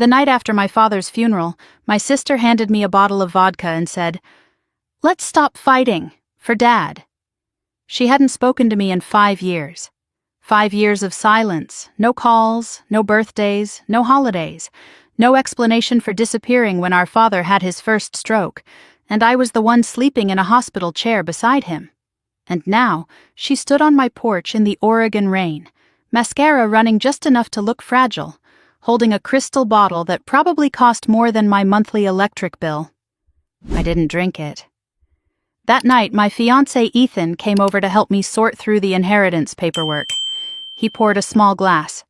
The night after my father's funeral, my sister handed me a bottle of vodka and said, "Let's stop fighting, for Dad." She hadn't spoken to me in 5 years. 5 years of silence, no calls, no birthdays, no holidays, no explanation for disappearing when our father had his first stroke, and I was the one sleeping in a hospital chair beside him. And now, she stood on my porch in the Oregon rain, mascara running just enough to look fragile, holding a crystal bottle that probably cost more than my monthly electric bill. I didn't drink it. That night, my fiancé Ethan came over to help me sort through the inheritance paperwork. He poured a small glass.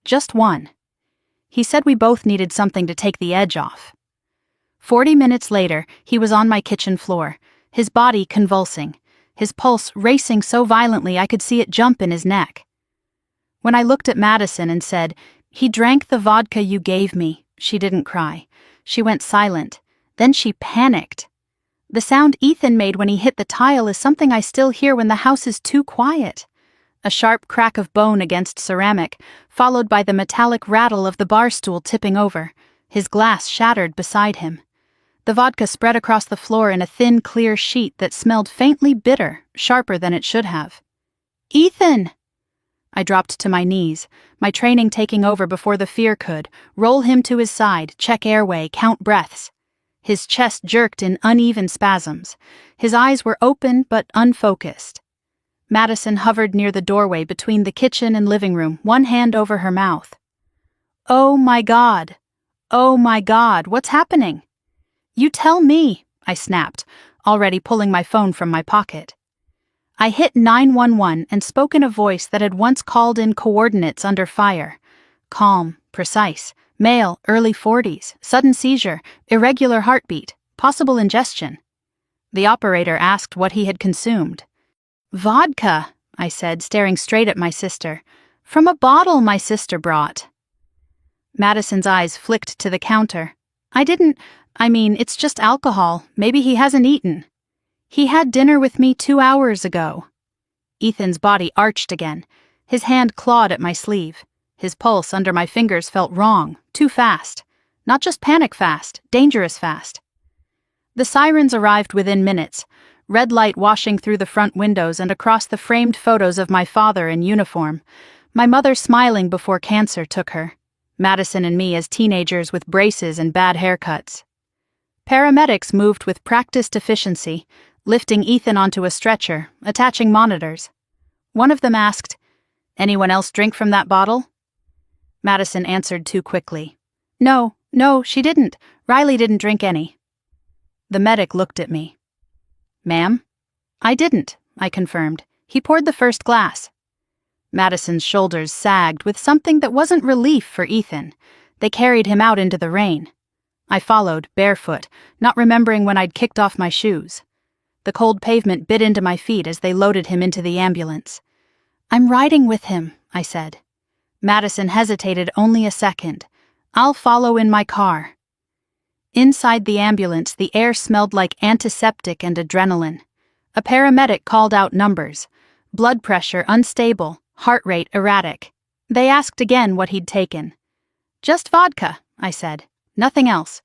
Just one. He said we both needed something to take the edge off. 40 minutes later, he was on my kitchen floor, his body convulsing, his pulse racing so violently I could see it jump in his neck. When I looked at Madison and said, "He drank the vodka you gave me," she didn't cry. She went silent. Then she panicked. The sound Ethan made when he hit the tile is something I still hear when the house is too quiet. A sharp crack of bone against ceramic, followed by the metallic rattle of the bar stool tipping over, his glass shattered beside him. The vodka spread across the floor in a thin, clear sheet that smelled faintly bitter, sharper than it should have. "Ethan!" I dropped to my knees, my training taking over before the fear could, roll him to his side, check airway, count breaths. His chest jerked in uneven spasms. His eyes were open but unfocused. Madison hovered near the doorway between the kitchen and living room, one hand over her mouth. "Oh my God! Oh my God, what's happening?" "You tell me," I snapped, already pulling my phone from my pocket. I hit 911 and spoke in a voice that had once called in coordinates under fire. Calm, precise, male, early 40s, sudden seizure, irregular heartbeat, possible ingestion. The operator asked what he had consumed. "Vodka," I said, staring straight at my sister. "From a bottle my sister brought." Madison's eyes flicked to the counter. It's just alcohol. Maybe he hasn't eaten." "He had dinner with me 2 hours ago." Ethan's body arched again. His hand clawed at my sleeve. His pulse under my fingers felt wrong, too fast. Not just panic fast, dangerous fast. The sirens arrived within minutes, red light washing through the front windows and across the framed photos of my father in uniform, my mother smiling before cancer took her, Madison and me as teenagers with braces and bad haircuts. Paramedics moved with practiced efficiency, lifting Ethan onto a stretcher, attaching monitors. One of them asked, "Anyone else drink from that bottle?" Madison answered too quickly. No, she didn't. Riley didn't drink any." The medic looked at me. "Ma'am?" "I didn't," I confirmed. "He poured the first glass." Madison's shoulders sagged with something that wasn't relief for Ethan. They carried him out into the rain. I followed, barefoot, not remembering when I'd kicked off my shoes. The cold pavement bit into my feet as they loaded him into the ambulance. "I'm riding with him," I said. Madison hesitated only a second. "I'll follow in my car." Inside the ambulance, the air smelled like antiseptic and adrenaline. A paramedic called out numbers. Blood pressure unstable, heart rate erratic. They asked again what he'd taken. "Just vodka," I said. "Nothing else."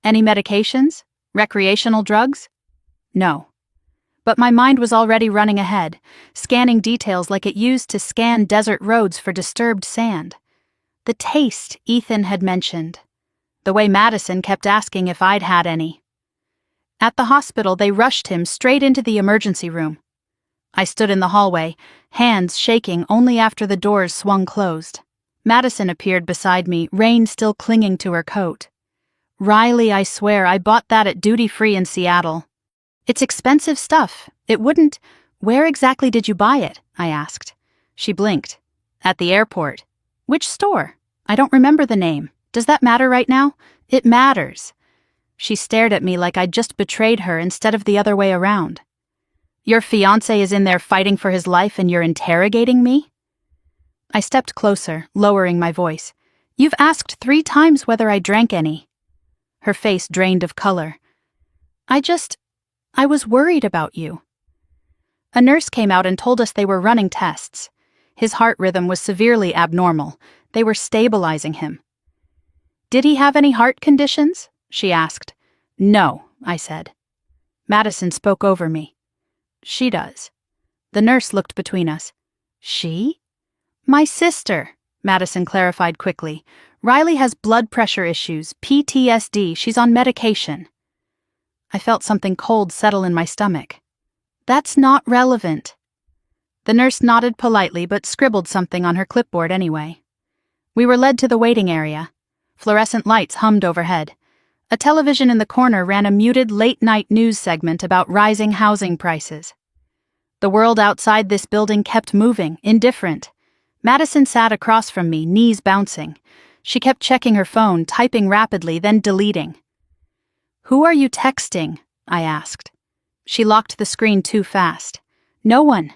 "Any medications? Recreational drugs?" "No." But my mind was already running ahead, scanning details like it used to scan desert roads for disturbed sand. The taste Ethan had mentioned. The way Madison kept asking if I'd had any. At the hospital, they rushed him straight into the emergency room. I stood in the hallway, hands shaking only after the doors swung closed. Madison appeared beside me, rain still clinging to her coat. "Riley, I swear, I bought that at Duty Free in Seattle." "It's expensive stuff. It wouldn't—" "Where exactly did you buy it?" I asked. She blinked. "At the airport." "Which store?" "I don't remember the name. Does that matter right now?" "It matters." She stared at me like I'd just betrayed her instead of the other way around. "Your fiancé is in there fighting for his life and you're interrogating me?" I stepped closer, lowering my voice. "You've asked 3 times whether I drank any." Her face drained of color. I was worried about you." A nurse came out and told us they were running tests. His heart rhythm was severely abnormal. They were stabilizing him. Did he have any heart conditions? She asked. No, I said. Madison spoke over me. She does. The nurse looked between us. She? My sister, Madison clarified quickly. Riley has blood pressure issues, PTSD, she's on medication. I felt something cold settle in my stomach. That's not relevant. The nurse nodded politely but scribbled something on her clipboard anyway. We were led to the waiting area. Fluorescent lights hummed overhead. A television in the corner ran a muted late-night news segment about rising housing prices. The world outside this building kept moving, indifferent. Madison sat across from me, knees bouncing. She kept checking her phone, typing rapidly, then deleting. Who are you texting? I asked. She locked the screen too fast. No one.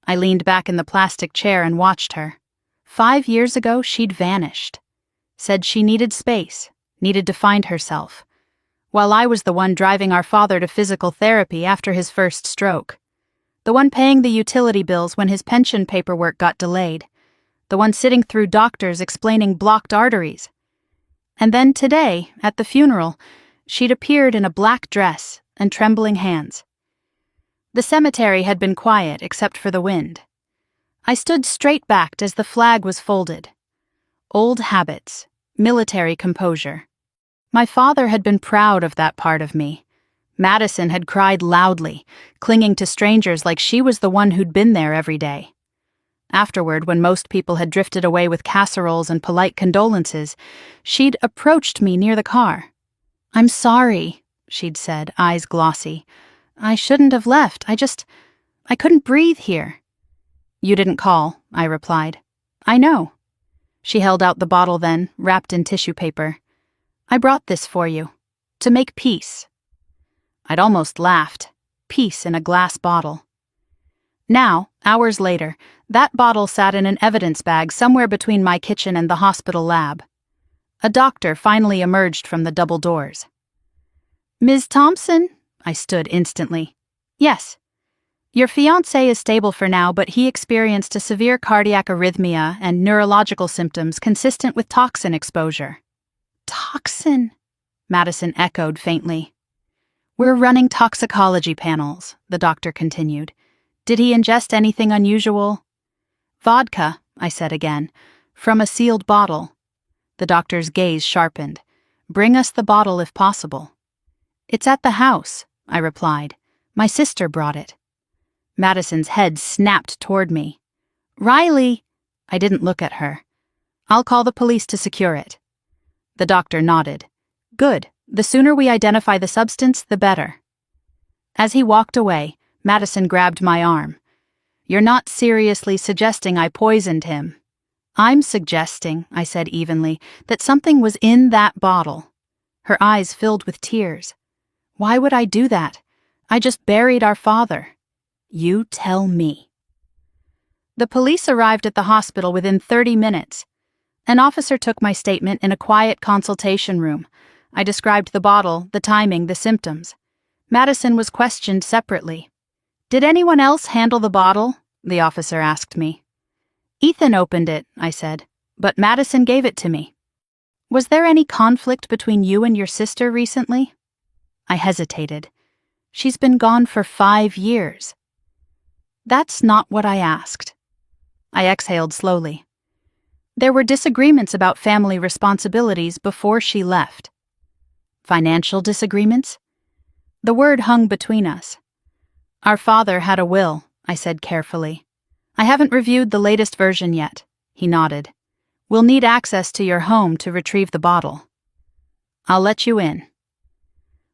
I leaned back in the plastic chair and watched her. 5 years ago, she'd vanished. Said she needed space, needed to find herself. While I was the one driving our father to physical therapy after his first stroke. The one paying the utility bills when his pension paperwork got delayed. The one sitting through doctors explaining blocked arteries. And then today, at the funeral, she'd appeared in a black dress and trembling hands. The cemetery had been quiet except for the wind. I stood straight-backed as the flag was folded. Old habits, military composure. My father had been proud of that part of me. Madison had cried loudly, clinging to strangers like she was the one who'd been there every day. Afterward, when most people had drifted away with casseroles and polite condolences, she'd approached me near the car. I'm sorry, she'd said, eyes glossy. I shouldn't have left. I couldn't breathe here. You didn't call, I replied. I know. She held out the bottle then, wrapped in tissue paper. I brought this for you. To make peace. I'd almost laughed. Peace in a glass bottle. Now, hours later, that bottle sat in an evidence bag somewhere between my kitchen and the hospital lab. A doctor finally emerged from the double doors. Ms. Thompson? I stood instantly. Yes. Your fiancé is stable for now, but he experienced a severe cardiac arrhythmia and neurological symptoms consistent with toxin exposure. Toxin? Madison echoed faintly. We're running toxicology panels, the doctor continued. Did he ingest anything unusual? Vodka, I said again, from a sealed bottle. The doctor's gaze sharpened. Bring us the bottle if possible. It's at the house, I replied. My sister brought it. Madison's head snapped toward me. Riley! I didn't look at her. I'll call the police to secure it. The doctor nodded. Good. The sooner we identify the substance, the better. As he walked away, Madison grabbed my arm. You're not seriously suggesting I poisoned him. I'm suggesting, I said evenly, that something was in that bottle. Her eyes filled with tears. Why would I do that? I just buried our father. You tell me. The police arrived at the hospital within 30 minutes. An officer took my statement in a quiet consultation room. I described the bottle, the timing, the symptoms. Madison was questioned separately. Did anyone else handle the bottle? The officer asked me. Ethan opened it, I said, but Madison gave it to me. Was there any conflict between you and your sister recently? I hesitated. She's been gone for 5 years. That's not what I asked. I exhaled slowly. There were disagreements about family responsibilities before she left. Financial disagreements? The word hung between us. Our father had a will, I said carefully. I haven't reviewed the latest version yet, he nodded. We'll need access to your home to retrieve the bottle. I'll let you in.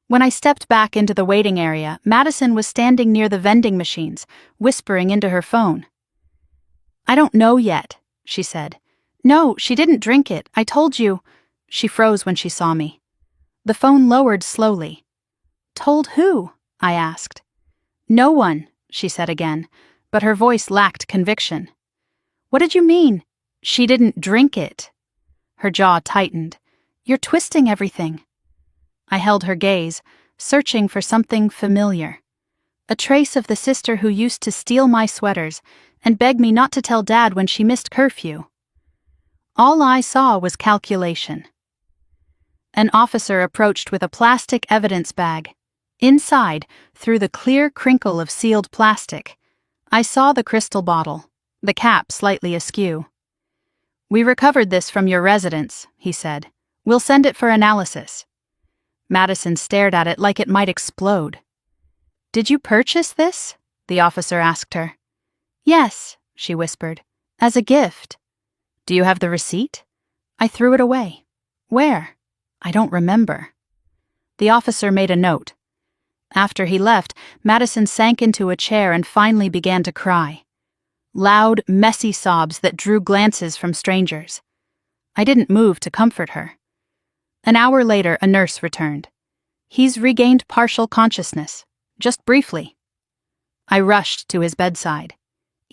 When I stepped back into the waiting area, Madison was standing near the vending machines, whispering into her phone. I don't know yet, she said. No, she didn't drink it. I told you. She froze when she saw me. The phone lowered slowly. Told who? I asked. No one, she said again, but her voice lacked conviction. What did you mean? She didn't drink it. Her jaw tightened. You're twisting everything. I held her gaze, searching for something familiar. A trace of the sister who used to steal my sweaters and beg me not to tell Dad when she missed curfew. All I saw was calculation. An officer approached with a plastic evidence bag. Inside, through the clear crinkle of sealed plastic, I saw the crystal bottle, the cap slightly askew. "We recovered this from your residence," he said. "We'll send it for analysis." Madison stared at it like it might explode. "Did you purchase this?" the officer asked her. "Yes," she whispered, "as a gift." "Do you have the receipt?" "I threw it away." "Where?" "I don't remember." The officer made a note. After he left, Madison sank into a chair and finally began to cry. Loud, messy sobs that drew glances from strangers. I didn't move to comfort her. An hour later, a nurse returned. "He's regained partial consciousness, just briefly." I rushed to his bedside.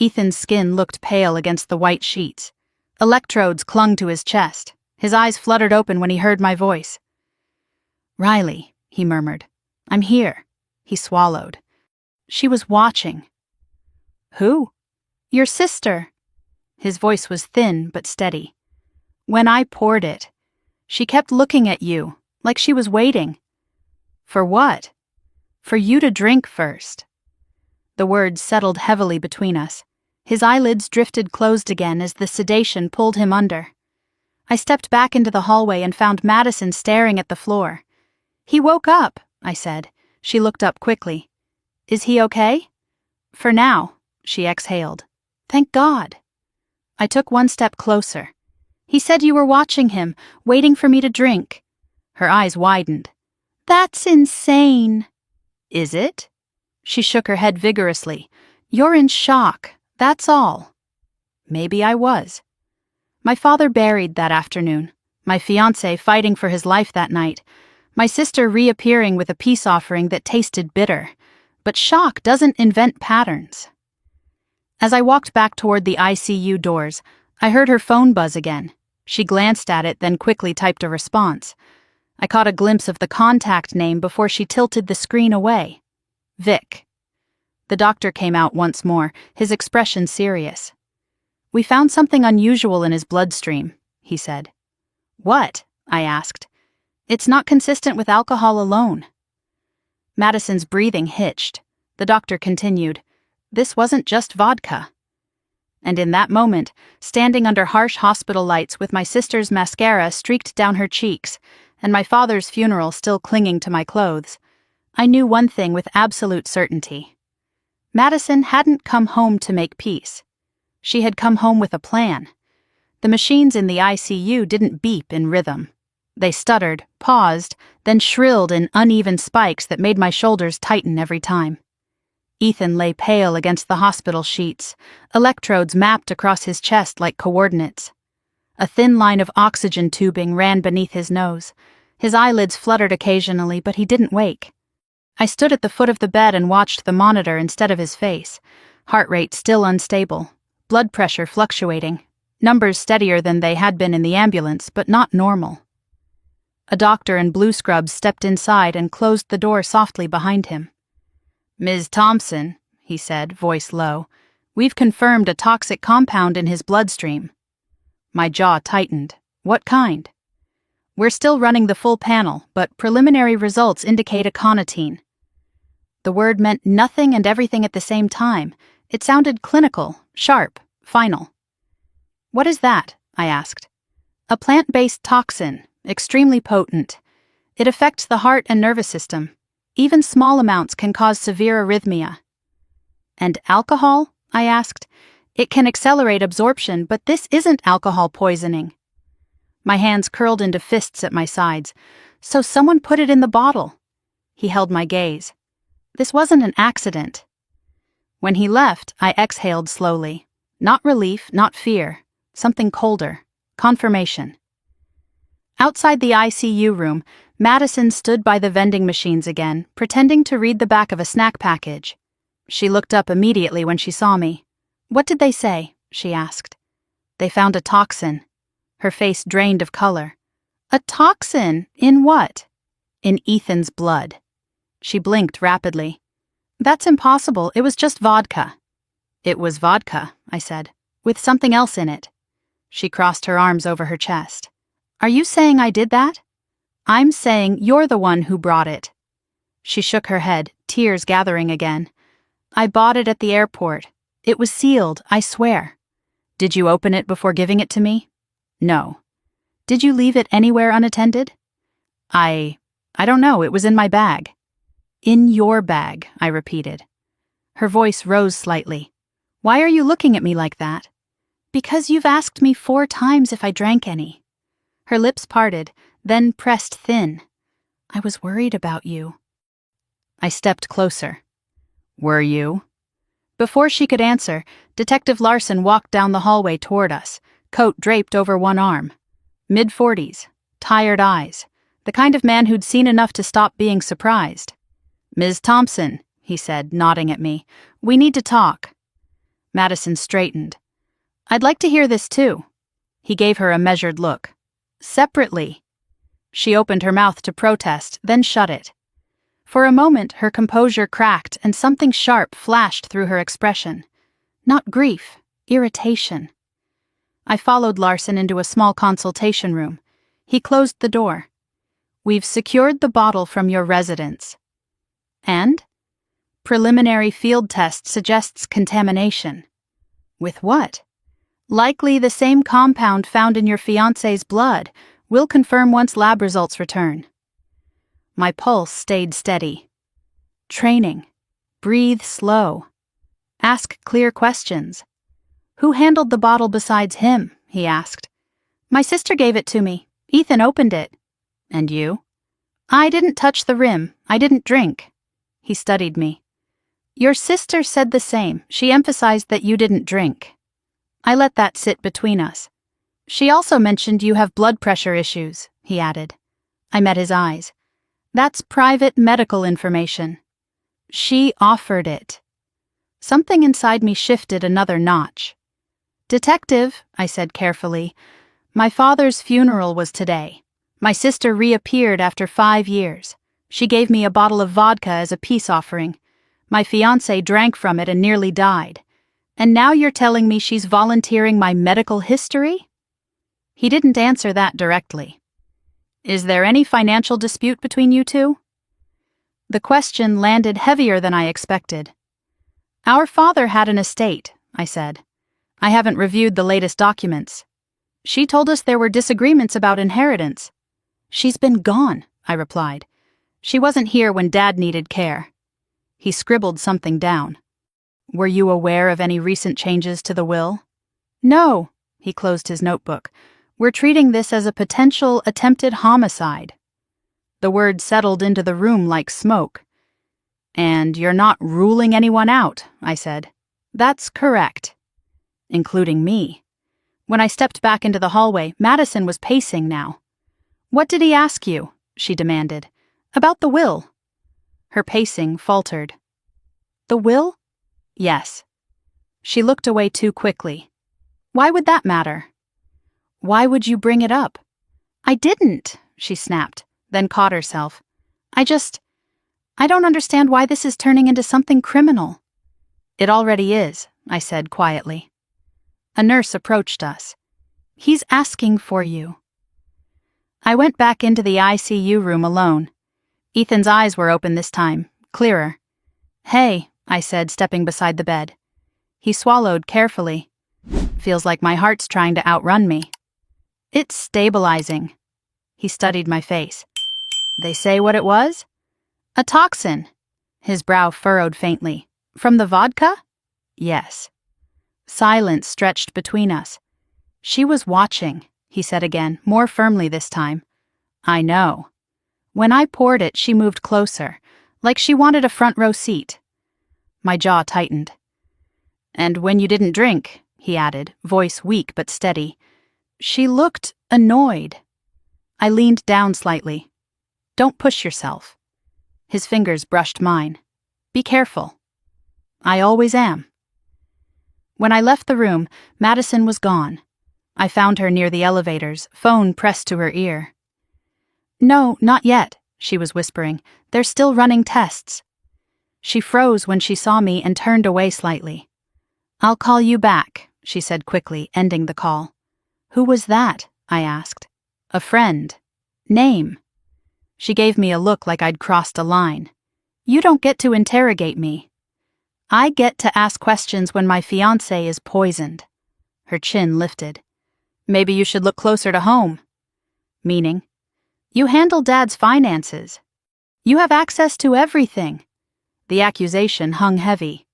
Ethan's skin looked pale against the white sheets. Electrodes clung to his chest. His eyes fluttered open when he heard my voice. "Riley," he murmured. "I'm here." He swallowed. "She was watching." "Who?" "Your sister." His voice was thin but steady. "When I poured it, she kept looking at you, like she was waiting." "For what?" "For you to drink first." The words settled heavily between us. His eyelids drifted closed again as the sedation pulled him under. I stepped back into the hallway and found Madison staring at the floor. "He woke up," I said. She looked up quickly. "Is he okay?" "For now," she exhaled. "Thank God." I took one step closer. "He said you were watching him, waiting for me to drink." Her eyes widened. "That's insane." "Is it?" She shook her head vigorously. "You're in shock, that's all." Maybe I was. My father buried that afternoon, my fiancé fighting for his life that night, my sister reappearing with a peace offering that tasted bitter. But shock doesn't invent patterns. As I walked back toward the ICU doors, I heard her phone buzz again. She glanced at it, then quickly typed a response. I caught a glimpse of the contact name before she tilted the screen away. Vic. The doctor came out once more, his expression serious. "We found something unusual in his bloodstream," he said. "What?" I asked. "It's not consistent with alcohol alone." Madison's breathing hitched. The doctor continued, "This wasn't just vodka." And in that moment, standing under harsh hospital lights with my sister's mascara streaked down her cheeks and my father's funeral still clinging to my clothes, I knew one thing with absolute certainty. Madison hadn't come home to make peace. She had come home with a plan. The machines in the ICU didn't beep in rhythm. They stuttered, paused, then shrilled in uneven spikes that made my shoulders tighten every time. Ethan lay pale against the hospital sheets, electrodes mapped across his chest like coordinates. A thin line of oxygen tubing ran beneath his nose. His eyelids fluttered occasionally, but he didn't wake. I stood at the foot of the bed and watched the monitor instead of his face, heart rate still unstable, blood pressure fluctuating, numbers steadier than they had been in the ambulance, but not normal. A doctor in blue scrubs stepped inside and closed the door softly behind him. "Ms. Thompson," he said, voice low, "we've confirmed a toxic compound in his bloodstream." My jaw tightened. "What kind?" "We're still running the full panel, but preliminary results indicate aconitine." The word meant nothing and everything at the same time. It sounded clinical, sharp, final. "What is that?" I asked. "A plant-based toxin, extremely potent. It affects the heart and nervous system. Even small amounts can cause severe arrhythmia." "And alcohol?" I asked. "It can accelerate absorption, but this isn't alcohol poisoning." My hands curled into fists at my sides. "So someone put it in the bottle." He held my gaze. "This wasn't an accident." When he left, I exhaled slowly. Not relief, not fear. Something colder. Confirmation. Outside the ICU room, Madison stood by the vending machines again, pretending to read the back of a snack package. She looked up immediately when she saw me. "What did they say?" she asked. "They found a toxin." Her face drained of color. "A toxin? In what?" "In Ethan's blood." She blinked rapidly. "That's impossible. It was just vodka." "It was vodka," I said, "with something else in it." She crossed her arms over her chest. "Are you saying I did that?" I'm saying you're the one who brought it. She shook her head, tears gathering again. I bought it at the airport. It was sealed, I swear. Did you open it before giving it to me? No. Did you leave it anywhere unattended? I don't know, it was in my bag. In your bag, I repeated. Her voice rose slightly. Why are you looking at me like that? Because you've asked me 4 times if I drank any. Her lips parted, then pressed thin. I was worried about you. I stepped closer. Were you? Before she could answer, Detective Larson walked down the hallway toward us, coat draped over one arm. Mid-40s, tired eyes, the kind of man who'd seen enough to stop being surprised. Ms. Thompson, he said, nodding at me, we need to talk. Madison straightened. I'd like to hear this too. He gave her a measured look. Separately. She opened her mouth to protest, then shut it. For a moment, her composure cracked and something sharp flashed through her expression. Not grief, irritation. I followed Larson into a small consultation room. He closed the door. We've secured the bottle from your residence. And? Preliminary field test suggests contamination. With what? Likely the same compound found in your fiancé's blood. We'll confirm once lab results return. My pulse stayed steady. Training. Breathe slow. Ask clear questions. Who handled the bottle besides him? He asked. My sister gave it to me. Ethan opened it. And you? I didn't touch the rim. I didn't drink. He studied me. Your sister said the same. She emphasized that you didn't drink. I let that sit between us. She also mentioned you have blood pressure issues, he added. I met his eyes. That's private medical information. She offered it. Something inside me shifted another notch. Detective, I said carefully, my father's funeral was today. My sister reappeared after 5 years. She gave me a bottle of vodka as a peace offering. My fiancé drank from it and nearly died. And now you're telling me she's volunteering my medical history? He didn't answer that directly. Is there any financial dispute between you two? The question landed heavier than I expected. Our father had an estate, I said. I haven't reviewed the latest documents. She told us there were disagreements about inheritance. She's been gone, I replied. She wasn't here when Dad needed care. He scribbled something down. Were you aware of any recent changes to the will? No, he closed his notebook. We're treating this as a potential attempted homicide. The word settled into the room like smoke. And you're not ruling anyone out, I said. That's correct. Including me. When I stepped back into the hallway, Madison was pacing now. What did he ask you? She demanded. About the will. Her pacing faltered. The will? Yes. She looked away too quickly. Why would that matter? Why would you bring it up? I didn't, she snapped, then caught herself. I don't understand why this is turning into something criminal. It already is, I said quietly. A nurse approached us. He's asking for you. I went back into the ICU room alone. Ethan's eyes were open this time, clearer. Hey, I said, stepping beside the bed. He swallowed carefully. Feels like my heart's trying to outrun me. It's stabilizing. He studied my face. They say what it was? A toxin. His brow furrowed faintly. From the vodka? Yes. Silence stretched between us. She was watching, he said again, more firmly this time. I know. When I poured it, she moved closer, like she wanted a front row seat. My jaw tightened. And when you didn't drink, he added, voice weak but steady. She looked annoyed. I leaned down slightly. Don't push yourself. His fingers brushed mine. Be careful. I always am. When I left the room, Madison was gone. I found her near the elevators, phone pressed to her ear. No, not yet, she was whispering. They're still running tests. She froze when she saw me and turned away slightly. I'll call you back, she said quickly, ending the call. Who was that? I asked. A friend. Name. She gave me a look like I'd crossed a line. You don't get to interrogate me. I get to ask questions when my fiancé is poisoned. Her chin lifted. Maybe you should look closer to home. Meaning? You handle Dad's finances. You have access to everything. The accusation hung heavy.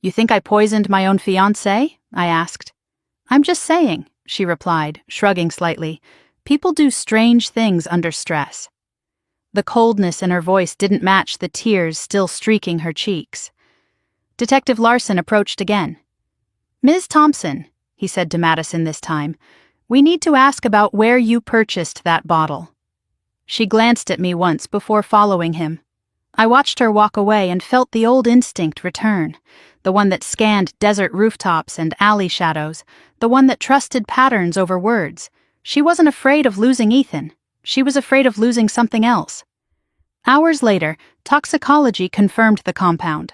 You think I poisoned my own fiancé? I asked. I'm just saying, she replied, shrugging slightly. People do strange things under stress. The coldness in her voice didn't match the tears still streaking her cheeks. Detective Larson approached again. Ms. Thompson, he said to Madison this time, we need to ask about where you purchased that bottle. She glanced at me once before following him. I watched her walk away and felt the old instinct return, the one that scanned desert rooftops and alley shadows, the one that trusted patterns over words. She wasn't afraid of losing Ethan. She was afraid of losing something else. Hours later, toxicology confirmed the compound.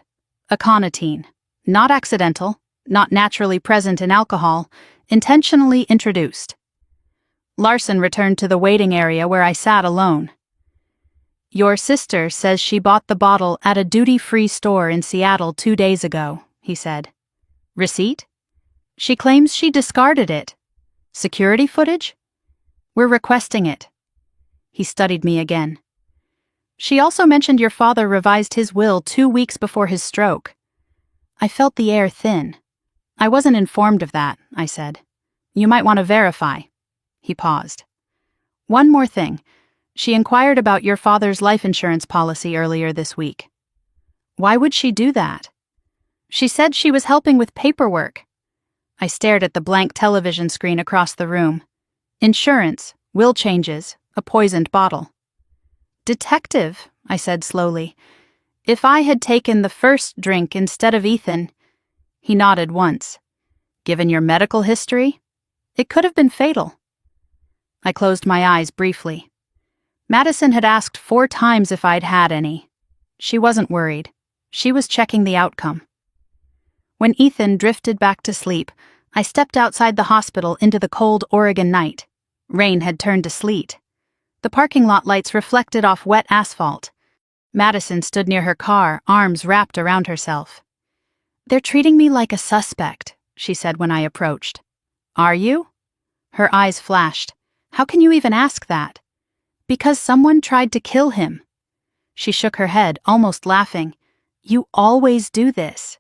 Aconitine. Not accidental, not naturally present in alcohol, intentionally introduced. Larson returned to the waiting area where I sat alone. Your sister says she bought the bottle at a duty-free store in Seattle 2 days ago, he said. Receipt? She claims she discarded it. Security footage? We're requesting it. He studied me again. She also mentioned your father revised his will 2 weeks before his stroke. I felt the air thin. I wasn't informed of that, I said. You might want to verify. He paused. One more thing. She inquired about your father's life insurance policy earlier this week. Why would she do that? She said she was helping with paperwork. I stared at the blank television screen across the room. Insurance, will changes, a poisoned bottle. Detective, I said slowly. If I had taken the first drink instead of Ethan... He nodded once. Given your medical history, it could have been fatal. I closed my eyes briefly. Madison had asked 4 times if I'd had any. She wasn't worried. She was checking the outcome. When Ethan drifted back to sleep, I stepped outside the hospital into the cold Oregon night. Rain had turned to sleet. The parking lot lights reflected off wet asphalt. Madison stood near her car, arms wrapped around herself. They're treating me like a suspect, she said when I approached. Are you? Her eyes flashed. How can you even ask that? Because someone tried to kill him. She shook her head, almost laughing. You always do this.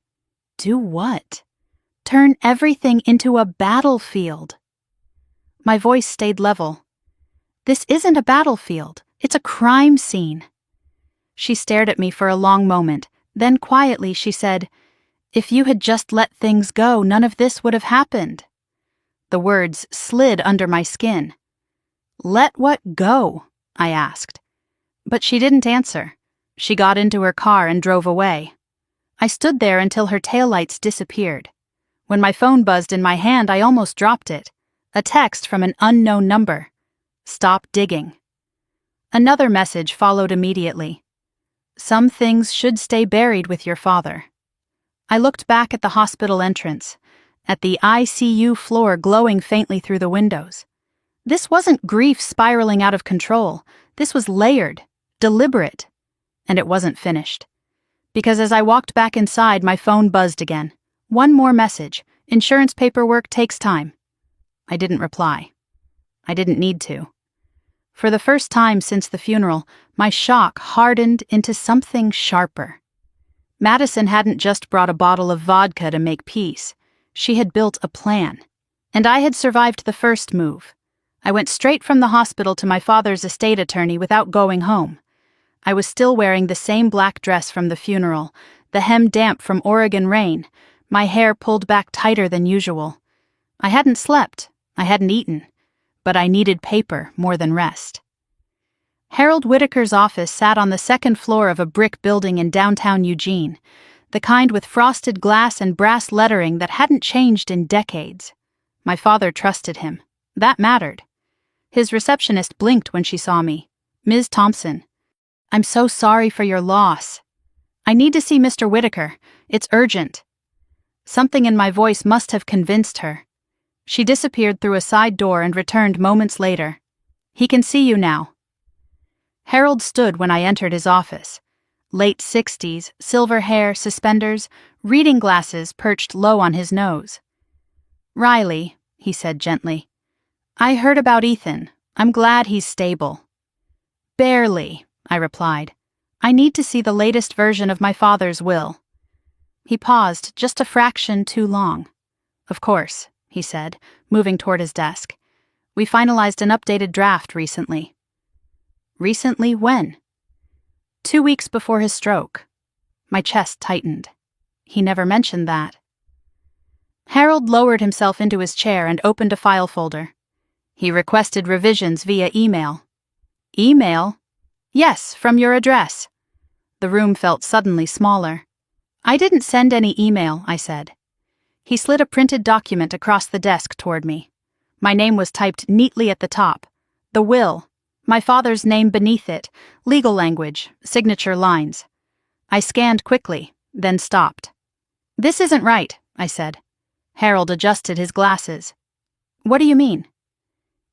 Do what? Turn everything into a battlefield. My voice stayed level. This isn't a battlefield. It's a crime scene. She stared at me for a long moment. Then quietly she said, If you had just let things go, none of this would have happened. The words slid under my skin. Let what go? I asked. But she didn't answer. She got into her car and drove away. I stood there until her taillights disappeared. When my phone buzzed in my hand, I almost dropped it. A text from an unknown number. Stop digging. Another message followed immediately. Some things should stay buried with your father. I looked back at the hospital entrance, at the ICU floor glowing faintly through the windows. This wasn't grief spiraling out of control. This was layered, deliberate. And it wasn't finished. Because as I walked back inside, my phone buzzed again. One more message. Insurance paperwork takes time. I didn't reply. I didn't need to. For the first time since the funeral, my shock hardened into something sharper. Madison hadn't just brought a bottle of vodka to make peace. She had built a plan. And I had survived the first move. I went straight from the hospital to my father's estate attorney without going home. I was still wearing the same black dress from the funeral, the hem damp from Oregon rain, my hair pulled back tighter than usual. I hadn't slept, I hadn't eaten, but I needed paper more than rest. Harold Whitaker's office sat on the second floor of a brick building in downtown Eugene, the kind with frosted glass and brass lettering that hadn't changed in decades. My father trusted him. That mattered. His receptionist blinked when she saw me. Ms. Thompson. I'm so sorry for your loss. I need to see Mr. Whitaker. It's urgent. Something in my voice must have convinced her. She disappeared through a side door and returned moments later. He can see you now. Harold stood when I entered his office. Late 60s, silver hair, suspenders, reading glasses perched low on his nose. "Riley," he said gently. "I heard about Ethan. I'm glad he's stable." "Barely," I replied. "I need to see the latest version of my father's will." He paused just a fraction too long. "Of course," he said, moving toward his desk. "We finalized an updated draft recently." "Recently when?" 2 weeks before his stroke. My chest tightened. He never mentioned that. Harold lowered himself into his chair and opened a file folder. He requested revisions via email. "Email?" "Yes, from your address." The room felt suddenly smaller. "I didn't send any email," I said. He slid a printed document across the desk toward me. My name was typed neatly at the top. The will. My father's name beneath it, legal language, signature lines. I scanned quickly, then stopped. "This isn't right," I said. Harold adjusted his glasses. "What do you mean?"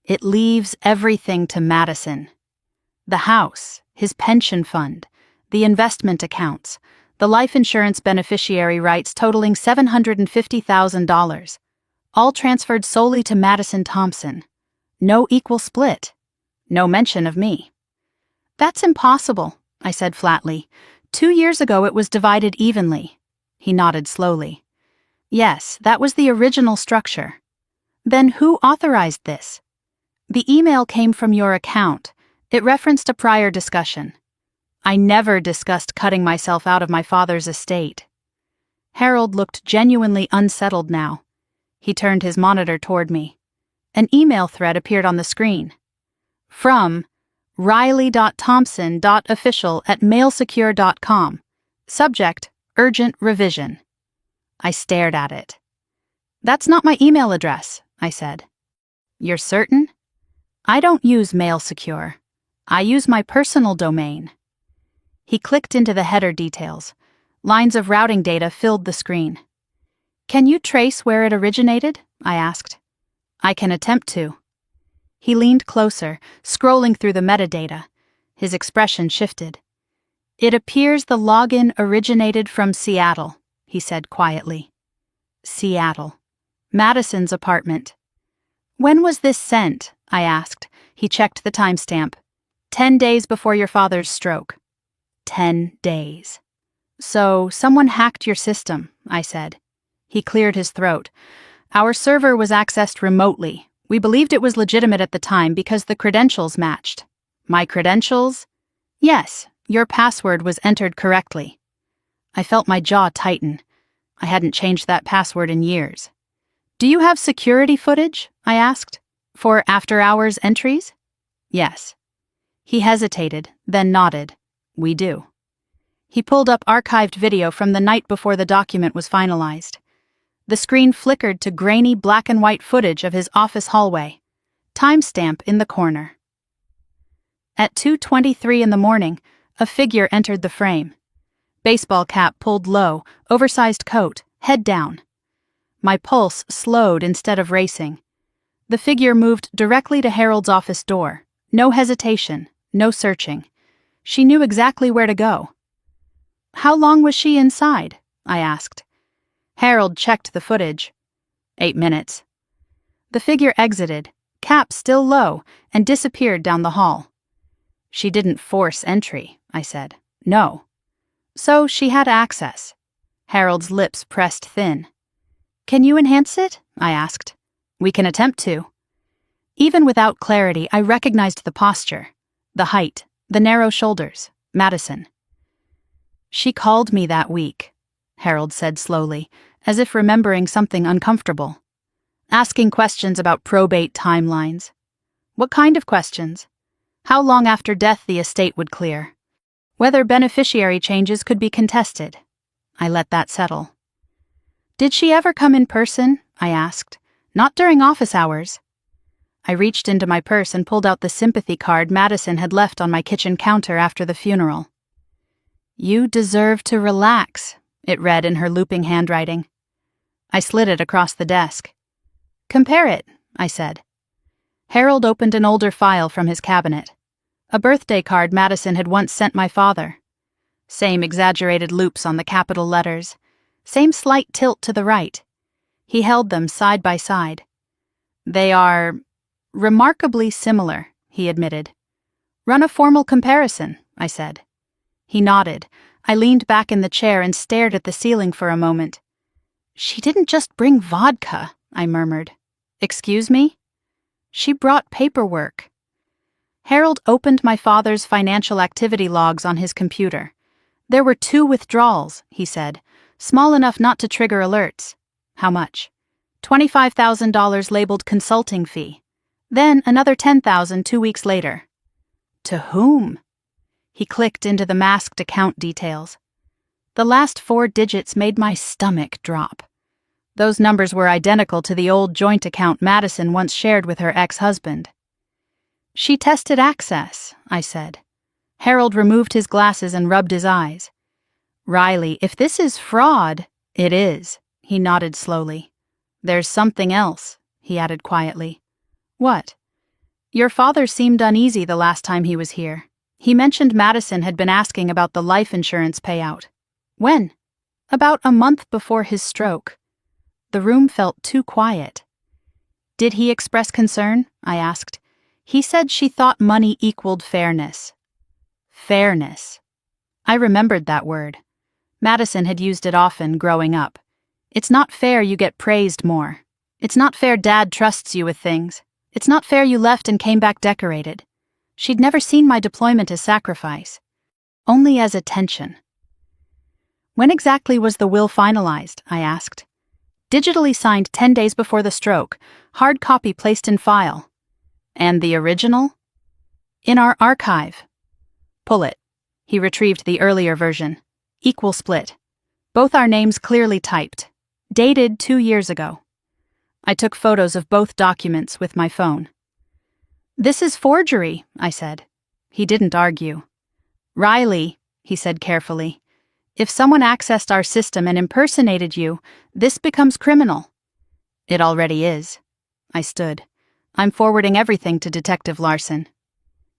"It leaves everything to Madison. The house, his pension fund, the investment accounts, the life insurance beneficiary rights totaling $750,000, all transferred solely to Madison Thompson. No equal split. No mention of me." "That's impossible," I said flatly. 2 years ago it was divided evenly." He nodded slowly. "Yes, that was the original structure." "Then who authorized this?" "The email came from your account. It referenced a prior discussion." "I never discussed cutting myself out of my father's estate." Harold looked genuinely unsettled now. He turned his monitor toward me. An email thread appeared on the screen. From riley.thompson.official@mailsecure.com. Subject, urgent revision. I stared at it. "That's not my email address," I said. "You're certain?" "I don't use MailSecure. I use my personal domain." He clicked into the header details. Lines of routing data filled the screen. "Can you trace where it originated?" I asked. "I can attempt to." He leaned closer, scrolling through the metadata. His expression shifted. "It appears the login originated from Seattle," he said quietly. Seattle. Madison's apartment. "When was this sent?" I asked. He checked the timestamp. 10 days before your father's stroke." 10 days. "So, someone hacked your system," I said. He cleared his throat. "Our server was accessed remotely. We believed it was legitimate at the time because the credentials matched." "My credentials?" "Yes, your password was entered correctly." I felt my jaw tighten. I hadn't changed that password in years. "Do you have security footage?" I asked. "For after-hours entries?" "Yes." He hesitated, then nodded. "We do." He pulled up archived video from the night before the document was finalized. The screen flickered to grainy black and white footage of his office hallway. Timestamp in the corner. At 2:23 in the morning, a figure entered the frame. Baseball cap pulled low, oversized coat, head down. My pulse slowed instead of racing. The figure moved directly to Harold's office door. No hesitation, no searching. She knew exactly where to go. "How long was she inside?" I asked. Harold checked the footage. 8 minutes. The figure exited, cap still low, and disappeared down the hall. "She didn't force entry," I said. "No." "So she had access." Harold's lips pressed thin. "Can you enhance it?" I asked. "We can attempt to." Even without clarity, I recognized the posture, the height, the narrow shoulders. Madison. "She called me that week," Harold said slowly, as if remembering something uncomfortable. "Asking questions about probate timelines." "What kind of questions?" "How long after death the estate would clear. Whether beneficiary changes could be contested." I let that settle. "Did she ever come in person?" I asked. "Not during office hours." I reached into my purse and pulled out the sympathy card Madison had left on my kitchen counter after the funeral. "You deserve to relax," it read in her looping handwriting. I slid it across the desk. "Compare it," I said. Harold opened an older file from his cabinet. A birthday card Madison had once sent my father. Same exaggerated loops on the capital letters. Same slight tilt to the right. He held them side by side. They are remarkably similar, he admitted. Run a formal comparison, I said. He nodded. I leaned back in the chair and stared at the ceiling for a moment. She didn't just bring vodka, I murmured. Excuse me? She brought paperwork. Harold opened my father's financial activity logs on his computer. There were 2 withdrawals, he said, small enough not to trigger alerts. How much? $25,000 labeled consulting fee. Then another $10,000 2 weeks later. To whom? He clicked into the masked account details. The last 4 digits made my stomach drop. Those numbers were identical to the old joint account Madison once shared with her ex-husband. She tested access, I said. Harold removed his glasses and rubbed his eyes. Riley, if this is fraud, it is, he nodded slowly. There's something else, he added quietly. What? Your father seemed uneasy the last time he was here. He mentioned Madison had been asking about the life insurance payout. When? About a month before his stroke. The room felt too quiet. Did he express concern? I asked. He said she thought money equaled fairness. Fairness. I remembered that word. Madison had used it often growing up. It's not fair you get praised more. It's not fair Dad trusts you with things. It's not fair you left and came back decorated. She'd never seen my deployment as sacrifice. Only as attention. When exactly was the will finalized? I asked. Digitally signed 10 days before the stroke. Hard copy placed in file. And the original? In our archive. Pull it. He retrieved the earlier version. Equal split. Both our names clearly typed. Dated 2 years ago. I took photos of both documents with my phone. This is forgery, I said. He didn't argue. Riley, he said carefully, if someone accessed our system and impersonated you, this becomes criminal. It already is. I stood. I'm forwarding everything to Detective Larson.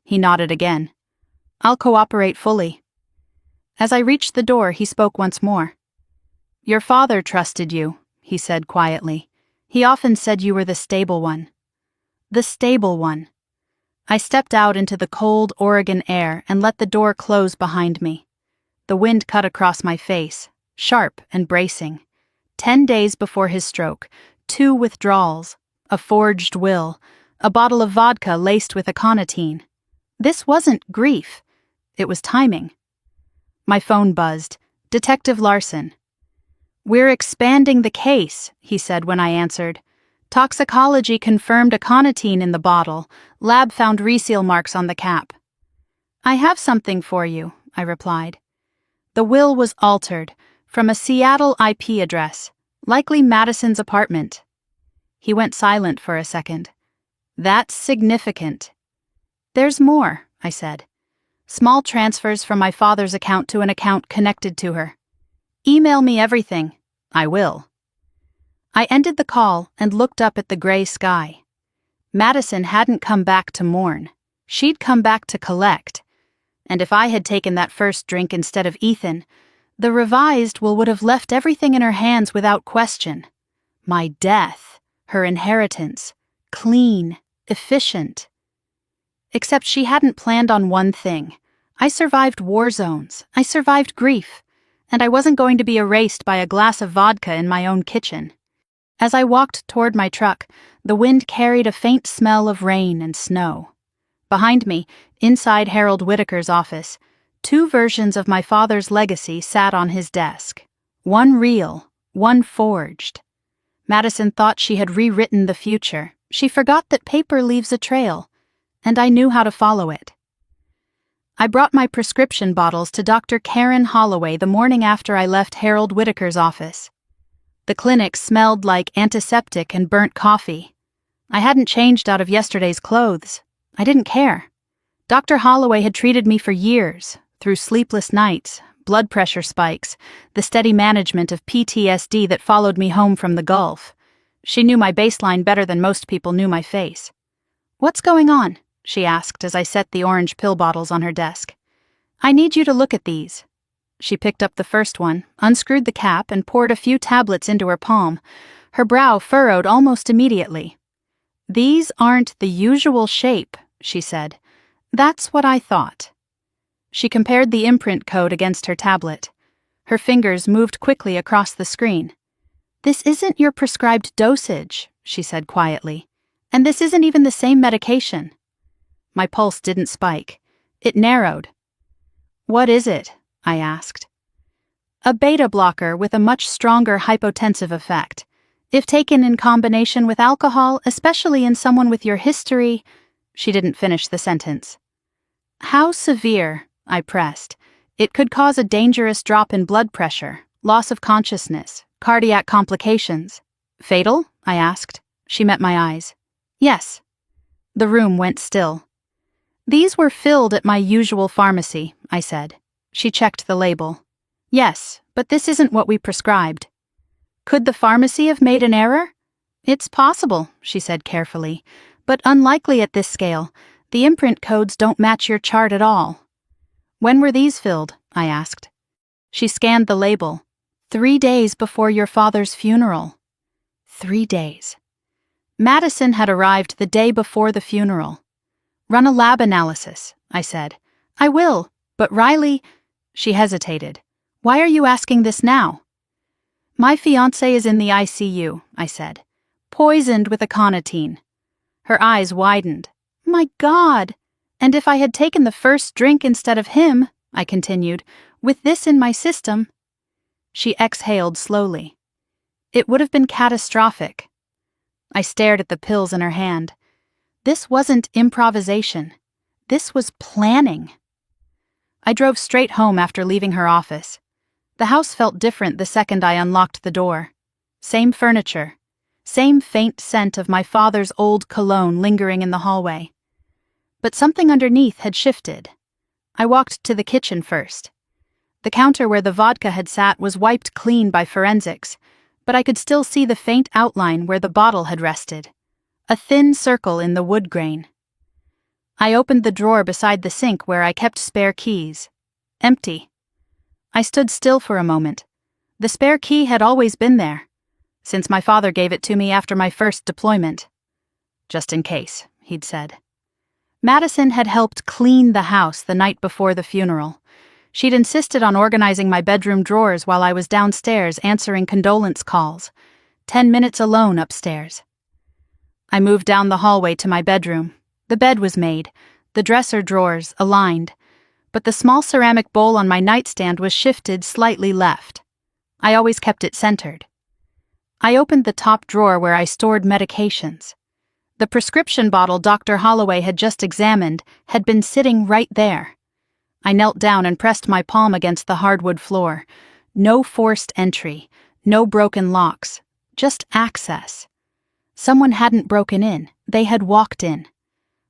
He nodded again. I'll cooperate fully. As I reached the door, he spoke once more. Your father trusted you, he said quietly. He often said you were the stable one. The stable one. I stepped out into the cold Oregon air and let the door close behind me. The wind cut across my face, sharp and bracing. 10 days before his stroke, 2 withdrawals, a forged will, a bottle of vodka laced with aconitine. This wasn't grief. It was timing. My phone buzzed. Detective Larson. We're expanding the case, he said when I answered. Toxicology confirmed aconitine in the bottle. Lab found reseal marks on the cap. I have something for you, I replied. The will was altered from a Seattle IP address, likely Madison's apartment. He went silent for a second. That's significant. There's more, I said. Small transfers from my father's account to an account connected to her. Email me everything. I will. I ended the call and looked up at the gray sky. Madison hadn't come back to mourn. She'd come back to collect. And if I had taken that first drink instead of Ethan, the revised will would have left everything in her hands without question. My death, her inheritance, clean, efficient. Except she hadn't planned on one thing. I survived war zones. I survived grief. And I wasn't going to be erased by a glass of vodka in my own kitchen. As I walked toward my truck, the wind carried a faint smell of rain and snow. Behind me, inside Harold Whitaker's office, 2 versions of my father's legacy sat on his desk. One real, one forged. Madison thought she had rewritten the future. She forgot that paper leaves a trail, and I knew how to follow it. I brought my prescription bottles to Dr. Karen Holloway the morning after I left Harold Whitaker's office. The clinic smelled like antiseptic and burnt coffee. I hadn't changed out of yesterday's clothes. I didn't care. Dr. Holloway had treated me for years, through sleepless nights, blood pressure spikes, the steady management of PTSD that followed me home from the Gulf. She knew my baseline better than most people knew my face. What's going on? she asked as I set the orange pill bottles on her desk. I need you to look at these. She picked up the first one, unscrewed the cap, and poured a few tablets into her palm, her brow furrowed almost immediately. These aren't the usual shape, she said. That's what I thought. She compared the imprint code against her tablet. Her fingers moved quickly across the screen. This isn't your prescribed dosage, she said quietly, and this isn't even the same medication. My pulse didn't spike. It narrowed. What is it? I asked. A beta blocker with a much stronger hypotensive effect. If taken in combination with alcohol, especially in someone with your history... She didn't finish the sentence. How severe? I pressed. It could cause a dangerous drop in blood pressure, loss of consciousness, cardiac complications. Fatal? I asked. She met my eyes. Yes. The room went still. These were filled at my usual pharmacy, I said. She checked the label. Yes, but this isn't what we prescribed. Could the pharmacy have made an error? It's possible, she said carefully, but unlikely at this scale. The imprint codes don't match your chart at all. When were these filled? I asked. She scanned the label. 3 days before your father's funeral. 3 days. Madison had arrived the day before the funeral. Run a lab analysis, I said. I will, but Riley... She hesitated. Why are you asking this now? My fiancé is in the ICU, I said. Poisoned with aconitine. Her eyes widened. My God! And if I had taken the first drink instead of him, I continued, with this in my system... She exhaled slowly. It would have been catastrophic. I stared at the pills in her hand. This wasn't improvisation. This was planning. I drove straight home after leaving her office. The house felt different the second I unlocked the door. Same furniture. Same faint scent of my father's old cologne lingering in the hallway. But something underneath had shifted. I walked to the kitchen first. The counter where the vodka had sat was wiped clean by forensics, but I could still see the faint outline where the bottle had rested. A thin circle in the wood grain. I opened the drawer beside the sink where I kept spare keys. Empty. I stood still for a moment. The spare key had always been there, since my father gave it to me after my first deployment. Just in case, he'd said. Madison had helped clean the house the night before the funeral. She'd insisted on organizing my bedroom drawers while I was downstairs answering condolence calls. 10 minutes alone upstairs. I moved down the hallway to my bedroom. The bed was made, the dresser drawers aligned, but the small ceramic bowl on my nightstand was shifted slightly left. I always kept it centered. I opened the top drawer where I stored medications. The prescription bottle Dr. Holloway had just examined had been sitting right there. I knelt down and pressed my palm against the hardwood floor. No forced entry, no broken locks, just access. Someone hadn't broken in, they had walked in.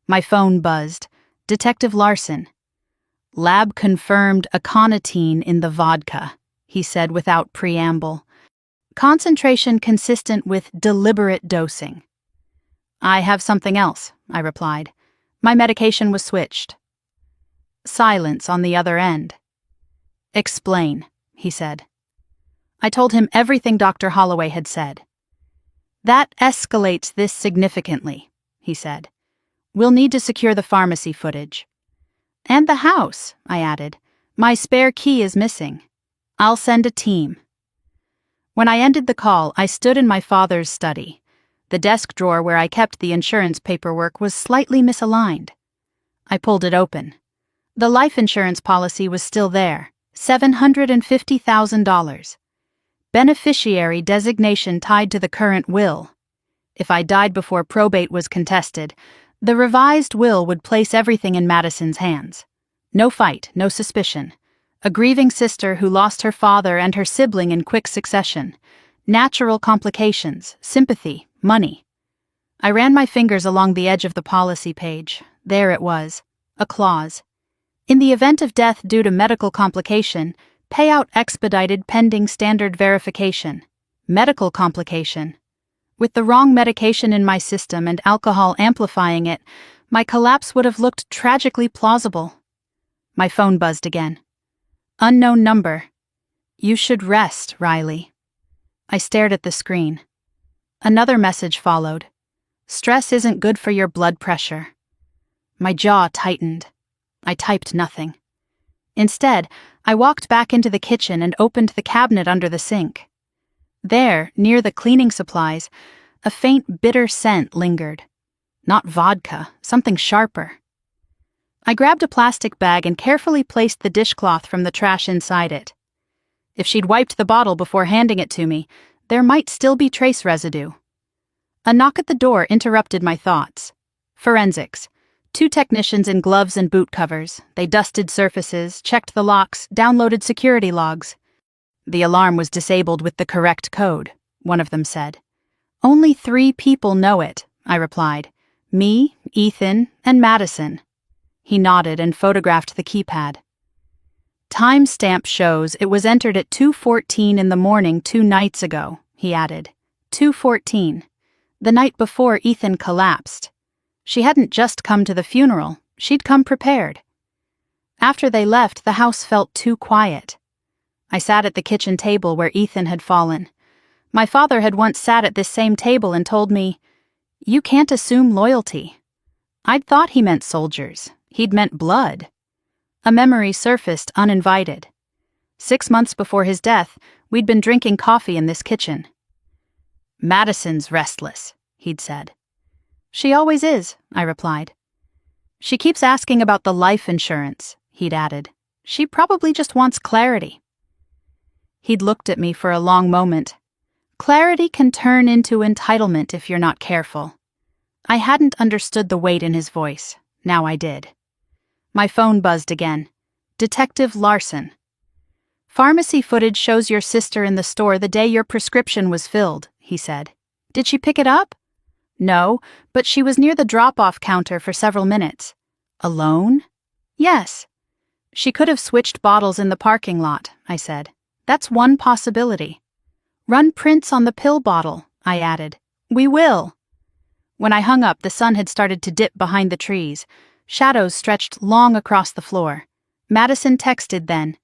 My phone buzzed. Detective Larson. Lab confirmed aconitine in the vodka, he said without preamble. Concentration consistent with deliberate dosing. I have something else, I replied. My medication was switched. Silence on the other end. Explain, he said. I told him everything Dr. Holloway had said. That escalates this significantly, he said. We'll need to secure the pharmacy footage. And the house, I added. My spare key is missing. I'll send a team. When I ended the call, I stood in my father's study. The desk drawer where I kept the insurance paperwork was slightly misaligned. I pulled it open. The life insurance policy was still there, $750,000. Beneficiary designation tied to the current will. If I died before probate was contested, the revised will would place everything in Madison's hands. No fight, no suspicion. A grieving sister who lost her father and her sibling in quick succession. Natural complications, sympathy, money. I ran my fingers along the edge of the policy page. There it was, a clause. In the event of death due to medical complication, payout expedited pending standard verification. Medical complication. With the wrong medication in my system and alcohol amplifying it, My collapse would have looked tragically plausible. My phone buzzed again. Unknown number. You should rest, Riley. I stared at the screen. Another message followed. Stress isn't good for your blood pressure. My jaw tightened. I typed nothing. Instead, I walked back into the kitchen and opened the cabinet under the sink. There, near the cleaning supplies, a faint bitter scent lingered. Not vodka, something sharper. I grabbed a plastic bag and carefully placed the dishcloth from the trash inside it. If she'd wiped the bottle before handing it to me, there might still be trace residue. A knock at the door interrupted my thoughts. Forensics. 2 technicians in gloves and boot covers. They dusted surfaces, checked the locks, downloaded security logs. The alarm was disabled with the correct code, one of them said. Only 3 people know it, I replied. Me, Ethan, and Madison. He nodded and photographed the keypad. Timestamp shows it was entered at 2:14 in the morning 2 nights ago, he added. 2:14. The night before Ethan collapsed. She hadn't just come to the funeral, she'd come prepared. After they left, the house felt too quiet. I sat at the kitchen table where Ethan had fallen. My father had once sat at this same table and told me, "You can't assume loyalty." I'd thought he meant soldiers. He'd meant blood. A memory surfaced uninvited. 6 months before his death, we'd been drinking coffee in this kitchen. "Madison's restless," he'd said. "She always is," I replied. "She keeps asking about the life insurance," he'd added. "She probably just wants clarity." He'd looked at me for a long moment. Clarity can turn into entitlement if you're not careful. I hadn't understood the weight in his voice. Now I did. My phone buzzed again. Detective Larson. "Pharmacy footage shows your sister in the store the day your prescription was filled," he said. "Did she pick it up?" "No, but she was near the drop-off counter for several minutes." "Alone?" "Yes." "She could have switched bottles in the parking lot," I said. "That's one possibility." "Run prints on the pill bottle," I added. "We will." When I hung up, the sun had started to dip behind the trees. Shadows stretched long across the floor. Madison texted then,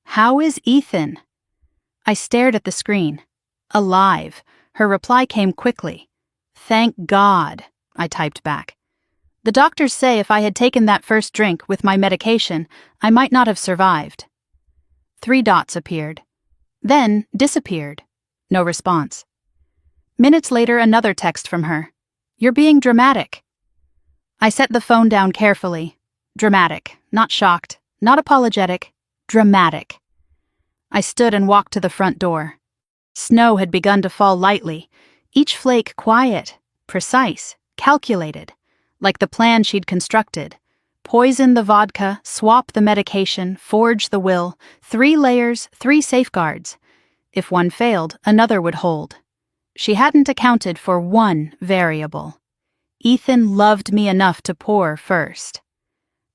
"How is Ethan?" I stared at the screen. "Alive." Her reply came quickly. "Thank God," I typed back. "The doctors say if I had taken that first drink with my medication, I might not have survived." 3 dots appeared. Then disappeared. No response. Minutes later, another text from her. "You're being dramatic." I set the phone down carefully. Dramatic, not shocked, not apologetic, dramatic. I stood and walked to the front door. Snow had begun to fall lightly, each flake quiet, precise, calculated, like the plan she'd constructed. Poison the vodka, swap the medication, forge the will, 3 layers, 3 safeguards. If one failed, another would hold. She hadn't accounted for one variable. Ethan loved me enough to pour first.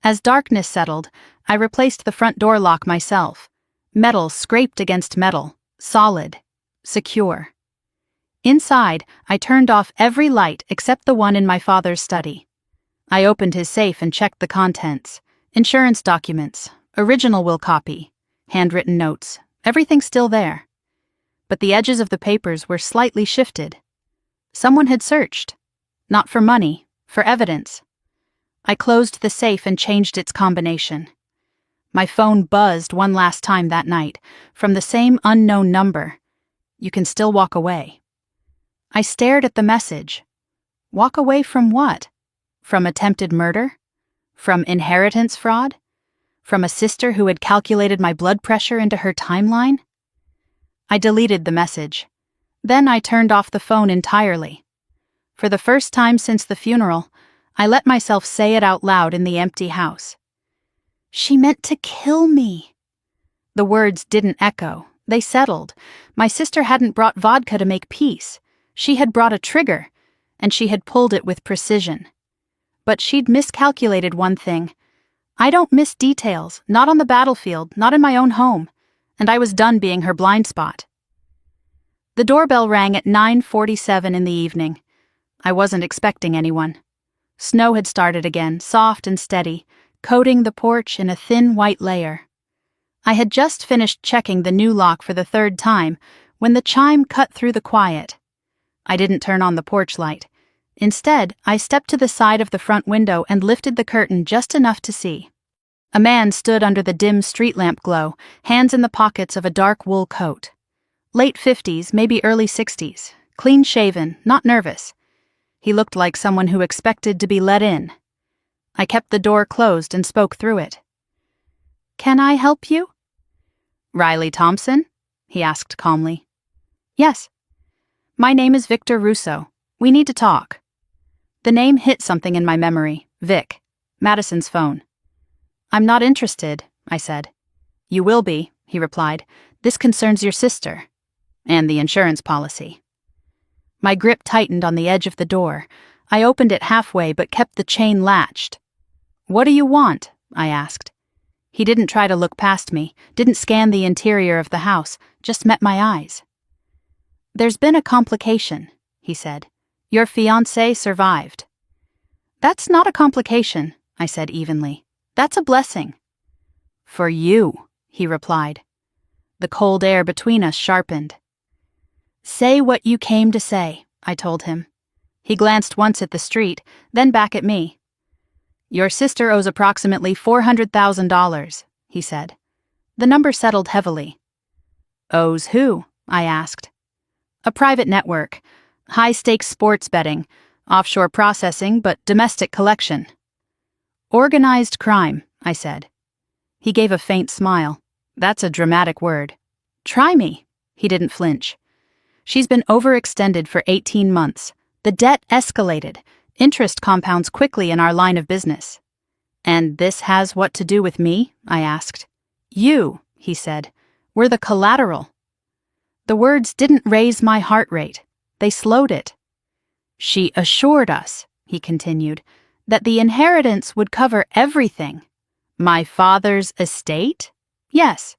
As darkness settled, I replaced the front door lock myself. Metal scraped against metal, solid, secure. Inside, I turned off every light except the one in my father's study. I opened his safe and checked the contents. Insurance documents, original will copy, handwritten notes, everything still there. But the edges of the papers were slightly shifted. Someone had searched. Not for money, for evidence. I closed the safe and changed its combination. My phone buzzed one last time that night, from the same unknown number. "You can still walk away." I stared at the message. Walk away from what? From attempted murder? From inheritance fraud? From a sister who had calculated my blood pressure into her timeline? I deleted the message. Then I turned off the phone entirely. For the first time since the funeral, I let myself say it out loud in the empty house. "She meant to kill me." The words didn't echo. They settled. My sister hadn't brought vodka to make peace. She had brought a trigger, and she had pulled it with precision. But she'd miscalculated one thing. I don't miss details, not on the battlefield, not in my own home, and I was done being her blind spot. The doorbell rang at 9:47 in the evening. I wasn't expecting anyone. Snow had started again, soft and steady, coating the porch in a thin white layer. I had just finished checking the new lock for the third time when the chime cut through the quiet. I didn't turn on the porch light. Instead, I stepped to the side of the front window and lifted the curtain just enough to see. A man stood under the dim street lamp glow, hands in the pockets of a dark wool coat. Late 50s, maybe early 60s, clean-shaven, not nervous. He looked like someone who expected to be let in. I kept the door closed and spoke through it. "Can I help you?" "Riley Thompson?" he asked calmly. "Yes." "My name is Victor Russo. We need to talk." The name hit something in my memory. Vic. Madison's phone. "I'm not interested," I said. "You will be," he replied. "This concerns your sister. And the insurance policy." My grip tightened on the edge of the door. I opened it halfway but kept the chain latched. "What do you want?" I asked. He didn't try to look past me, didn't scan the interior of the house, just met my eyes. "There's been a complication," he said. "Your fiancé survived." "That's not a complication," I said evenly. "That's a blessing." "For you," he replied. The cold air between us sharpened. "Say what you came to say," I told him. He glanced once at the street, then back at me. "Your sister owes approximately $400,000, he said. The number settled heavily. "Owes who?" I asked. "A private network. High-stakes sports betting. Offshore processing, but domestic collection." "Organized crime," I said. He gave a faint smile. "That's a dramatic word." "Try me." He didn't flinch. "She's been overextended for 18 months. The debt escalated. Interest compounds quickly in our line of business." "And this has what to do with me?" I asked. "You," he said. "We're the collateral." The words didn't raise my heart rate. They slowed it. "She assured us," he continued, "that the inheritance would cover everything." "My father's estate?" "Yes."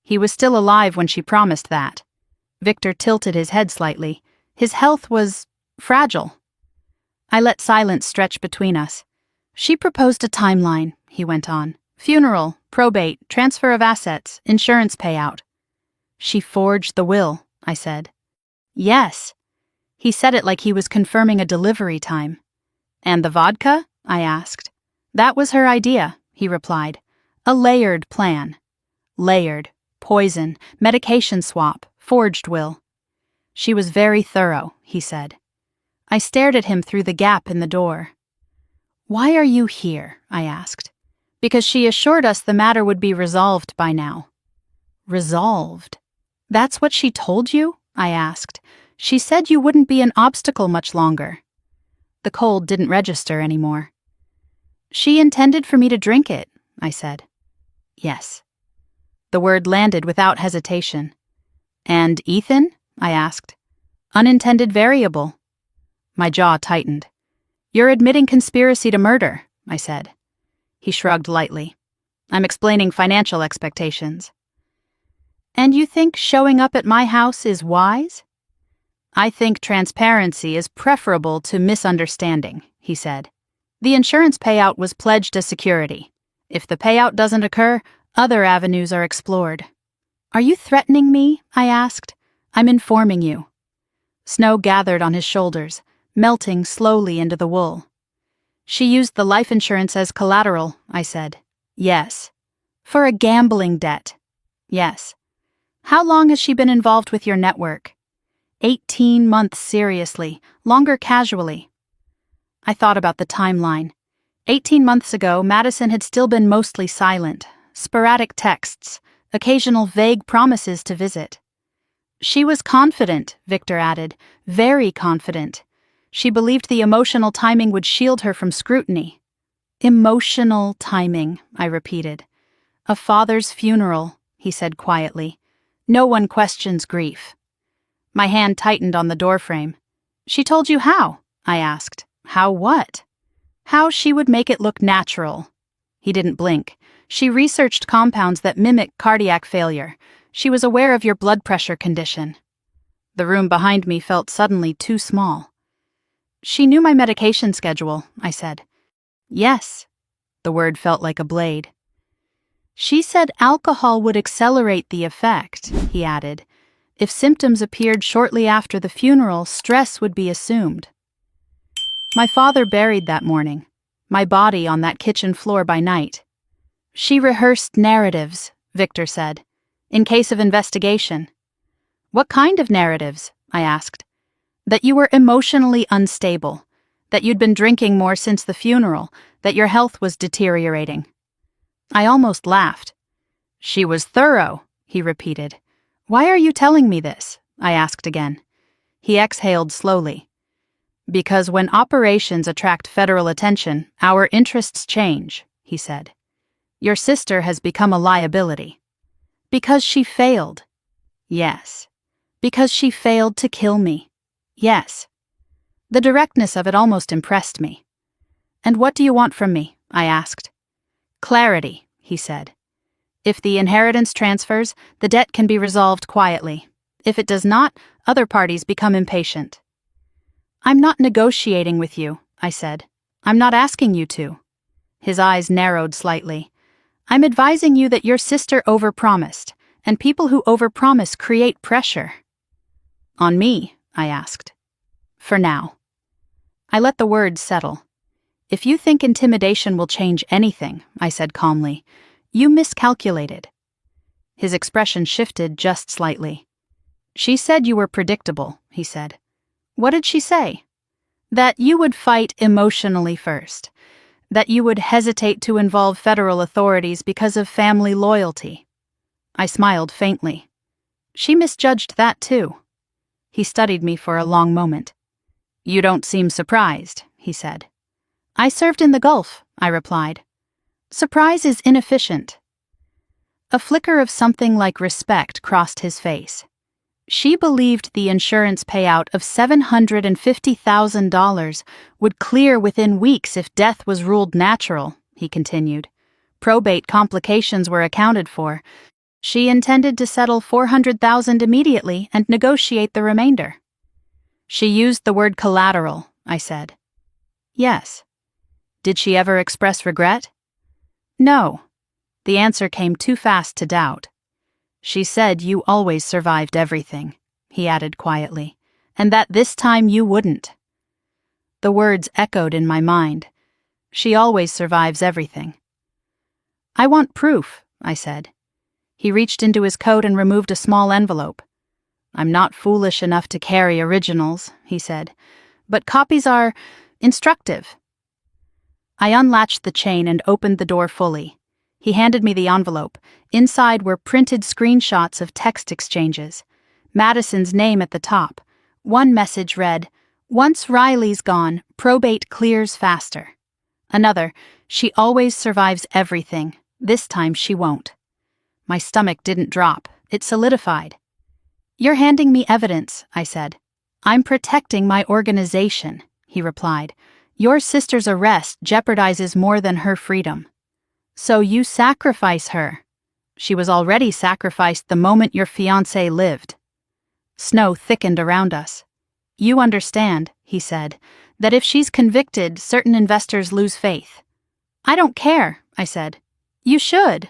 He was still alive when she promised that. Victor tilted his head slightly. His health was fragile. I let silence stretch between us. "She proposed a timeline," he went on. "Funeral, probate, transfer of assets, insurance payout." "She forged the will," I said. "Yes." He said it like he was confirming a delivery time. "And the vodka?" I asked. "That was her idea," he replied. "A layered plan." Layered, poison, medication swap, forged will. "She was very thorough," he said. I stared at him through the gap in the door. "Why are you here?" I asked. "Because she assured us the matter would be resolved by now." "Resolved? That's what she told you?" I asked. "She said you wouldn't be an obstacle much longer." The cold didn't register anymore. "She intended for me to drink it," I said. "Yes." The word landed without hesitation. "And Ethan?" I asked. "Unintended variable." My jaw tightened. "You're admitting conspiracy to murder," I said. He shrugged lightly. "I'm explaining financial expectations." "And you think showing up at my house is wise?" "I think transparency is preferable to misunderstanding," he said. "The insurance payout was pledged as security. If the payout doesn't occur, other avenues are explored." "Are you threatening me?" I asked. "I'm informing you." Snow gathered on his shoulders, melting slowly into the wool. "She used the life insurance as collateral," I said. "Yes." "For a gambling debt?" "Yes." "How long has she been involved with your network?" 18 months seriously, longer casually. I thought about the timeline. 18 months ago, Madison had still been mostly silent, sporadic texts, occasional vague promises to visit. "She was confident," Victor added, "very confident. She believed the emotional timing would shield her from scrutiny." "Emotional timing," I repeated. "A father's funeral," he said quietly. "No one questions grief." My hand tightened on the doorframe. "She told you how?" I asked. "How what?" "How she would make it look natural." He didn't blink. "She researched compounds that mimic cardiac failure. She was aware of your blood pressure condition." The room behind me felt suddenly too small. She knew my medication schedule, I said. Yes. The word felt like a blade. She said alcohol would accelerate the effect, he added. If symptoms appeared shortly after the funeral, stress would be assumed. My father buried that morning, my body on that kitchen floor by night. She rehearsed narratives, Victor said, in case of investigation. What kind of narratives? I asked. That you were emotionally unstable, that you'd been drinking more since the funeral, that your health was deteriorating. I almost laughed. She was thorough, he repeated. Why are you telling me this? I asked again. He exhaled slowly. Because when operations attract federal attention, our interests change, he said. Your sister has become a liability. Because she failed. Yes. Because she failed to kill me. Yes. The directness of it almost impressed me. And what do you want from me? I asked. Clarity, he said. If the inheritance transfers, the debt can be resolved quietly. If it does not, other parties become impatient. I'm not negotiating with you, I said. I'm not asking you to. His eyes narrowed slightly. I'm advising you that your sister overpromised, and people who overpromise create pressure. On me, I asked. For now. I let the words settle. If you think intimidation will change anything, I said calmly, you miscalculated. His expression shifted just slightly. She said you were predictable, he said. What did she say? That you would fight emotionally first. That you would hesitate to involve federal authorities because of family loyalty. I smiled faintly. She misjudged that too. He studied me for a long moment. You don't seem surprised, he said. I served in the Gulf, I replied. Surprise is inefficient. A flicker of something like respect crossed his face. She believed the insurance payout of $750,000 would clear within weeks if death was ruled natural, he continued. Probate complications were accounted for. She intended to settle $400,000 immediately and negotiate the remainder. She used the word collateral, I said. Yes. Did she ever express regret? No. The answer came too fast to doubt. She said you always survived everything, he added quietly, and that this time you wouldn't. The words echoed in my mind. She always survives everything. I want proof, I said. He reached into his coat and removed a small envelope. I'm not foolish enough to carry originals, he said, but copies are instructive. I unlatched the chain and opened the door fully. He handed me the envelope. Inside were printed screenshots of text exchanges. Madison's name at the top. One message read, "Once Riley's gone, probate clears faster." Another, "She always survives everything. This time she won't." My stomach didn't drop. It solidified. You're handing me evidence, I said. I'm protecting my organization, he replied. Your sister's arrest jeopardizes more than her freedom. So you sacrifice her. She was already sacrificed the moment your fiancé lived. Snow thickened around us. You understand, he said, that if she's convicted, certain investors lose faith. I don't care, I said. You should.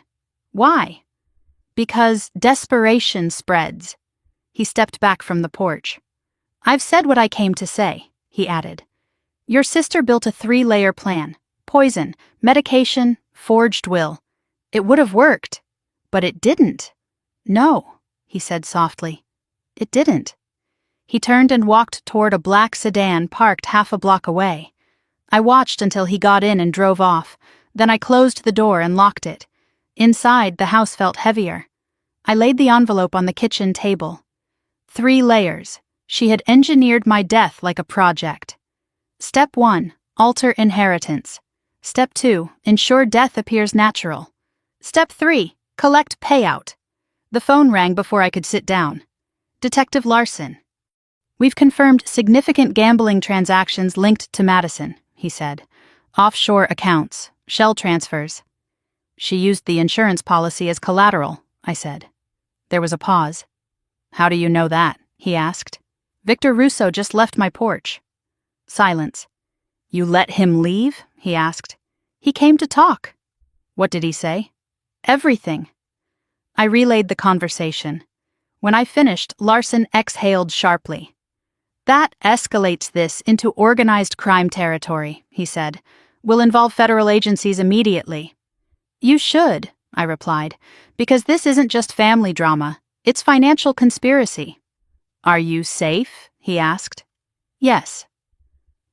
Why? Because desperation spreads. He stepped back from the porch. I've said what I came to say, he added. Your sister built a 3-layer plan. Poison, medication, forged will. It would have worked, but it didn't. No, he said softly. It didn't. He turned and walked toward a black sedan parked half a block away. I watched until he got in and drove off. Then I closed the door and locked it. Inside, the house felt heavier. I laid the envelope on the kitchen table. 3 layers. She had engineered my death like a project. Step 1, alter inheritance. Step 2, ensure death appears natural. Step 3, collect payout. The phone rang before I could sit down. Detective Larson. We've confirmed significant gambling transactions linked to Madison, he said. Offshore accounts, shell transfers. She used the insurance policy as collateral, I said. There was a pause. How do you know that? He asked. Victor Russo just left my porch. Silence. "You let him leave?" he asked. "He came to talk." "What did he say?" "Everything." I relayed the conversation. When I finished, Larson exhaled sharply. "That escalates this into organized crime territory," he said. "We'll involve federal agencies immediately." "You should," I replied, "because this isn't just family drama, it's financial conspiracy." "Are you safe?" he asked. "Yes."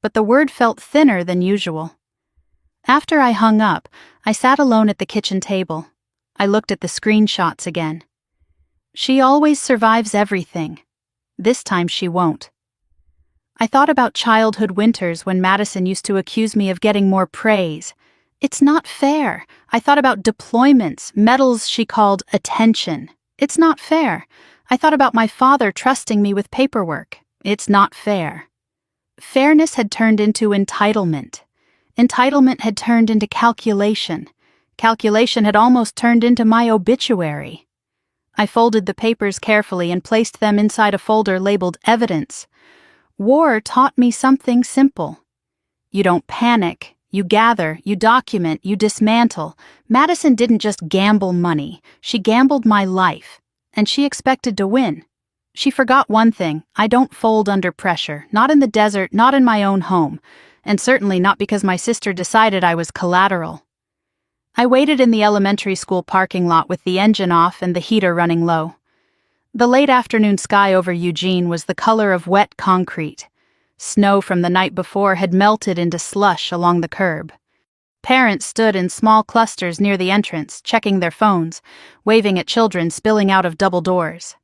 But the word felt thinner than usual. After I hung up, I sat alone at the kitchen table. I looked at the screenshots again. She always survives everything. This time she won't. I thought about childhood winters when Madison used to accuse me of getting more praise. It's not fair. I thought about deployments, medals she called attention. It's not fair. I thought about my father trusting me with paperwork. It's not fair. Fairness had turned into entitlement. Entitlement had turned into calculation. Calculation had almost turned into my obituary. I folded the papers carefully and placed them inside a folder labeled Evidence. War taught me something simple. You don't panic. You gather, you document, you dismantle. Madison didn't just gamble money. She gambled my life. And she expected to win. She forgot one thing: I don't fold under pressure, not in the desert, not in my own home, and certainly not because my sister decided I was collateral. I waited in the elementary school parking lot with the engine off and the heater running low. The late afternoon sky over Eugene was the color of wet concrete. Snow from the night before had melted into slush along the curb. Parents stood in small clusters near the entrance, checking their phones, waving at children spilling out of double doors.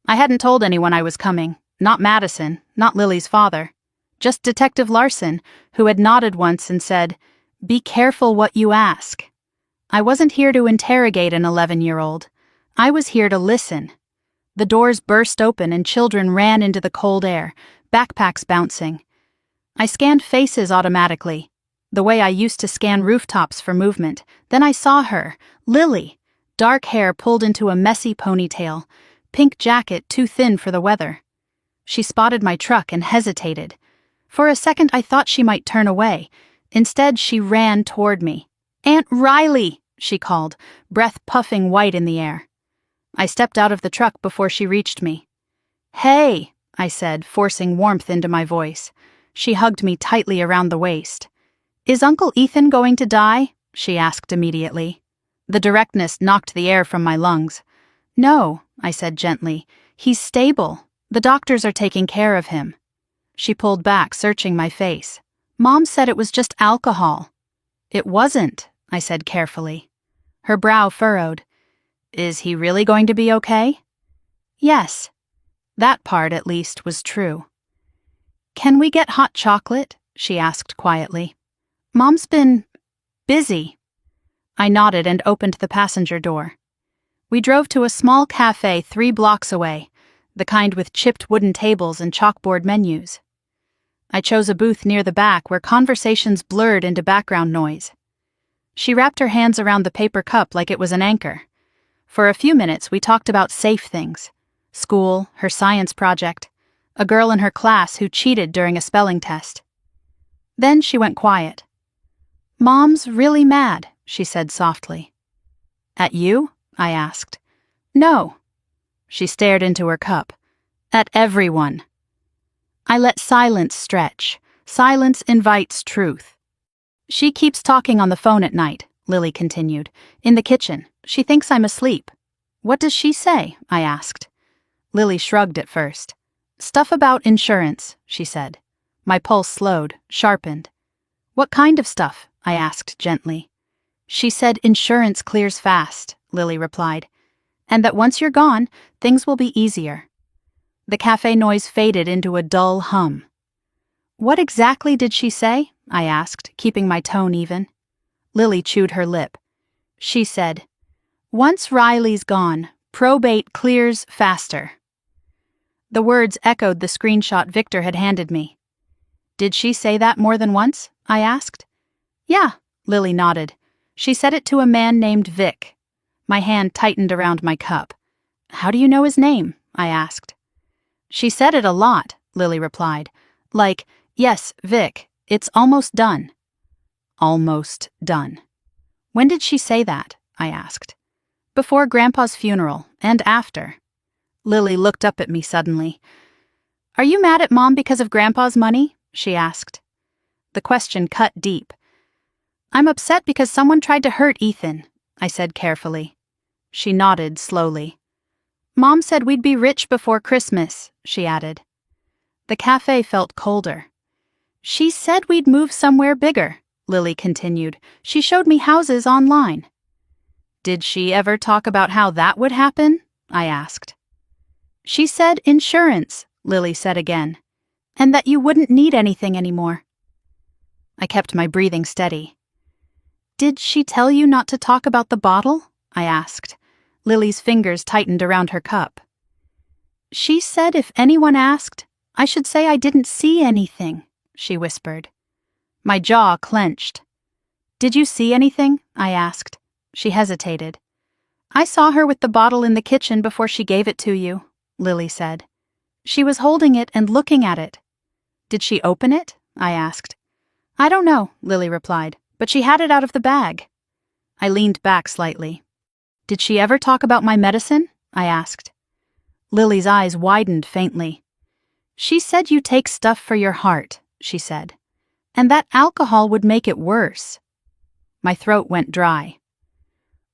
I hadn't told anyone I was coming, not Madison, not Lily's father, just Detective Larson, who had nodded once and said, "Be careful what you ask." I wasn't here to interrogate an 11-year-old. I was here to listen. The doors burst open and children ran into the cold air, backpacks bouncing. I scanned faces automatically, the way I used to scan rooftops for movement. Then I saw her, Lily, dark hair pulled into a messy ponytail, pink jacket too thin for the weather. She spotted my truck and hesitated. For a second I thought she might turn away. Instead, she ran toward me. "Aunt Riley!" she called, breath puffing white in the air. I stepped out of the truck before she reached me. "Hey," I said, forcing warmth into my voice. She hugged me tightly around the waist. "Is Uncle Ethan going to die?" she asked immediately. The directness knocked the air from my lungs. "No," I said gently. "He's stable. The doctors are taking care of him." She pulled back, searching my face. "Mom said it was just alcohol." "It wasn't," I said carefully. Her brow furrowed. "Is he really going to be okay?" "Yes." That part, at least, was true. "Can we get hot chocolate?" she asked quietly. "Mom's been busy." I nodded and opened the passenger door. We drove to a small cafe 3 blocks away, the kind with chipped wooden tables and chalkboard menus. I chose a booth near the back where conversations blurred into background noise. She wrapped her hands around the paper cup like it was an anchor. For a few minutes we talked about safe things: school, her science project, a girl in her class who cheated during a spelling test. Then she went quiet. "Mom's really mad," she said softly. "At you?" I asked. "No." She stared into her cup. "At everyone." I let silence stretch. Silence invites truth. "She keeps talking on the phone at night," Lily continued. "In the kitchen. She thinks I'm asleep." "What does she say?" I asked. Lily shrugged at first. "Stuff about insurance," she said. My pulse slowed, sharpened. "What kind of stuff?" I asked gently. "She said insurance clears fast," Lily replied. "And that once you're gone, things will be easier." The cafe noise faded into a dull hum. "What exactly did she say?" I asked, keeping my tone even. Lily chewed her lip. She said, "Once Riley's gone, probate clears faster." The words echoed the screenshot Victor had handed me. "Did she say that more than once?" I asked. "Yeah," Lily nodded. "She said it to a man named Vic." My hand tightened around my cup. "How do you know his name?" I asked. "She said it a lot," Lily replied. "Like, Yes, Vic, it's almost done. Almost done. When did she say that? I asked. Before Grandpa's funeral, and after. Lily looked up at me suddenly. Are you mad at Mom because of Grandpa's money? She asked. The question cut deep. I'm upset because someone tried to hurt Ethan, I said carefully. She nodded slowly. Mom said we'd be rich before Christmas, she added. The cafe felt colder. She said we'd move somewhere bigger, Lily continued. She showed me houses online. Did she ever talk about how that would happen? I asked. She said insurance, Lily said again, and that you wouldn't need anything anymore. I kept my breathing steady. Did she tell you not to talk about the bottle? I asked. Lily's fingers tightened around her cup. She said if anyone asked, I should say I didn't see anything, she whispered. My jaw clenched. Did you see anything? I asked. She hesitated. I saw her with the bottle in the kitchen before she gave it to you, Lily said. She was holding it and looking at it. Did she open it? I asked. I don't know, Lily replied, but she had it out of the bag. I leaned back slightly. Did she ever talk about my medicine? I asked. Lily's eyes widened faintly. She said you take stuff for your heart, she said, and that alcohol would make it worse. My throat went dry.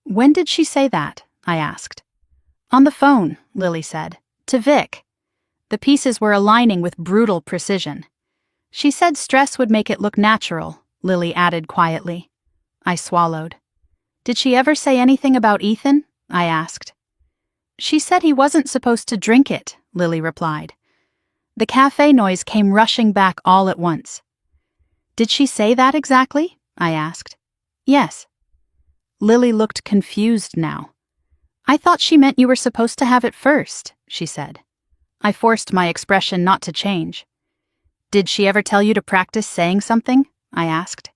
When did she say that? I asked. On the phone, Lily said, to Vic. The pieces were aligning with brutal precision. She said stress would make it look natural, Lily added quietly. I swallowed. Did she ever say anything about Ethan? I asked. She said he wasn't supposed to drink it, Lily replied. The cafe noise came rushing back all at once. Did she say that exactly? I asked. Yes. Lily looked confused now. I thought she meant you were supposed to have it first, she said. I forced my expression not to change. Did she ever tell you to practice saying something? I asked.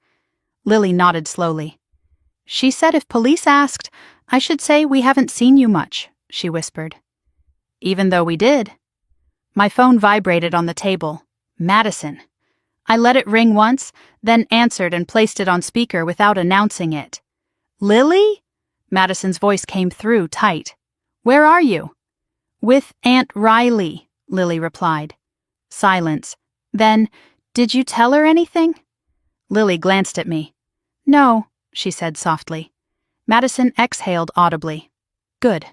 Lily nodded slowly. She said if police asked, I should say we haven't seen you much, she whispered. Even though we did. My phone vibrated on the table. Madison. I let it ring once, then answered and placed it on speaker without announcing it. Lily? Madison's voice came through tight. Where are you? With Aunt Riley, Lily replied. Silence. Then, did you tell her anything? Lily glanced at me. No, she said softly. Madison exhaled audibly. Good.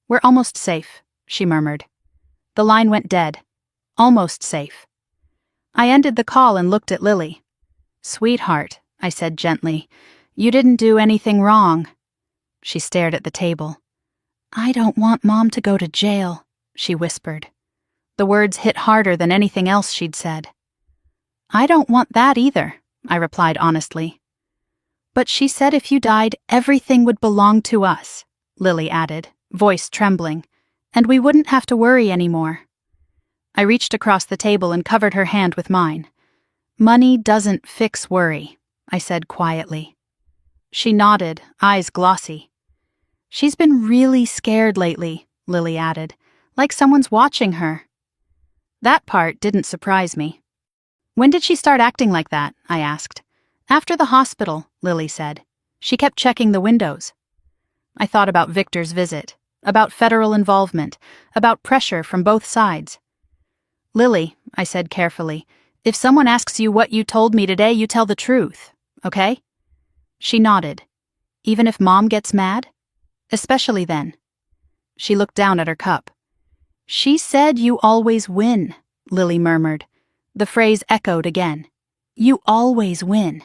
We're almost safe, she murmured. The line went dead. Almost safe. I ended the call and looked at Lily. Sweetheart, I said gently, you didn't do anything wrong. She stared at the table. I don't want Mom to go to jail, she whispered. The words hit harder than anything else she'd said. I don't want that either, I replied honestly. But she said if you died, everything would belong to us, Lily added, voice trembling, and we wouldn't have to worry anymore. I reached across the table and covered her hand with mine. Money doesn't fix worry, I said quietly. She nodded, eyes glossy. She's been really scared lately, Lily added, like someone's watching her. That part didn't surprise me. When did she start acting like that? I asked. After the hospital, Lily said. She kept checking the windows. I thought about Victor's visit, about federal involvement, about pressure from both sides. Lily, I said carefully, if someone asks you what you told me today, you tell the truth, okay? She nodded. Even if Mom gets mad? Especially then. She looked down at her cup. She said you always win, Lily murmured. The phrase echoed again. You always win.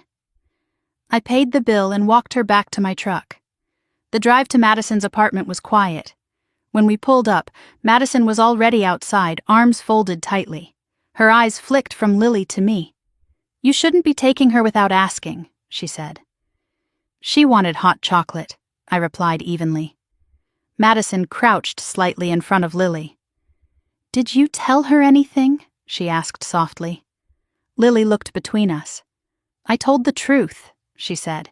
I paid the bill and walked her back to my truck. The drive to Madison's apartment was quiet. When we pulled up, Madison was already outside, arms folded tightly. Her eyes flicked from Lily to me. You shouldn't be taking her without asking, she said. She wanted hot chocolate, I replied evenly. Madison crouched slightly in front of Lily. Did you tell her anything? She asked softly. Lily looked between us. I told the truth, she said.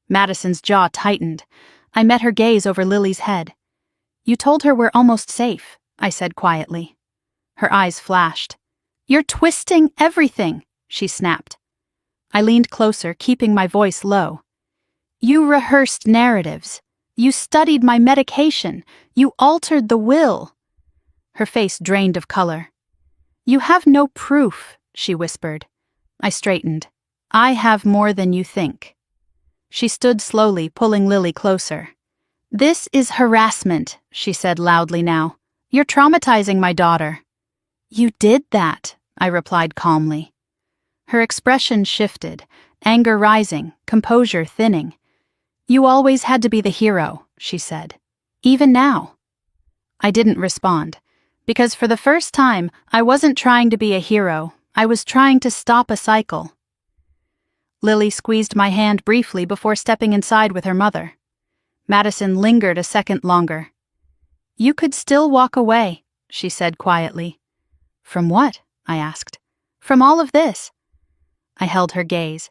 Madison's jaw tightened. I met her gaze over Lily's head. You told her we're almost safe, I said quietly. Her eyes flashed. You're twisting everything, she snapped. I leaned closer, keeping my voice low. You rehearsed narratives. You studied my medication. You altered the will. Her face drained of color. You have no proof, she whispered. I straightened. I have more than you think. She stood slowly, pulling Lily closer. This is harassment, she said loudly now. You're traumatizing my daughter. You did that, I replied calmly. Her expression shifted, anger rising, composure thinning. You always had to be the hero, she said. Even now. I didn't respond, because for the first time, I wasn't trying to be a hero. I was trying to stop a cycle. Lily squeezed my hand briefly before stepping inside with her mother. Madison lingered a second longer. You could still walk away, she said quietly. From what? I asked. From all of this. I held her gaze.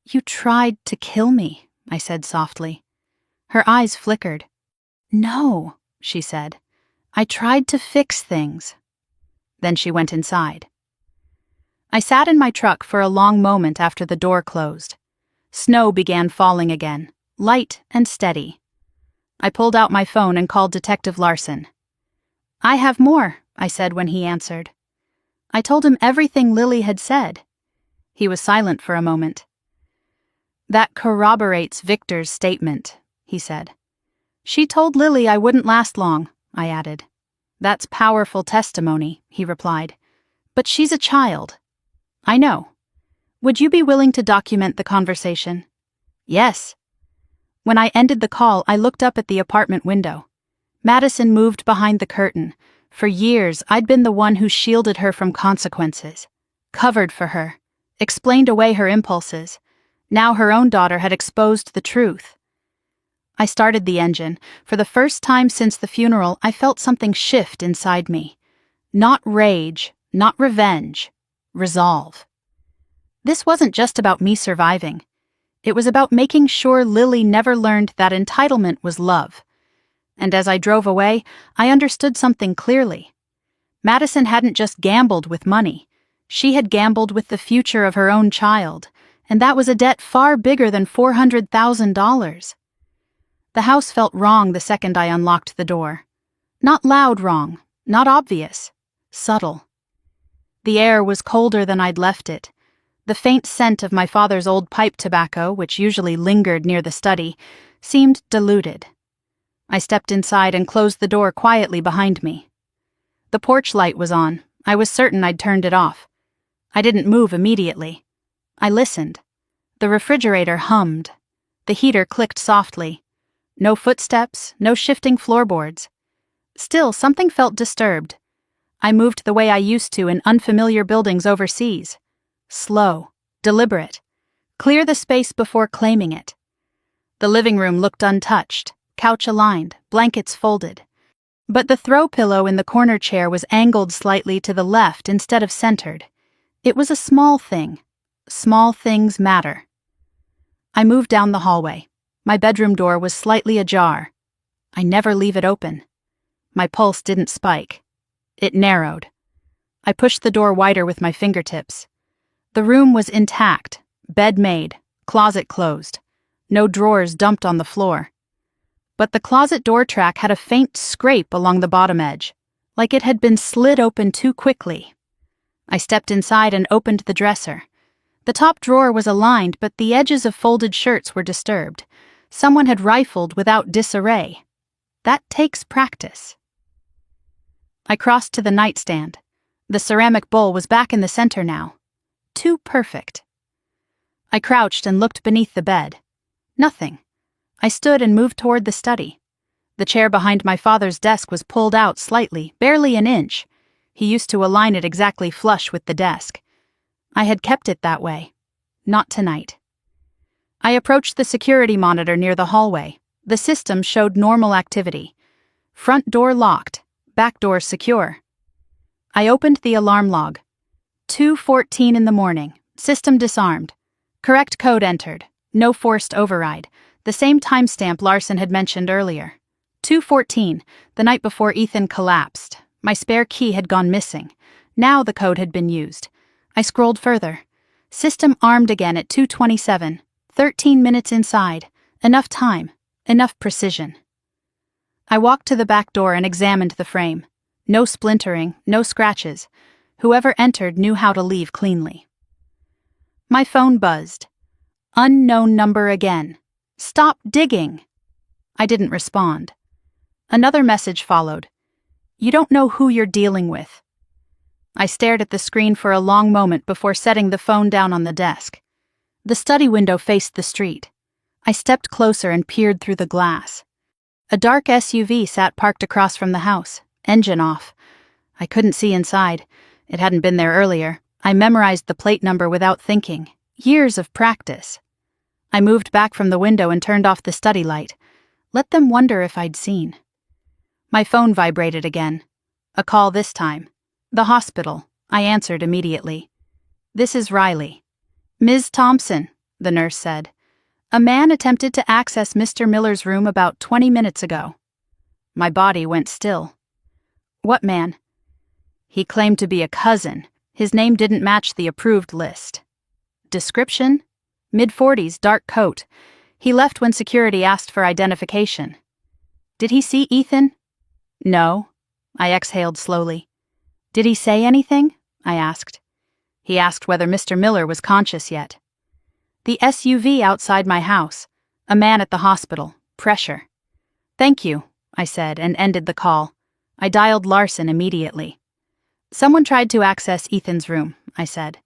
You tried to kill me, I said softly. Her eyes flickered. No, she said. I tried to fix things. Then she went inside. I sat in my truck for a long moment after the door closed. Snow began falling again, light and steady. I pulled out my phone and called Detective Larson. I have more, I said when he answered. I told him everything Lily had said. He was silent for a moment. That corroborates Victor's statement, he said. She told Lily I wouldn't last long, I added. That's powerful testimony, he replied. But she's a child. I know. Would you be willing to document the conversation? Yes. When I ended the call, I looked up at the apartment window. Madison moved behind the curtain. For years, I'd been the one who shielded her from consequences, covered for her, explained away her impulses. Now her own daughter had exposed the truth. I started the engine. For the first time since the funeral, I felt something shift inside me. Not rage, not revenge, resolve. This wasn't just about me surviving. It was about making sure Lily never learned that entitlement was love. And as I drove away, I understood something clearly. Madison hadn't just gambled with money. She had gambled with the future of her own child, and that was a debt far bigger than $400,000. The house felt wrong the second I unlocked the door. Not loud wrong, not obvious, subtle. The air was colder than I'd left it. The faint scent of my father's old pipe tobacco, which usually lingered near the study, seemed diluted. I stepped inside and closed the door quietly behind me. The porch light was on. I was certain I'd turned it off. I didn't move immediately. I listened. The refrigerator hummed. The heater clicked softly. No footsteps, no shifting floorboards. Still, something felt disturbed. I moved the way I used to in unfamiliar buildings overseas. Slow, deliberate. Clear the space before claiming it. The living room looked untouched, couch aligned, blankets folded. But the throw pillow in the corner chair was angled slightly to the left instead of centered. It was a small thing. Small things matter. I moved down the hallway. My bedroom door was slightly ajar. I never leave it open. My pulse didn't spike. It narrowed. I pushed the door wider with my fingertips. The room was intact, bed made, closet closed. No drawers dumped on the floor. But the closet door track had a faint scrape along the bottom edge, like it had been slid open too quickly. I stepped inside and opened the dresser. The top drawer was aligned, but the edges of folded shirts were disturbed. Someone had rifled without disarray. That takes practice. I crossed to the nightstand. The ceramic bowl was back in the center now. Too perfect. I crouched and looked beneath the bed. Nothing. I stood and moved toward the study. The chair behind my father's desk was pulled out slightly, barely an inch. He used to align it exactly flush with the desk. I had kept it that way. Not tonight. I approached the security monitor near the hallway. The system showed normal activity. Front door locked, back door secure. I opened the alarm log. 2:14 in the morning. System disarmed. Correct code entered. No forced override. The same timestamp Larson had mentioned earlier. 2:14, the night before Ethan collapsed. My spare key had gone missing. Now the code had been used. I scrolled further. System armed again at 2:27. 13 minutes inside. Enough time. Enough precision. I walked to the back door and examined the frame. No splintering, no scratches. Whoever entered knew how to leave cleanly. My phone buzzed. Unknown number again. Stop digging. I didn't respond. Another message followed. You don't know who you're dealing with. I stared at the screen for a long moment before setting the phone down on the desk. The study window faced the street. I stepped closer and peered through the glass. A dark SUV sat parked across from the house, engine off. I couldn't see inside. It hadn't been there earlier. I memorized the plate number without thinking. Years of practice. I moved back from the window and turned off the study light. Let them wonder if I'd seen. My phone vibrated again. A call this time. The hospital. I answered immediately. This is Riley. Ms. Thompson, the nurse said. A man attempted to access Mr. Miller's room about 20 minutes ago. My body went still. What man? He claimed to be a cousin. His name didn't match the approved list. Description? Mid-40s, dark coat. He left when security asked for identification. Did he see Ethan? No. I exhaled slowly. Did he say anything? I asked. He asked whether Mr. Miller was conscious yet. The SUV outside my house. A man at the hospital. Pressure. Thank you, I said and ended the call. I dialed Larson immediately. Someone tried to access Ethan's room, I said.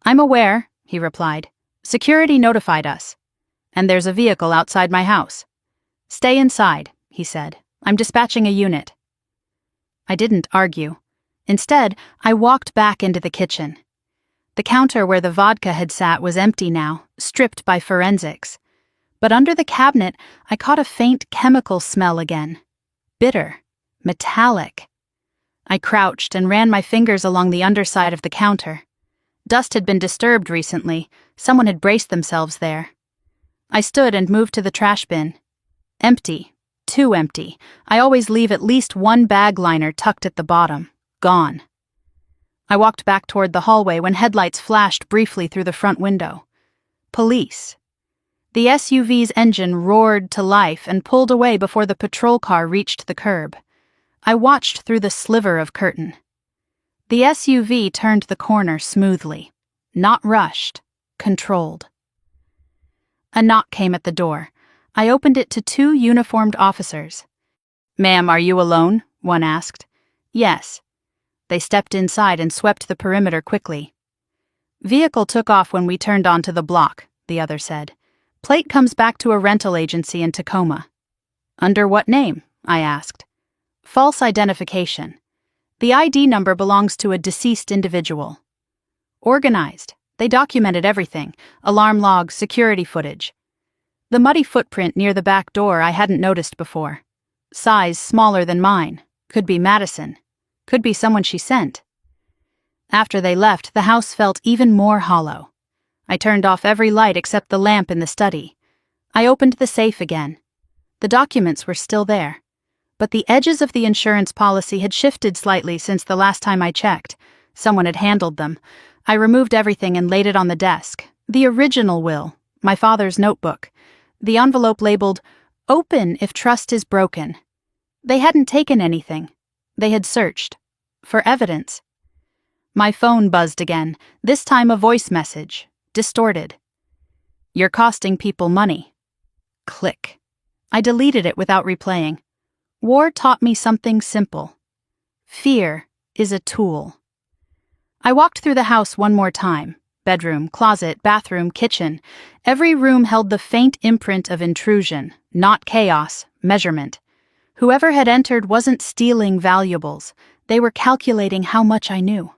I'm aware, he replied. Security notified us. And there's a vehicle outside my house. Stay inside, he said. I'm dispatching a unit. I didn't argue. Instead, I walked back into the kitchen. The counter where the vodka had sat was empty now, stripped by forensics. But under the cabinet, I caught a faint chemical smell again. Bitter. Metallic. I crouched and ran my fingers along the underside of the counter. Dust had been disturbed recently. Someone had braced themselves there. I stood and moved to the trash bin. Empty. Too empty. I always leave at least one bag liner tucked at the bottom. Gone. I walked back toward the hallway when headlights flashed briefly through the front window. Police. The SUV's engine roared to life and pulled away before the patrol car reached the curb. I watched through the sliver of curtain. The SUV turned the corner smoothly. Not rushed. Controlled. A knock came at the door. I opened it to two uniformed officers. Ma'am, are you alone? One asked. Yes. They stepped inside and swept the perimeter quickly. Vehicle took off when we turned onto the block, the other said. Plate comes back to a rental agency in Tacoma. Under what name? I asked. False identification. The ID number belongs to a deceased individual. Organized. They documented everything. Alarm logs, security footage. The muddy footprint near the back door I hadn't noticed before. Size smaller than mine. Could be Madison. Could be someone she sent. After they left, the house felt even more hollow. I turned off every light except the lamp in the study. I opened the safe again. The documents were still there. But the edges of the insurance policy had shifted slightly since the last time I checked. Someone had handled them. I removed everything and laid it on the desk. The original will, my father's notebook. The envelope labeled, "Open if trust is broken." They hadn't taken anything. They had searched. For evidence. My phone buzzed again, this time a voice message. Distorted. You're costing people money. Click. I deleted it without replaying. War taught me something simple. Fear is a tool. I walked through the house one more time. Bedroom, closet, bathroom, kitchen. Every room held the faint imprint of intrusion, not chaos, measurement. Whoever had entered wasn't stealing valuables. They were calculating how much I knew.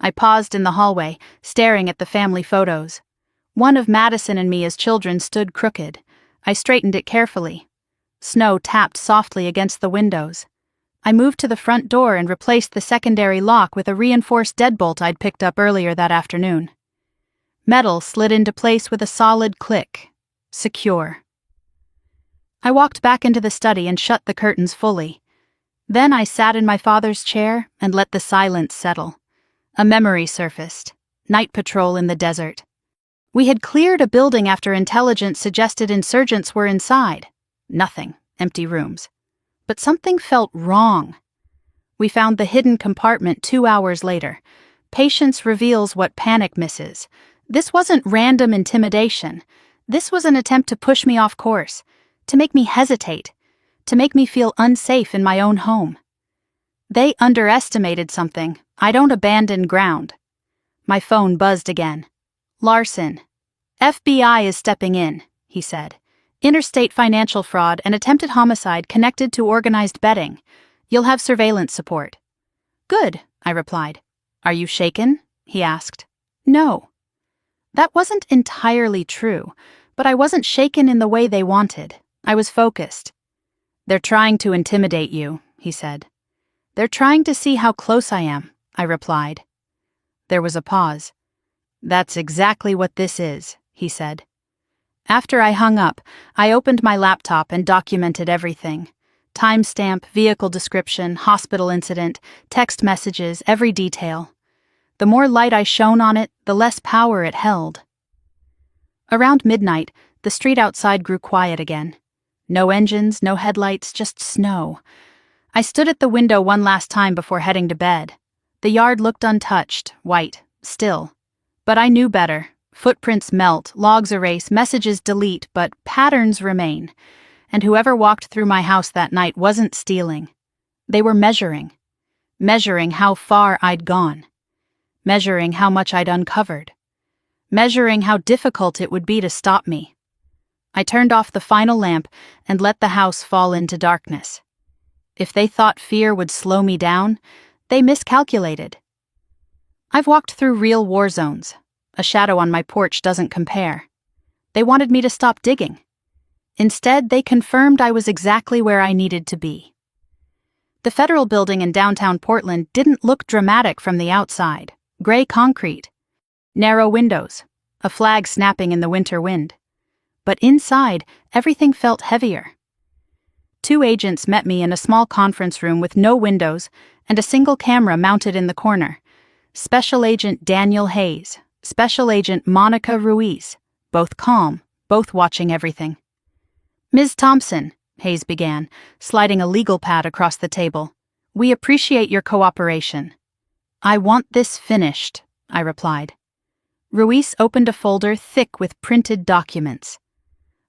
I paused in the hallway, staring at the family photos. One of Madison and me as children stood crooked. I straightened it carefully. Snow tapped softly against the windows. I moved to the front door and replaced the secondary lock with a reinforced deadbolt I'd picked up earlier that afternoon. Metal slid into place with a solid click. Secure. I walked back into the study and shut the curtains fully. Then I sat in my father's chair and let the silence settle. A memory surfaced. night patrol in the desert. We had cleared a building after intelligence suggested insurgents were inside. Nothing, empty rooms. But something felt wrong. We found the hidden compartment 2 hours later. Patience reveals what panic misses. This wasn't random intimidation. This was an attempt to push me off course, to make me hesitate, to make me feel unsafe in my own home. They underestimated something. I don't abandon ground. My phone buzzed again. Larson. FBI is stepping in, he said. Interstate financial fraud and attempted homicide connected to organized betting. You'll have surveillance support. Good, I replied. Are you shaken? He asked. No. That wasn't entirely true, but I wasn't shaken in the way they wanted. I was focused. They're trying to intimidate you, he said. They're trying to see how close I am, I replied. There was a pause. That's exactly what this is, he said. After I hung up, I opened my laptop and documented everything. Timestamp, vehicle description, hospital incident, text messages, every detail. The more light I shone on it, the less power it held. Around midnight, the street outside grew quiet again. No engines, no headlights, just snow. I stood at the window one last time before heading to bed. The yard looked untouched, white, still. But I knew better. Footprints melt, logs erase, messages delete, but patterns remain. And whoever walked through my house that night wasn't stealing. They were measuring. Measuring how far I'd gone. Measuring how much I'd uncovered. Measuring how difficult it would be to stop me. I turned off the final lamp and let the house fall into darkness. If they thought fear would slow me down, they miscalculated. I've walked through real war zones. A shadow on my porch doesn't compare. They wanted me to stop digging. Instead, they confirmed I was exactly where I needed to be. The federal building in downtown Portland didn't look dramatic from the outside. Gray concrete. Narrow windows. A flag snapping in the winter wind. But inside, everything felt heavier. 2 agents met me in a small conference room with no windows and a single camera mounted in the corner. Special Agent Daniel Hayes, Special Agent Monica Ruiz, both calm, both watching everything. Ms. Thompson, Hayes began, sliding a legal pad across the table. We appreciate your cooperation. I want this finished, I replied. Ruiz opened a folder thick with printed documents.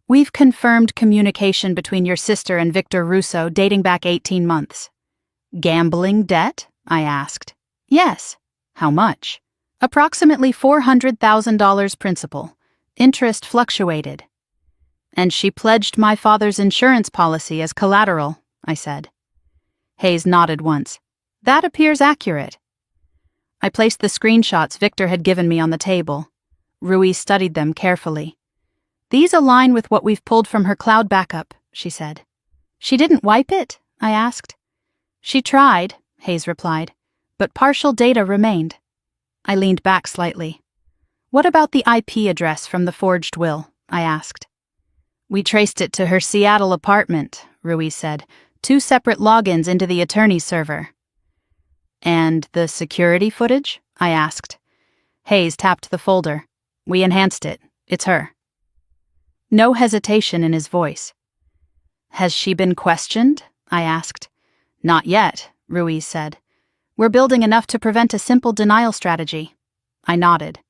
We've confirmed communication between your sister and Victor Russo dating back 18 months. Gambling debt? I asked. Yes. How much? Approximately $400,000 principal. Interest fluctuated. And she pledged my father's insurance policy as collateral, I said. Hayes nodded once. That appears accurate. I placed the screenshots Victor had given me on the table. Ruiz studied them carefully. These align with what we've pulled from her cloud backup, she said. She didn't wipe it? I asked. She tried, Hayes replied, but partial data remained. I leaned back slightly. What about the IP address from the forged will? I asked. We traced it to her Seattle apartment, Ruiz said. 2 separate logins into the attorney's server. And the security footage? I asked. Hayes tapped the folder. We enhanced it. It's her. No hesitation in his voice. Has she been questioned? I asked. Not yet, Ruiz said. We're building enough to prevent a simple denial strategy. I nodded.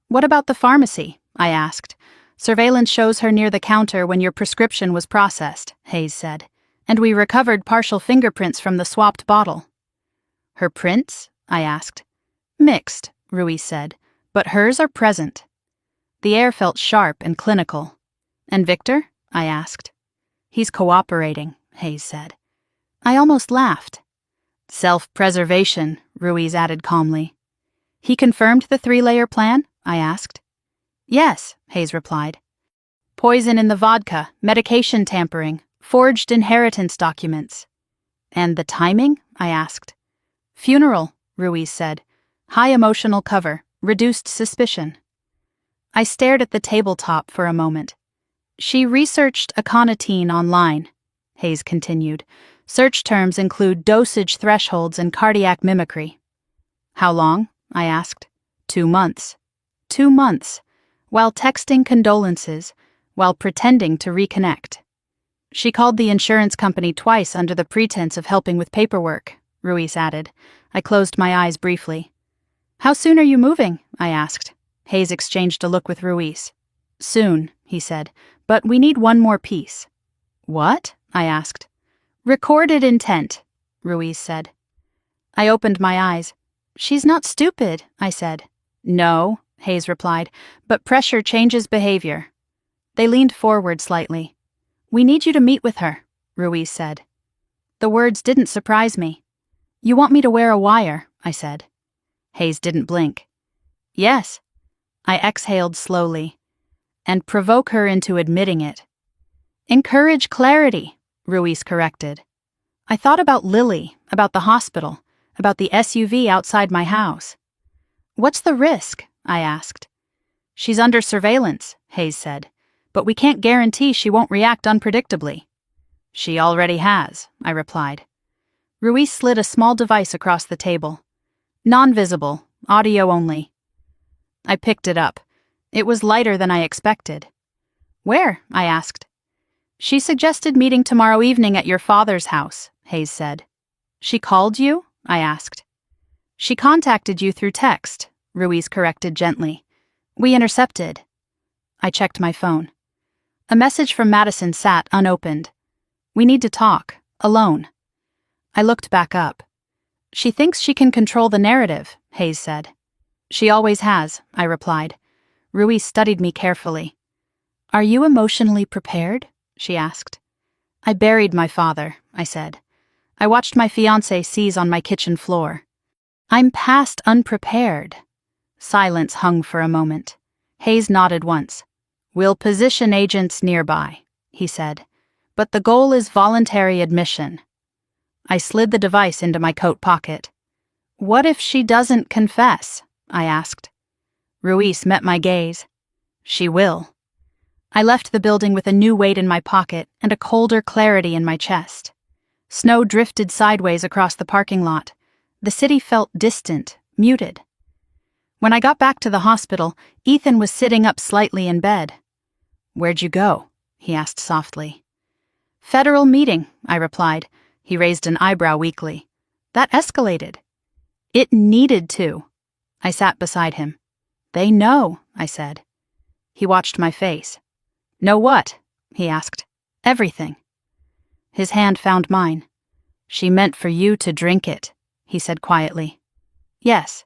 What about the pharmacy? I asked. Surveillance shows her near the counter when your prescription was processed, Hayes said. And we recovered partial fingerprints from the swapped bottle. Her prints? I asked. Mixed, Ruiz said, but hers are present. The air felt sharp and clinical. And Victor? I asked. He's cooperating, Hayes said. I almost laughed. Self-preservation, Ruiz added calmly. He confirmed the 3-layer plan? I asked. Yes, Hayes replied. Poison in the vodka, medication tampering, forged inheritance documents. And the timing? I asked. Funeral, Ruiz said. High emotional cover, reduced suspicion. I stared at the tabletop for a moment. She researched aconitine online, Hayes continued. Search terms include dosage thresholds and cardiac mimicry. How long? I asked. 2 months. 2 months. While texting condolences, while pretending to reconnect. She called the insurance company twice under the pretense of helping with paperwork, Ruiz added. I closed my eyes briefly. How soon are you moving? I asked. Hayes exchanged a look with Ruiz. Soon, he said, but we need one more piece. What? I asked. Recorded intent, Ruiz said. I opened my eyes. She's not stupid, I said. No, Hayes replied, but pressure changes behavior. They leaned forward slightly. We need you to meet with her, Ruiz said. The words didn't surprise me. You want me to wear a wire, I said. Hayes didn't blink. Yes. I exhaled slowly. And provoke her into admitting it. Encourage clarity, Ruiz corrected. I thought about Lily, about the hospital, about the SUV outside my house. What's the risk? I asked. She's under surveillance, Hayes said, but we can't guarantee she won't react unpredictably. She already has, I replied. Ruiz slid a small device across the table. Non-visible, audio only. I picked it up. It was lighter than I expected. Where? I asked. She suggested meeting tomorrow evening at your father's house, Hayes said. She called you? I asked. She contacted you through text, Ruiz corrected gently. We intercepted. I checked my phone. A message from Madison sat unopened. We need to talk, alone. I looked back up. She thinks she can control the narrative, Hayes said. She always has, I replied. Ruiz studied me carefully. Are you emotionally prepared? She asked. I buried my father, I said. I watched my fiancé seize on my kitchen floor. I'm past unprepared. Silence hung for a moment. Hayes nodded once. We'll position agents nearby, he said. But the goal is voluntary admission. I slid the device into my coat pocket. What if she doesn't confess? I asked. Ruiz met my gaze. She will. I left the building with a new weight in my pocket and a colder clarity in my chest. Snow drifted sideways across the parking lot. The city felt distant, muted. When I got back to the hospital, Ethan was sitting up slightly in bed. Where'd you go? He asked softly. Federal meeting, I replied. He raised an eyebrow weakly. That escalated. It needed to. I sat beside him. They know, I said. He watched my face. Know what? He asked. Everything. His hand found mine. She meant for you to drink it, he said quietly. Yes.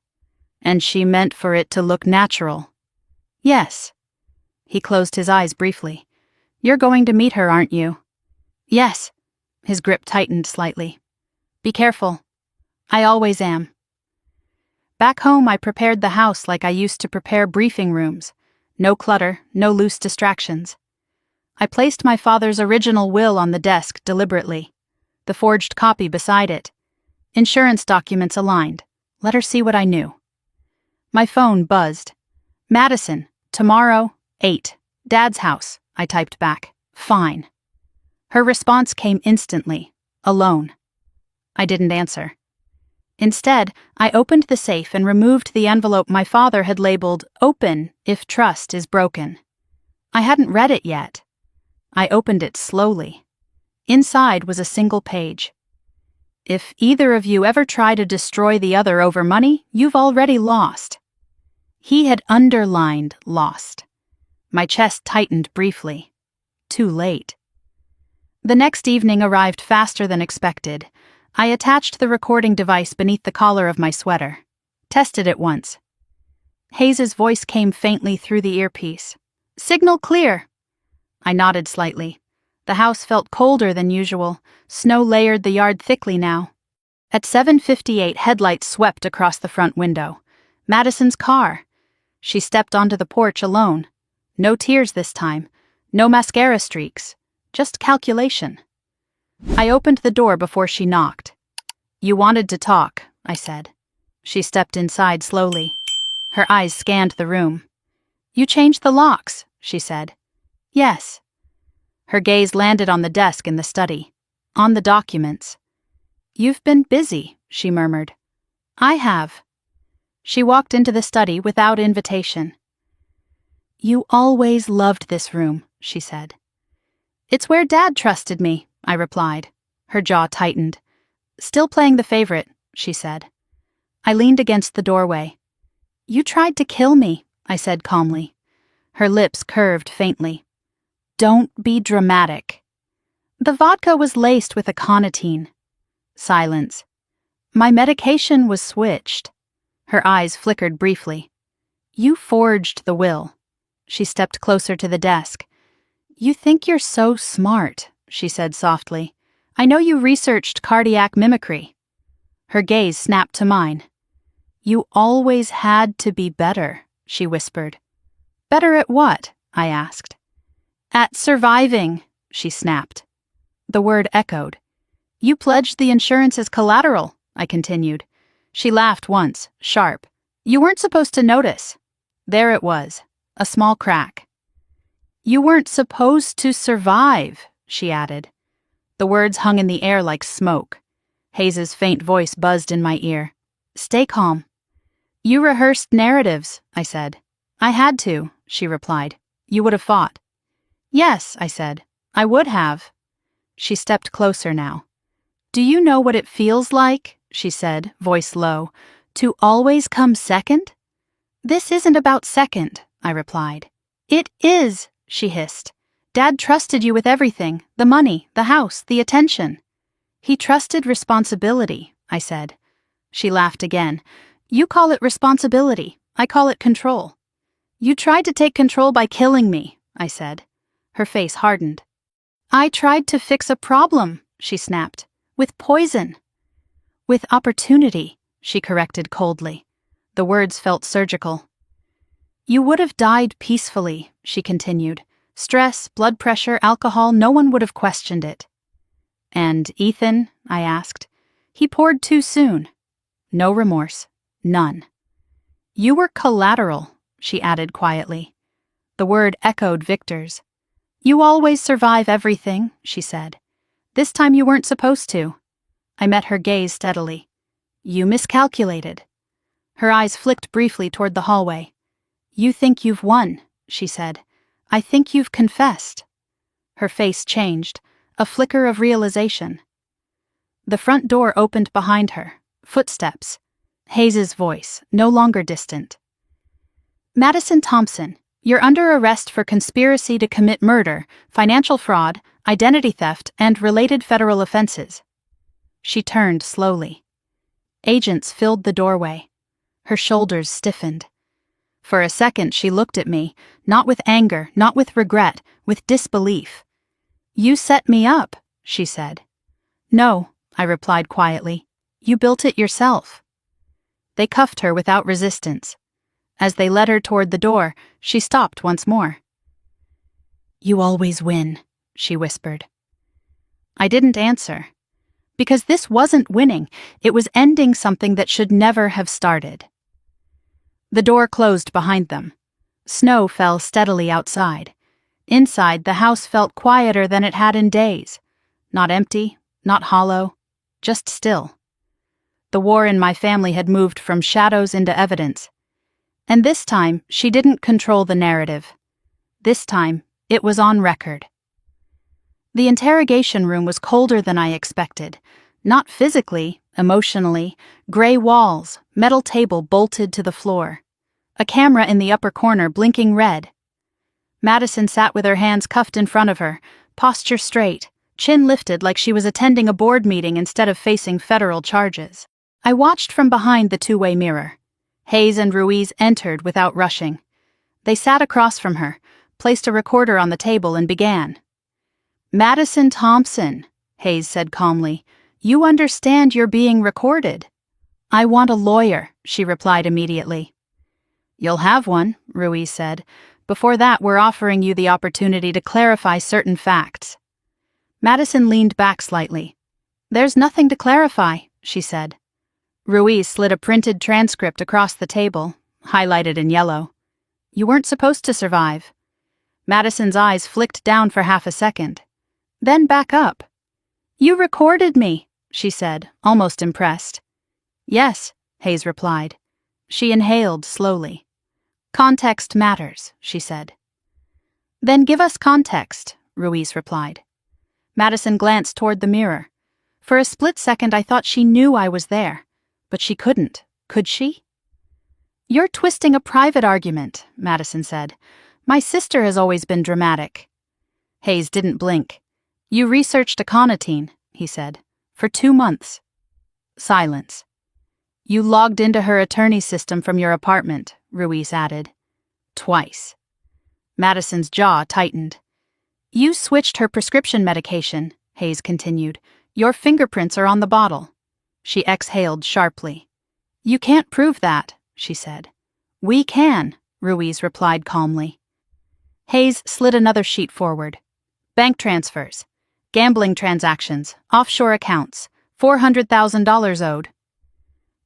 And she meant for it to look natural. Yes. He closed his eyes briefly. You're going to meet her, aren't you? Yes. His grip tightened slightly. Be careful. I always am. Back home, I prepared the house like I used to prepare briefing rooms. No clutter, no loose distractions. I placed my father's original will on the desk deliberately. The forged copy beside it. Insurance documents aligned. Let her see what I knew. My phone buzzed. Madison, tomorrow, 8. Dad's house, I typed back. Fine. Her response came instantly. Alone. I didn't answer. Instead, I opened the safe and removed the envelope my father had labeled "Open if trust is broken." I hadn't read it yet. I opened it slowly. Inside was a single page. If either of you ever try to destroy the other over money, you've already lost. He had underlined lost. My chest tightened briefly. Too late. The next evening arrived faster than expected. I attached the recording device beneath the collar of my sweater. Tested it once. Hayes's voice came faintly through the earpiece. Signal clear. I nodded slightly. The house felt colder than usual. Snow layered the yard thickly now. At 7:58, headlights swept across the front window. Madison's car. She stepped onto the porch alone. No tears this time. No mascara streaks. Just calculation. I opened the door before she knocked. You wanted to talk, I said. She stepped inside slowly. Her eyes scanned the room. You changed the locks, she said. Yes. Her gaze landed on the desk in the study. On the documents. You've been busy, she murmured. I have. She walked into the study without invitation. "You always loved this room," she said. "It's where Dad trusted me," I replied. Her jaw tightened. "Still playing the favorite," she said. I leaned against the doorway. "You tried to kill me," I said calmly. Her lips curved faintly. "Don't be dramatic." "The vodka was laced with aconitine." Silence. "My medication was switched." Her eyes flickered briefly. "You forged the will." She stepped closer to the desk. "You think you're so smart," she said softly. "I know you researched cardiac mimicry." Her gaze snapped to mine. "You always had to be better," she whispered. "Better at what?" I asked. "At surviving," she snapped. The word echoed. "You pledged the insurance as collateral," I continued. She laughed once, sharp. "You weren't supposed to notice." There it was, a small crack. "You weren't supposed to survive," she added. The words hung in the air like smoke. Hayes's faint voice buzzed in my ear. "Stay calm." "You rehearsed narratives," I said. "I had to," she replied. "You would have fought." "Yes," I said. "I would have." She stepped closer now. "Do you know what it feels like," she said, voice low, "to always come second?" "This isn't about second," I replied. "It is," she hissed. "Dad trusted you with everything, the money, the house, the attention." "He trusted responsibility," I said. She laughed again. "You call it responsibility. I call it control." "You tried to take control by killing me," I said. Her face hardened. "I tried to fix a problem," she snapped. "With poison." "With opportunity," she corrected coldly. The words felt surgical. "You would have died peacefully," she continued. "Stress, blood pressure, alcohol, no one would have questioned it." "And Ethan?" I asked. "He poured too soon." No remorse. None. "You were collateral," she added quietly. The word echoed Victor's. "You always survive everything," she said. "This time you weren't supposed to." I met her gaze steadily. "You miscalculated." Her eyes flicked briefly toward the hallway. "You think you've won," she said. "I think you've confessed." Her face changed, a flicker of realization. The front door opened behind her. Footsteps. Hayes's voice, no longer distant. "Madison Thompson, you're under arrest for conspiracy to commit murder, financial fraud, identity theft, and related federal offenses." She turned slowly. Agents filled the doorway. Her shoulders stiffened. For a second she looked at me, not with anger, not with regret, with disbelief. "You set me up," she said. "No," I replied quietly. "You built it yourself." They cuffed her without resistance. As they led her toward the door, she stopped once more. "You always win," she whispered. I didn't answer. Because this wasn't winning, it was ending something that should never have started. The door closed behind them. Snow fell steadily outside. Inside, the house felt quieter than it had in days. Not empty, not hollow, just still. The war in my family had moved from shadows into evidence. And this time, she didn't control the narrative. This time, it was on record. The interrogation room was colder than I expected. Not physically, emotionally. Gray walls, metal table bolted to the floor. A camera in the upper corner blinking red. Madison sat with her hands cuffed in front of her, posture straight, chin lifted like she was attending a board meeting instead of facing federal charges. I watched from behind the two-way mirror. Hayes and Ruiz entered without rushing. They sat across from her, placed a recorder on the table, and began. "Madison Thompson," Hayes said calmly, "you understand you're being recorded." "I want a lawyer," she replied immediately. "You'll have one," Ruiz said. "Before that, we're offering you the opportunity to clarify certain facts." Madison leaned back slightly. "There's nothing to clarify," she said. Ruiz slid a printed transcript across the table, highlighted in yellow. "You weren't supposed to survive." Madison's eyes flicked down for half a second. Then back up. "You recorded me," she said, almost impressed. "Yes," Hayes replied. She inhaled slowly. Context matters, she said. Then give us context, Ruiz replied. Madison glanced toward the mirror. For a split second I thought she knew I was there, but she couldn't, could she? You're twisting a private argument, Madison said. My sister has always been dramatic. Hayes didn't blink. You researched aconitine, he said, for 2 months. Silence. You logged into her attorney system from your apartment, Ruiz added. Twice. Madison's jaw tightened. You switched her prescription medication, Hayes continued. Your fingerprints are on the bottle. She exhaled sharply. You can't prove that, she said. We can, Ruiz replied calmly. Hayes slid another sheet forward. Bank transfers, gambling transactions, offshore accounts, $400,000 owed.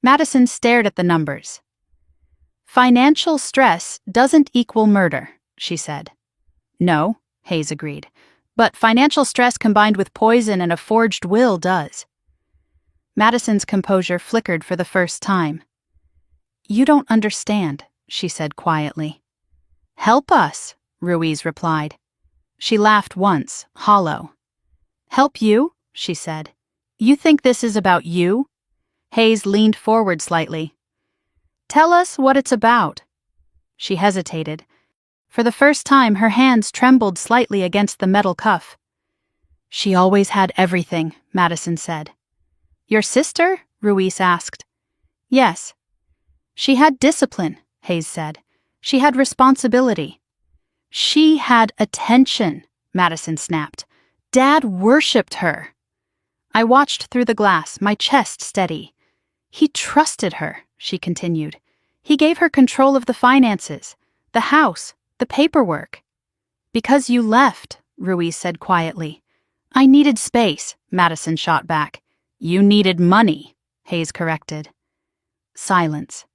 Madison stared at the numbers. Financial stress doesn't equal murder, she said. No, Hayes agreed. But financial stress combined with poison and a forged will does. Madison's composure flickered for the first time. You don't understand, she said quietly. Help us, Ruiz replied. She laughed once, hollow. Help you? She said. You think this is about you? Hayes leaned forward slightly. Tell us what it's about. She hesitated. For the first time, her hands trembled slightly against the metal cuff. She always had everything, Madison said. Your sister? Ruiz asked. Yes. She had discipline, Hayes said. She had responsibility. She had attention, Madison snapped. Dad worshipped her. I watched through the glass, my chest steady. He trusted her, she continued. He gave her control of the finances, the house, the paperwork. Because you left, Ruiz said quietly. I needed space, Madison shot back. You needed money, Hayes corrected. Silence.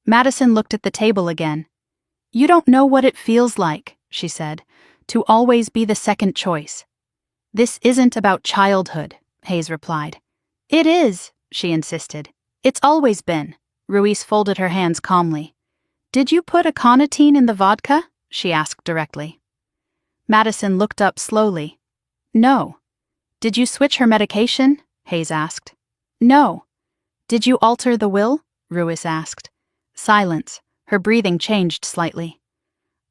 Madison looked at the table again. You don't know what it feels like, she said, to always be the second choice. This isn't about childhood, Hayes replied. It is, she insisted. It's always been. Ruiz folded her hands calmly. Did you put aconitine in the vodka? She asked directly. Madison looked up slowly. No. Did you switch her medication? Hayes asked. No. Did you alter the will? Ruiz asked. Silence. Her breathing changed slightly.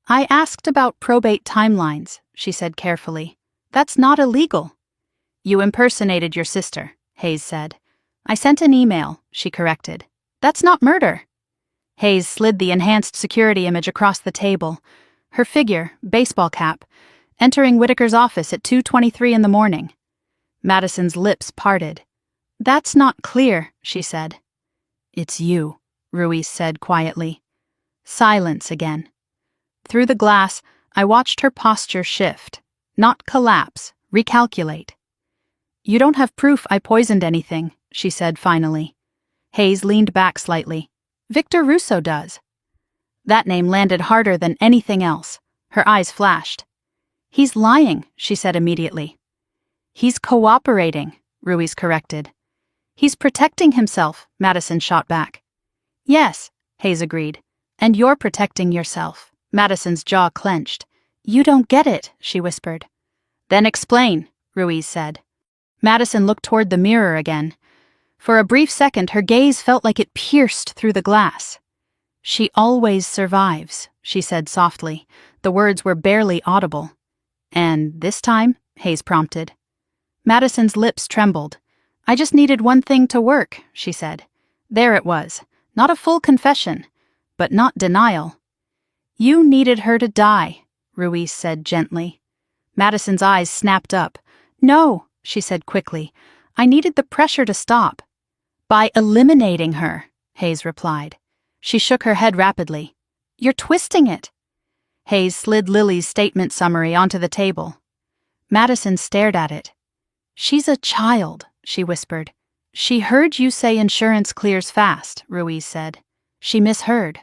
I asked about probate timelines, she said carefully. That's not illegal. You impersonated your sister, Hayes said. I sent an email, she corrected. That's not murder. Hayes slid the enhanced security image across the table. Her figure, baseball cap, entering Whitaker's office at 2:23 in the morning. Madison's lips parted. That's not clear, she said. It's you, Ruiz said quietly. Silence again. Through the glass, I watched her posture shift, not collapse, recalculate. You don't have proof I poisoned anything, she said finally. Hayes leaned back slightly. Victor Russo does. That name landed harder than anything else. Her eyes flashed. He's lying, she said immediately. He's cooperating, Ruiz corrected. He's protecting himself, Madison shot back. Yes, Hayes agreed. And you're protecting yourself. Madison's jaw clenched. You don't get it, she whispered. Then explain, Ruiz said. Madison looked toward the mirror again. For a brief second, her gaze felt like it pierced through the glass. She always survives, she said softly. The words were barely audible. And this time, Hayes prompted. Madison's lips trembled. I just needed one thing to work, she said. There it was. Not a full confession, but not denial. You needed her to die, Ruiz said gently. Madison's eyes snapped up. No, she said quickly. I needed the pressure to stop. By eliminating her, Hayes replied. She shook her head rapidly. You're twisting it. Hayes slid Lily's statement summary onto the table. Madison stared at it. She's a child, she whispered. She heard you say insurance clears fast, Ruiz said. She misheard.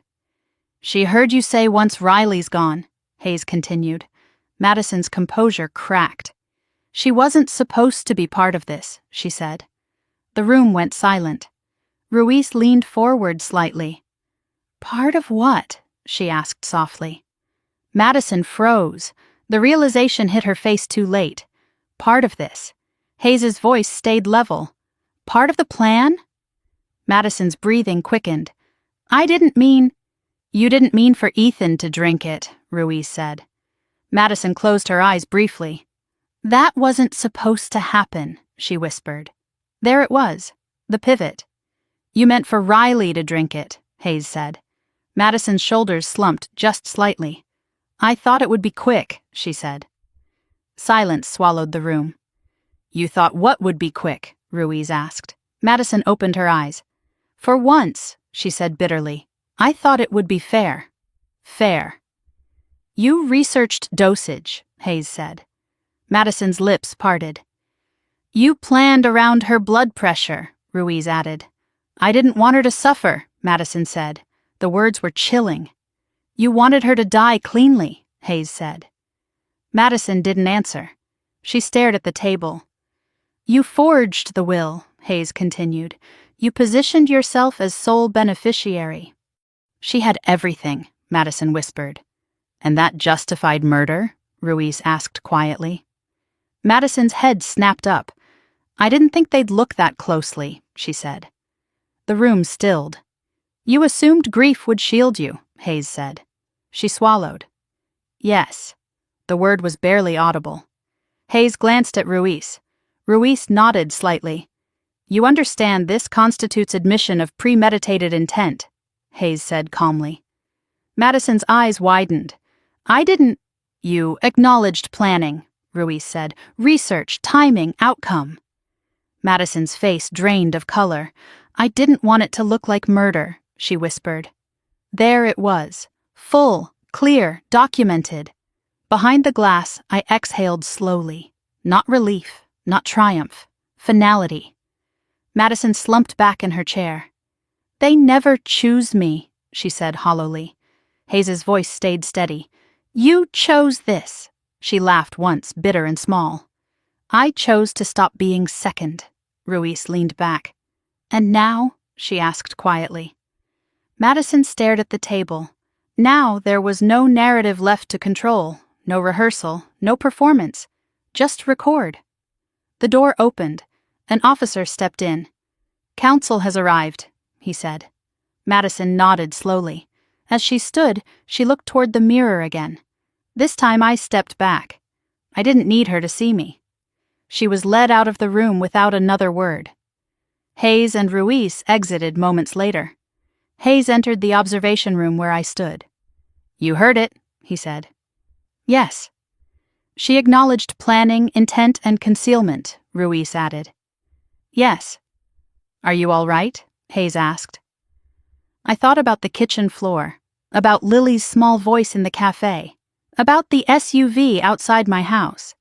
She heard you say once Riley's gone, Hayes continued. Madison's composure cracked. She wasn't supposed to be part of this, she said. The room went silent. Ruiz leaned forward slightly. Part of what? She asked softly. Madison froze. The realization hit her face too late. Part of this. Hayes's voice stayed level. Part of the plan? Madison's breathing quickened. I didn't mean... You didn't mean for Ethan to drink it, Ruiz said. Madison closed her eyes briefly. That wasn't supposed to happen, she whispered. There it was, the pivot. You meant for Riley to drink it, Hayes said. Madison's shoulders slumped just slightly. I thought it would be quick, she said. Silence swallowed the room. You thought what would be quick? Ruiz asked. Madison opened her eyes. For once, she said bitterly, I thought it would be fair. Fair. You researched dosage, Hayes said. Madison's lips parted. You planned around her blood pressure, Ruiz added. I didn't want her to suffer, Madison said. The words were chilling. You wanted her to die cleanly, Hayes said. Madison didn't answer. She stared at the table. You forged the will, Hayes continued. You positioned yourself as sole beneficiary. She had everything, Madison whispered. And that justified murder? Ruiz asked quietly. Madison's head snapped up. I didn't think they'd look that closely, she said. The room stilled. You assumed grief would shield you, Hayes said. She swallowed. Yes. The word was barely audible. Hayes glanced at Ruiz. Ruiz nodded slightly. You understand this constitutes admission of premeditated intent, Hayes said calmly. Madison's eyes widened. I didn't... You acknowledged planning, Ruiz said. Research, timing, outcome. Madison's face drained of color. I didn't want it to look like murder, she whispered. There it was. Full, clear, documented. Behind the glass, I exhaled slowly. Not relief, not triumph. Finality. Madison slumped back in her chair. They never choose me, she said hollowly. Hayes's voice stayed steady. You chose this. She laughed once, bitter and small. I chose to stop being second. Ruiz leaned back. And now? She asked quietly. Madison stared at the table. Now there was no narrative left to control, no rehearsal, no performance. Just record. The door opened. An officer stepped in. Counsel has arrived, he said. Madison nodded slowly. As she stood, she looked toward the mirror again. This time I stepped back. I didn't need her to see me. She was led out of the room without another word. Hayes and Ruiz exited moments later. Hayes entered the observation room where I stood. You heard it, he said. Yes. She acknowledged planning, intent, and concealment, Ruiz added. Yes. Are you all right? Hayes asked. I thought about the kitchen floor, about Lily's small voice in the cafe, about the SUV outside my house.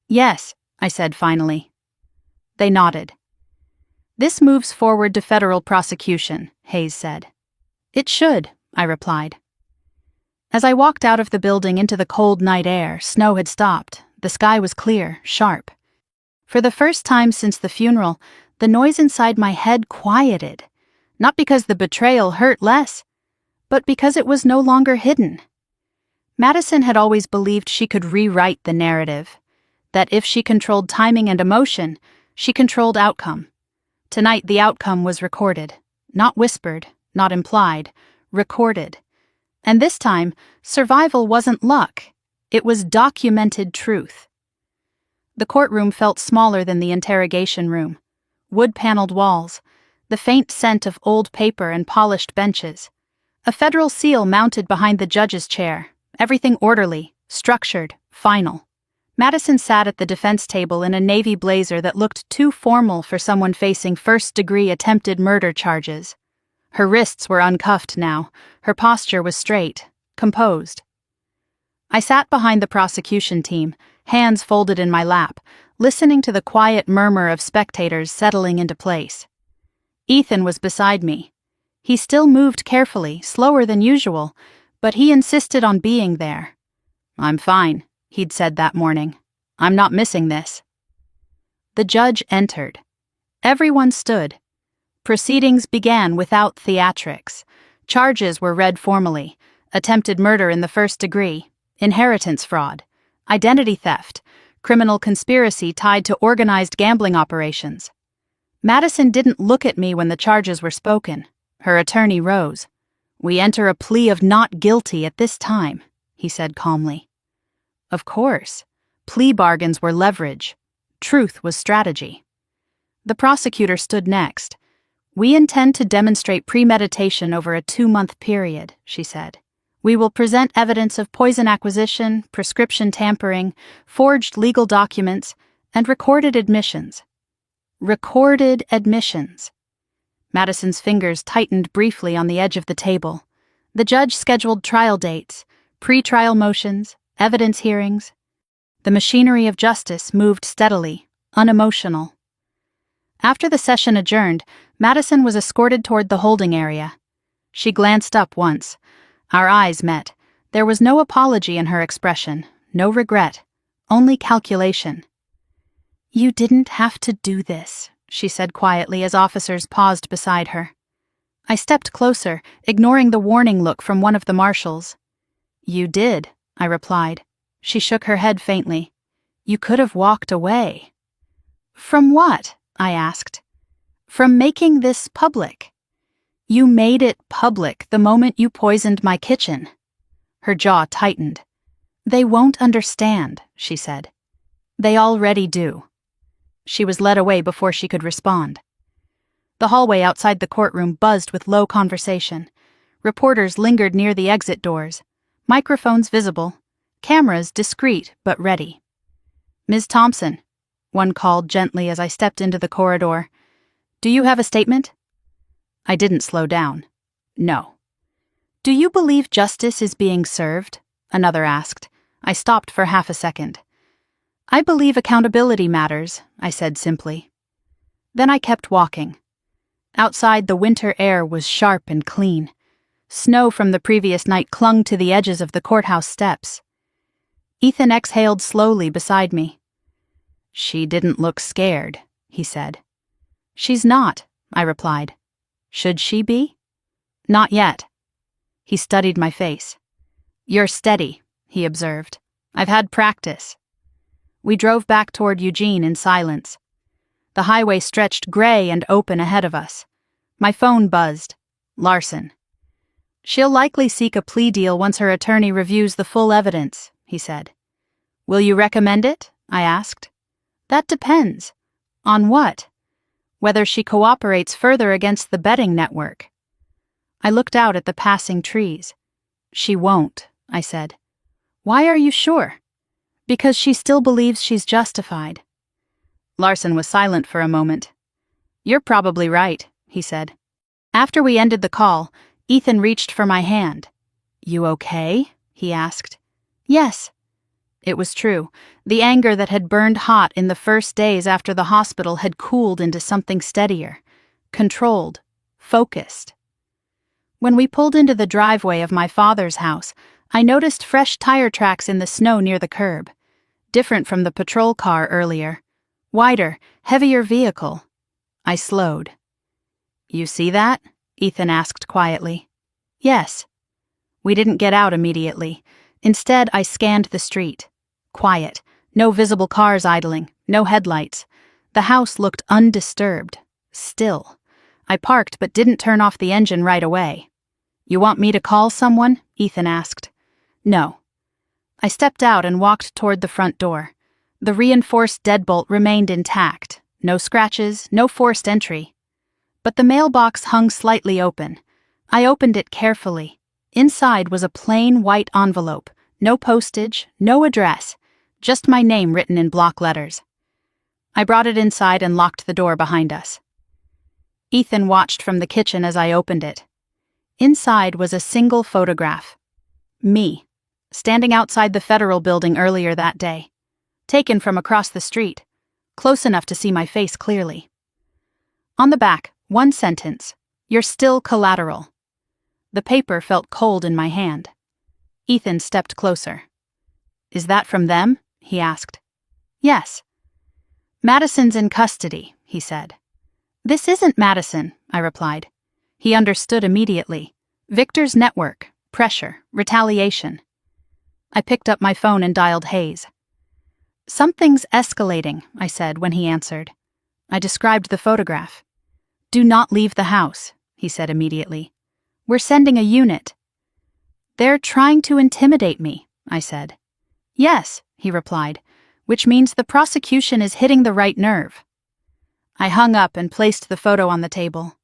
Yes, I said finally. They nodded. This moves forward to federal prosecution, Hayes said. It should, I replied. As I walked out of the building into the cold night air, snow had stopped. The sky was clear, sharp. For the first time since the funeral, the noise inside my head quieted. Not because the betrayal hurt less, but because it was no longer hidden. Madison had always believed she could rewrite the narrative, that if she controlled timing and emotion, she controlled outcome. Tonight the outcome was recorded, not whispered, not implied, recorded. And this time, survival wasn't luck, it was documented truth. The courtroom felt smaller than the interrogation room. Wood-paneled walls, the faint scent of old paper and polished benches. A federal seal mounted behind the judge's chair, everything orderly, structured, final. Madison sat at the defense table in a navy blazer that looked too formal for someone facing first-degree attempted murder charges. Her wrists were uncuffed now, her posture was straight, composed. I sat behind the prosecution team, hands folded in my lap, listening to the quiet murmur of spectators settling into place. Ethan was beside me. He still moved carefully, slower than usual, but he insisted on being there. I'm fine, he'd said that morning. I'm not missing this. The judge entered. Everyone stood. Proceedings began without theatrics. Charges were read formally: attempted murder in the first degree, inheritance fraud, identity theft, criminal conspiracy tied to organized gambling operations. Madison didn't look at me when the charges were spoken. Her attorney rose. "We enter a plea of not guilty at this time," he said calmly. Of course. Plea bargains were leverage. Truth was strategy. The prosecutor stood next. "We intend to demonstrate premeditation over a 2-month period," she said. "We will present evidence of poison acquisition, prescription tampering, forged legal documents, and recorded admissions." Recorded admissions. Madison's fingers tightened briefly on the edge of the table. The judge scheduled trial dates, pre-trial motions, evidence hearings. The machinery of justice moved steadily, unemotional. After the session adjourned, Madison was escorted toward the holding area. She glanced up once. Our eyes met. There was no apology in her expression, no regret, only calculation. "You didn't have to do this," she said quietly as officers paused beside her. I stepped closer, ignoring the warning look from one of the marshals. "You did," I replied. She shook her head faintly. "You could have walked away." "From what?" I asked. "From making this public. You made it public the moment you poisoned my kitchen." Her jaw tightened. "They won't understand," she said. "They already do." She was led away before she could respond. The hallway outside the courtroom buzzed with low conversation. Reporters lingered near the exit doors, microphones visible, cameras discreet but ready. "Ms. Thompson," one called gently as I stepped into the corridor, "do you have a statement?" I didn't slow down. "No." "Do you believe justice is being served?" another asked. I stopped for half a second. "I believe accountability matters," I said simply. Then I kept walking. Outside, the winter air was sharp and clean. Snow from the previous night clung to the edges of the courthouse steps. Ethan exhaled slowly beside me. "She didn't look scared," he said. "She's not," I replied. "Should she be?" "Not yet." He studied my face. "You're steady," he observed. "I've had practice." We drove back toward Eugene in silence. The highway stretched gray and open ahead of us. My phone buzzed. Larson. "She'll likely seek a plea deal once her attorney reviews the full evidence," he said. "Will you recommend it?" I asked. "That depends." "On what?" "Whether she cooperates further against the betting network." I looked out at the passing trees. "She won't," I said. "Why are you sure?" "Because she still believes she's justified." Larson was silent for a moment. "You're probably right," he said. After we ended the call, Ethan reached for my hand. "You okay?" he asked. "Yes." It was true. The anger that had burned hot in the first days after the hospital had cooled into something steadier, controlled, focused. When we pulled into the driveway of my father's house, I noticed fresh tire tracks in the snow near the curb, different from the patrol car earlier. Wider, heavier vehicle. I slowed. "You see that?" Ethan asked quietly. "Yes." We didn't get out immediately. Instead, I scanned the street. Quiet. No visible cars idling. No headlights. The house looked undisturbed. Still. I parked but didn't turn off the engine right away. "You want me to call someone?" Ethan asked. "No." I stepped out and walked toward the front door. The reinforced deadbolt remained intact. No scratches, no forced entry. But the mailbox hung slightly open. I opened it carefully. Inside was a plain white envelope. No postage, no address. Just my name written in block letters. I brought it inside and locked the door behind us. Ethan watched from the kitchen as I opened it. Inside was a single photograph. Me, standing outside the Federal Building earlier that day. Taken from across the street, close enough to see my face clearly. On the back, one sentence: "You're still collateral." The paper felt cold in my hand. Ethan stepped closer. "Is that from them?" he asked. "Yes." "Madison's in custody," he said. "This isn't Madison," I replied. He understood immediately. Victor's network, pressure, retaliation. I picked up my phone and dialed Hayes. "Something's escalating," I said when he answered. I described the photograph. "Do not leave the house," he said immediately. "We're sending a unit." "They're trying to intimidate me," I said. "Yes," he replied, "which means the prosecution is hitting the right nerve." I hung up and placed the photo on the table.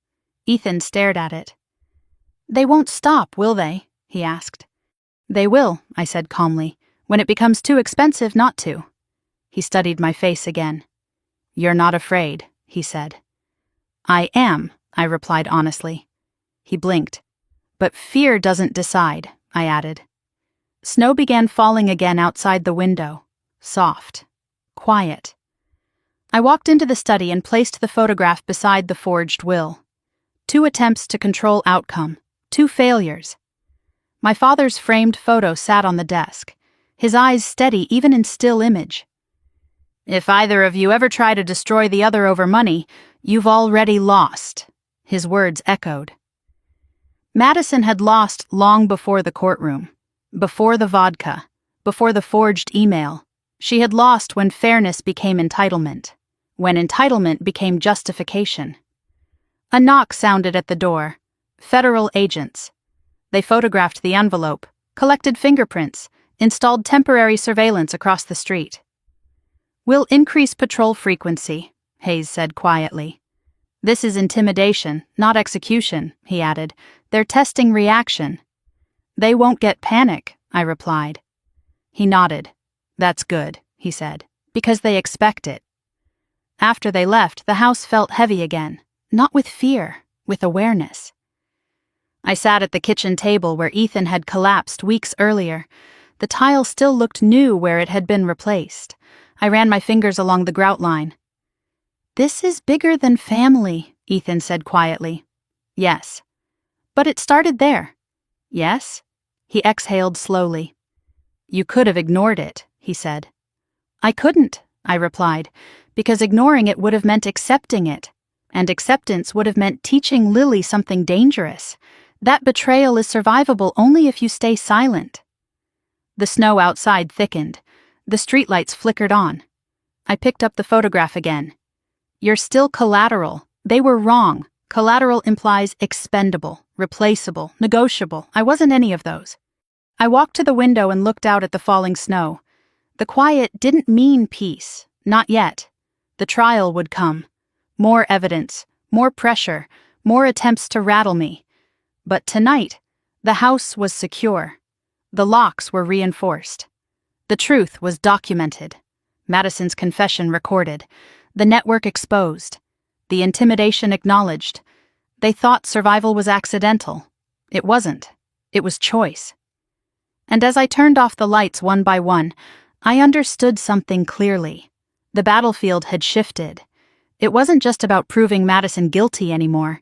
Ethan stared at it. "They won't stop, will they?" he asked. "They will," I said calmly, "when it becomes too expensive not to." He studied my face again. "You're not afraid," he said. "I am," I replied honestly. He blinked. "But fear doesn't decide," I added. Snow began falling again outside the window. Soft. Quiet. I walked into the study and placed the photograph beside the forged will. 2 attempts to control outcome. 2 failures. My father's framed photo sat on the desk, his eyes steady even in still image. "If either of you ever try to destroy the other over money, you've already lost," his words echoed. Madison had lost long before the courtroom, before the vodka, before the forged email. She had lost when fairness became entitlement, when entitlement became justification. A knock sounded at the door. Federal agents. They photographed the envelope, collected fingerprints, installed temporary surveillance across the street. "We'll increase patrol frequency," Hayes said quietly. "This is intimidation, not execution," he added. "They're testing reaction." "They won't get panic," I replied. He nodded. "That's good," he said, "because they expect it." After they left, the house felt heavy again, not with fear, with awareness. I sat at the kitchen table where Ethan had collapsed weeks earlier. The tile still looked new where it had been replaced. I ran my fingers along the grout line. "This is bigger than family," Ethan said quietly. "Yes." "But it started there." "Yes?" He exhaled slowly. "You could have ignored it," he said. "I couldn't," I replied, "because ignoring it would have meant accepting it, and acceptance would have meant teaching Lily something dangerous. That betrayal is survivable only if you stay silent." The snow outside thickened. The streetlights flickered on. I picked up the photograph again. "You're still collateral. They were wrong. Collateral implies expendable, replaceable, negotiable. I wasn't any of those." I walked to the window and looked out at the falling snow. The quiet didn't mean peace. Not yet. The trial would come. More evidence, more pressure, more attempts to rattle me. But tonight, the house was secure. The locks were reinforced. The truth was documented. Madison's confession recorded. The network exposed. The intimidation acknowledged. They thought survival was accidental. It wasn't. It was choice. And as I turned off the lights one by one, I understood something clearly. The battlefield had shifted. It wasn't just about proving Madison guilty anymore.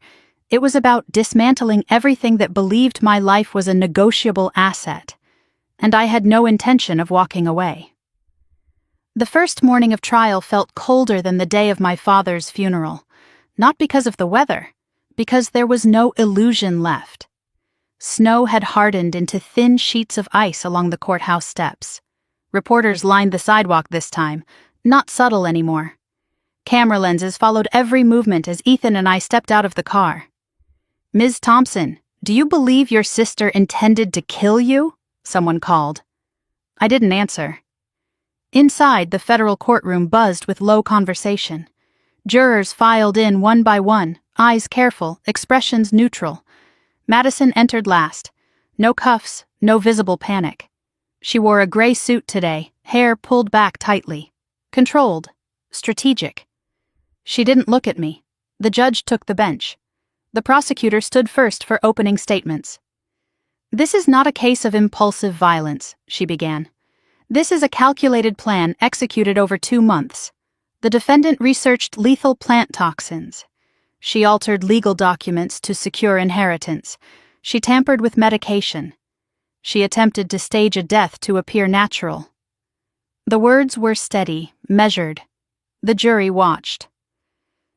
It was about dismantling everything that believed my life was a negotiable asset. And I had no intention of walking away. The first morning of trial felt colder than the day of my father's funeral, not because of the weather, because there was no illusion left. Snow had hardened into thin sheets of ice along the courthouse steps. Reporters lined the sidewalk this time, not subtle anymore. Camera lenses followed every movement as Ethan and I stepped out of the car. "Ms. Thompson, do you believe your sister intended to kill you?" someone called. I didn't answer. Inside, the federal courtroom buzzed with low conversation. Jurors filed in one by one, eyes careful, expressions neutral. Madison entered last. No cuffs, no visible panic. She wore a gray suit today, hair pulled back tightly. Controlled. Strategic. She didn't look at me. The judge took the bench. The prosecutor stood first for opening statements. "This is not a case of impulsive violence," she began. "This is a calculated plan executed over 2 months. The defendant researched lethal plant toxins. She altered legal documents to secure inheritance. She tampered with medication. She attempted to stage a death to appear natural." The words were steady, measured. The jury watched.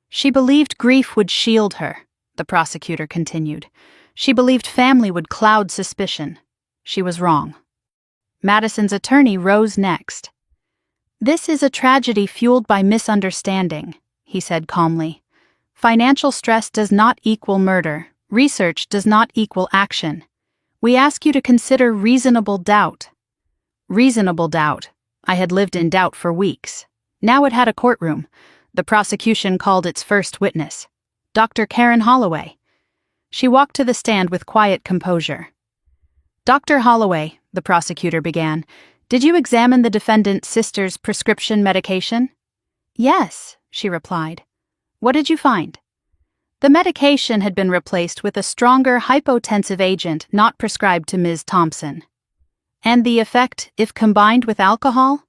"She believed grief would shield her," the prosecutor continued. She believed family would cloud suspicion. She was wrong. Madison's attorney rose next. "This is a tragedy fueled by misunderstanding," he said calmly. "Financial stress does not equal murder. Research does not equal action. We ask you to consider reasonable doubt." Reasonable doubt. I had lived in doubt for weeks. Now it had a courtroom. The prosecution called its first witness, Dr. Karen Holloway. She walked to the stand with quiet composure. "Dr. Holloway," the prosecutor began, "did you examine the defendant's sister's prescription medication?" "Yes," she replied. "What did you find?" The medication had been replaced with a stronger hypotensive agent not prescribed to Ms. Thompson. And the effect, if combined with alcohol?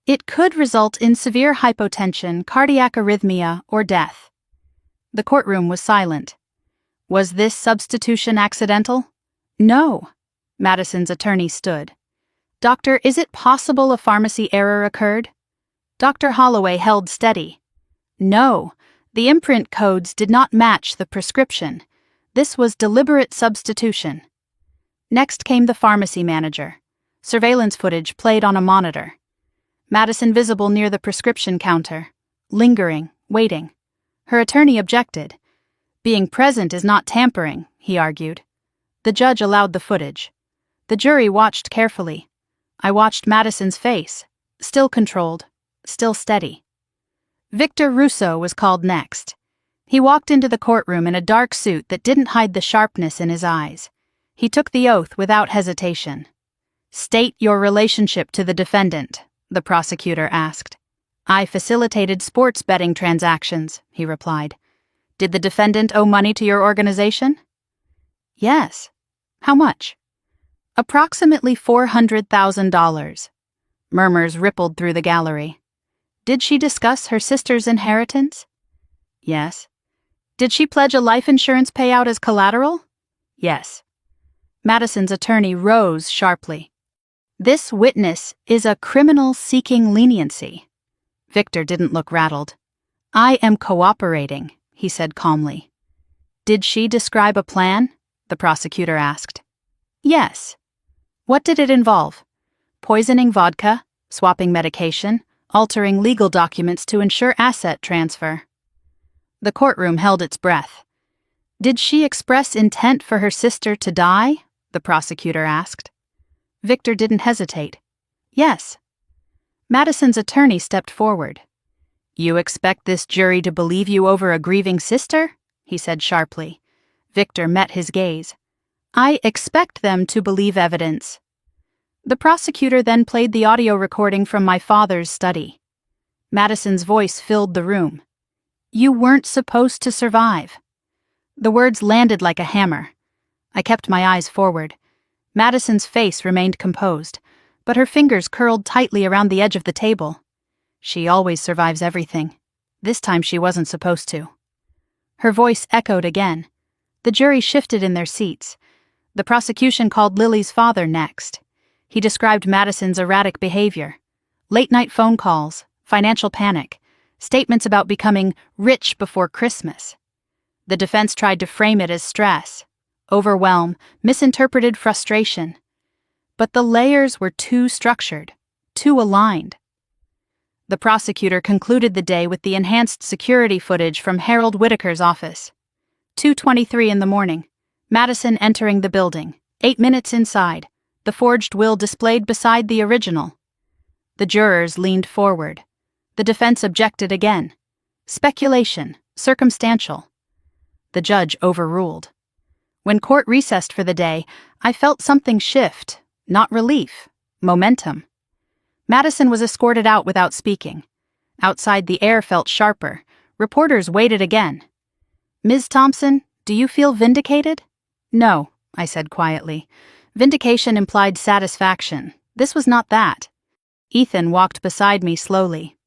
It could result in severe hypotension, cardiac arrhythmia, or death. The courtroom was silent. Was this substitution accidental? No. Madison's attorney stood. "Doctor, is it possible a pharmacy error occurred?" Dr. Holloway held steady. "No. The imprint codes did not match the prescription. This was deliberate substitution." Next came the pharmacy manager. Surveillance footage played on a monitor. Madison visible near the prescription counter, lingering, waiting. Her attorney objected. "Being present is not tampering," he argued. The judge allowed the footage. The jury watched carefully. I watched Madison's face, still controlled, still steady. Victor Russo was called next. He walked into the courtroom in a dark suit that didn't hide the sharpness in his eyes. He took the oath without hesitation. "State your relationship to the defendant," the prosecutor asked. "I facilitated sports betting transactions," he replied. "Did the defendant owe money to your organization?" "Yes." "How much?" "Approximately $400,000. Murmurs rippled through the gallery. "Did she discuss her sister's inheritance?" "Yes." "Did she pledge a life insurance payout as collateral?" "Yes." Madison's attorney rose sharply. "This witness is a criminal seeking leniency." Victor didn't look rattled. "I am cooperating," he said calmly. "Did she describe a plan?" the prosecutor asked. "Yes." "What did it involve?" "Poisoning vodka, swapping medication, altering legal documents to ensure asset transfer." The courtroom held its breath. "Did she express intent for her sister to die?" the prosecutor asked. Victor didn't hesitate. "Yes." Madison's attorney stepped forward. "You expect this jury to believe you over a grieving sister?" he said sharply. Victor met his gaze. "I expect them to believe evidence." The prosecutor then played the audio recording from my father's study. Madison's voice filled the room. "You weren't supposed to survive." The words landed like a hammer. I kept my eyes forward. Madison's face remained composed, but her fingers curled tightly around the edge of the table. She always survives everything. This time she wasn't supposed to. Her voice echoed again. The jury shifted in their seats. The prosecution called Lily's father next. He described Madison's erratic behavior. Late-night phone calls, financial panic, statements about becoming rich before Christmas. The defense tried to frame it as stress, overwhelm, misinterpreted frustration. But the layers were too structured, too aligned. The prosecutor concluded the day with the enhanced security footage from Harold Whitaker's office. 2:23 in the morning. Madison entering the building, 8 minutes inside, the forged will displayed beside the original. The jurors leaned forward. The defense objected again. Speculation, circumstantial. The judge overruled. When court recessed for the day, I felt something shift, not relief, momentum. Madison was escorted out without speaking. Outside, the air felt sharper. Reporters waited again. "Ms. Thompson, do you feel vindicated?" "No," I said quietly. Vindication implied satisfaction. This was not that. Ethan walked beside me slowly.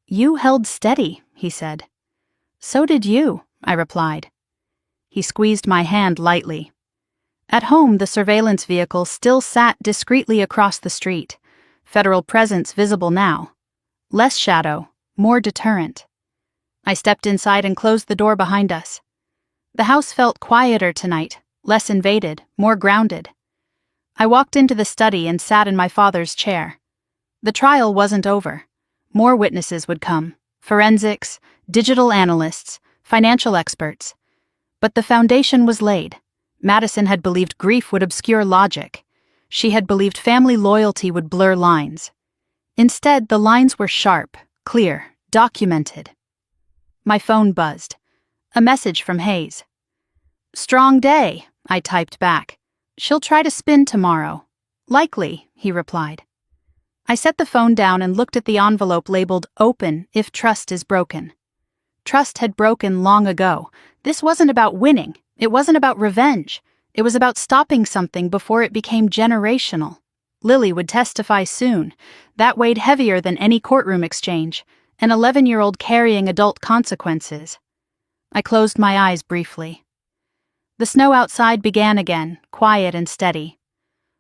"You held steady," he said. "So did you," I replied. He squeezed my hand lightly. At home, the surveillance vehicle still sat discreetly across the street. Federal presence visible now. Less shadow, more deterrent. I stepped inside and closed the door behind us. The house felt quieter tonight, less invaded, more grounded. I walked into the study and sat in my father's chair. The trial wasn't over. More witnesses would come: forensics, digital analysts, financial experts. But the foundation was laid. Madison had believed grief would obscure logic. She had believed family loyalty would blur lines. Instead, the lines were sharp, clear, documented. My phone buzzed. A message from Hayes. "Strong day," I typed back. "She'll try to spin tomorrow." "Likely," he replied. I set the phone down and looked at the envelope labeled "Open if trust is broken." Trust had broken long ago. This wasn't about winning. It wasn't about revenge. It was about stopping something before it became generational. Lily would testify soon. That weighed heavier than any courtroom exchange, an 11-year-old carrying adult consequences. I closed my eyes briefly. The snow outside began again, quiet and steady.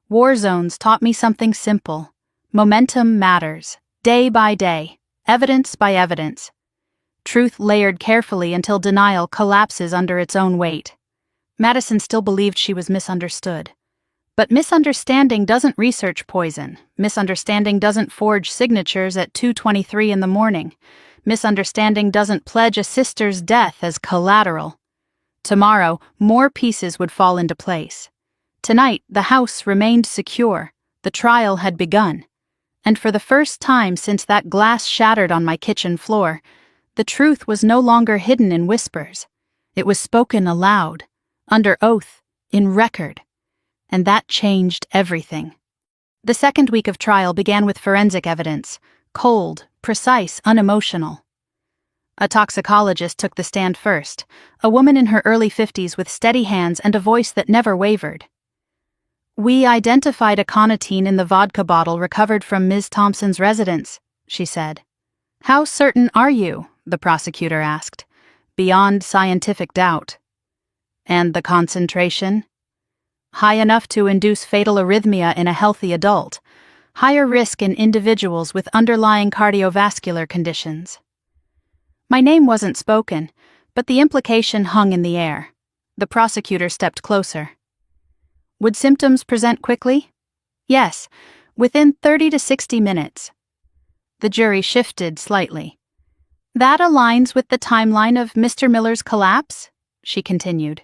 War zones taught me something simple. Momentum matters, day by day, evidence by evidence. Truth layered carefully until denial collapses under its own weight. Madison still believed she was misunderstood. But misunderstanding doesn't research poison. Misunderstanding doesn't forge signatures at 2:23 in the morning. Misunderstanding doesn't pledge a sister's death as collateral. Tomorrow, more pieces would fall into place. Tonight, the house remained secure. The trial had begun. And for the first time since that glass shattered on my kitchen floor, the truth was no longer hidden in whispers. It was spoken aloud, under oath, in record. And that changed everything. The second week of trial began with forensic evidence, cold, precise, unemotional. A toxicologist took the stand first, a woman in her early 50s with steady hands and a voice that never wavered. "We identified aconitine in the vodka bottle recovered from Ms. Thompson's residence," she said. "How certain are you?" the prosecutor asked. "Beyond scientific doubt." "And the concentration?" "High enough to induce fatal arrhythmia in a healthy adult, higher risk in individuals with underlying cardiovascular conditions." My name wasn't spoken, but the implication hung in the air. The prosecutor stepped closer. "Would symptoms present quickly?" "Yes, within 30 to 60 minutes." The jury shifted slightly. "That aligns with the timeline of Mr. Miller's collapse?" she continued.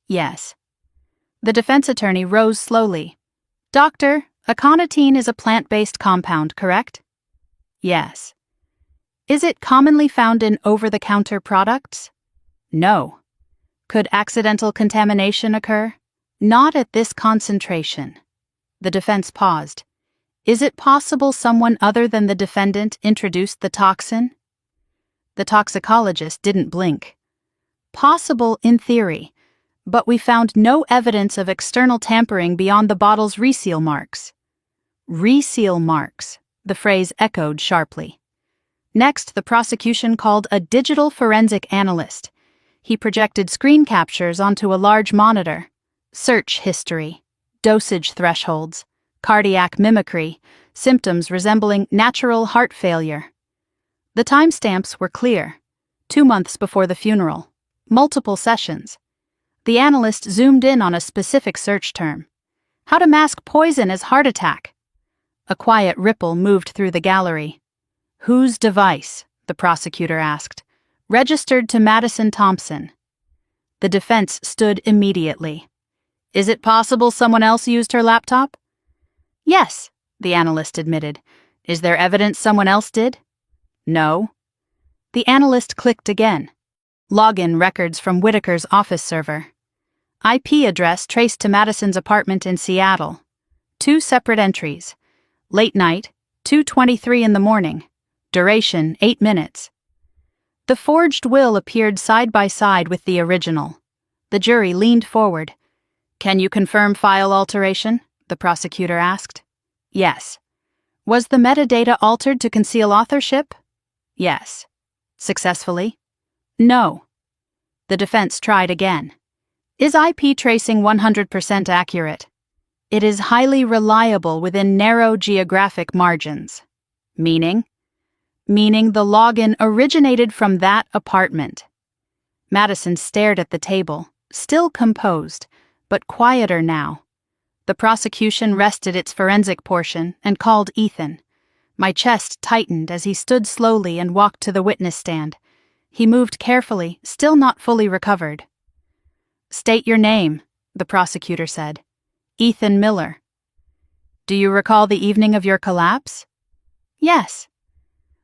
"Yes." The defense attorney rose slowly. "Doctor, aconitine is a plant-based compound, correct?" "Yes." "Is it commonly found in over-the-counter products?" "No." "Could accidental contamination occur?" "Not at this concentration." The defense paused. "Is it possible someone other than the defendant introduced the toxin?" The toxicologist didn't blink. "Possible in theory, but we found no evidence of external tampering beyond the bottle's reseal marks." "Reseal marks," the phrase echoed sharply. Next, the prosecution called a digital forensic analyst. He projected screen captures onto a large monitor. Search history, dosage thresholds, cardiac mimicry, symptoms resembling natural heart failure. The timestamps were clear. 2 months before the funeral. Multiple sessions. The analyst zoomed in on a specific search term. "How to mask poison as heart attack." A quiet ripple moved through the gallery. "Whose device?" the prosecutor asked. "Registered to Madison Thompson." The defense stood immediately. "Is it possible someone else used her laptop?" "Yes," the analyst admitted. "Is there evidence someone else did?" "No." The analyst clicked again. Login records from Whitaker's office server. IP address traced to Madison's apartment in Seattle. 2 separate entries. Late night, 2:23 in the morning. Duration, 8 minutes. The forged will appeared side by side with the original. The jury leaned forward. "Can you confirm file alteration?" the prosecutor asked. "Yes." "Was the metadata altered to conceal authorship?" "Yes." "Successfully?" "No." The defense tried again. "Is IP tracing 100% accurate?" "It is highly reliable within narrow geographic margins." "Meaning?" "Meaning the login originated from that apartment." Madison stared at the table, still composed, but quieter now. The prosecution rested its forensic portion and called Ethan. My chest tightened as he stood slowly and walked to the witness stand. He moved carefully, still not fully recovered. "State your name," the prosecutor said. "Ethan Miller." "Do you recall the evening of your collapse?" "Yes."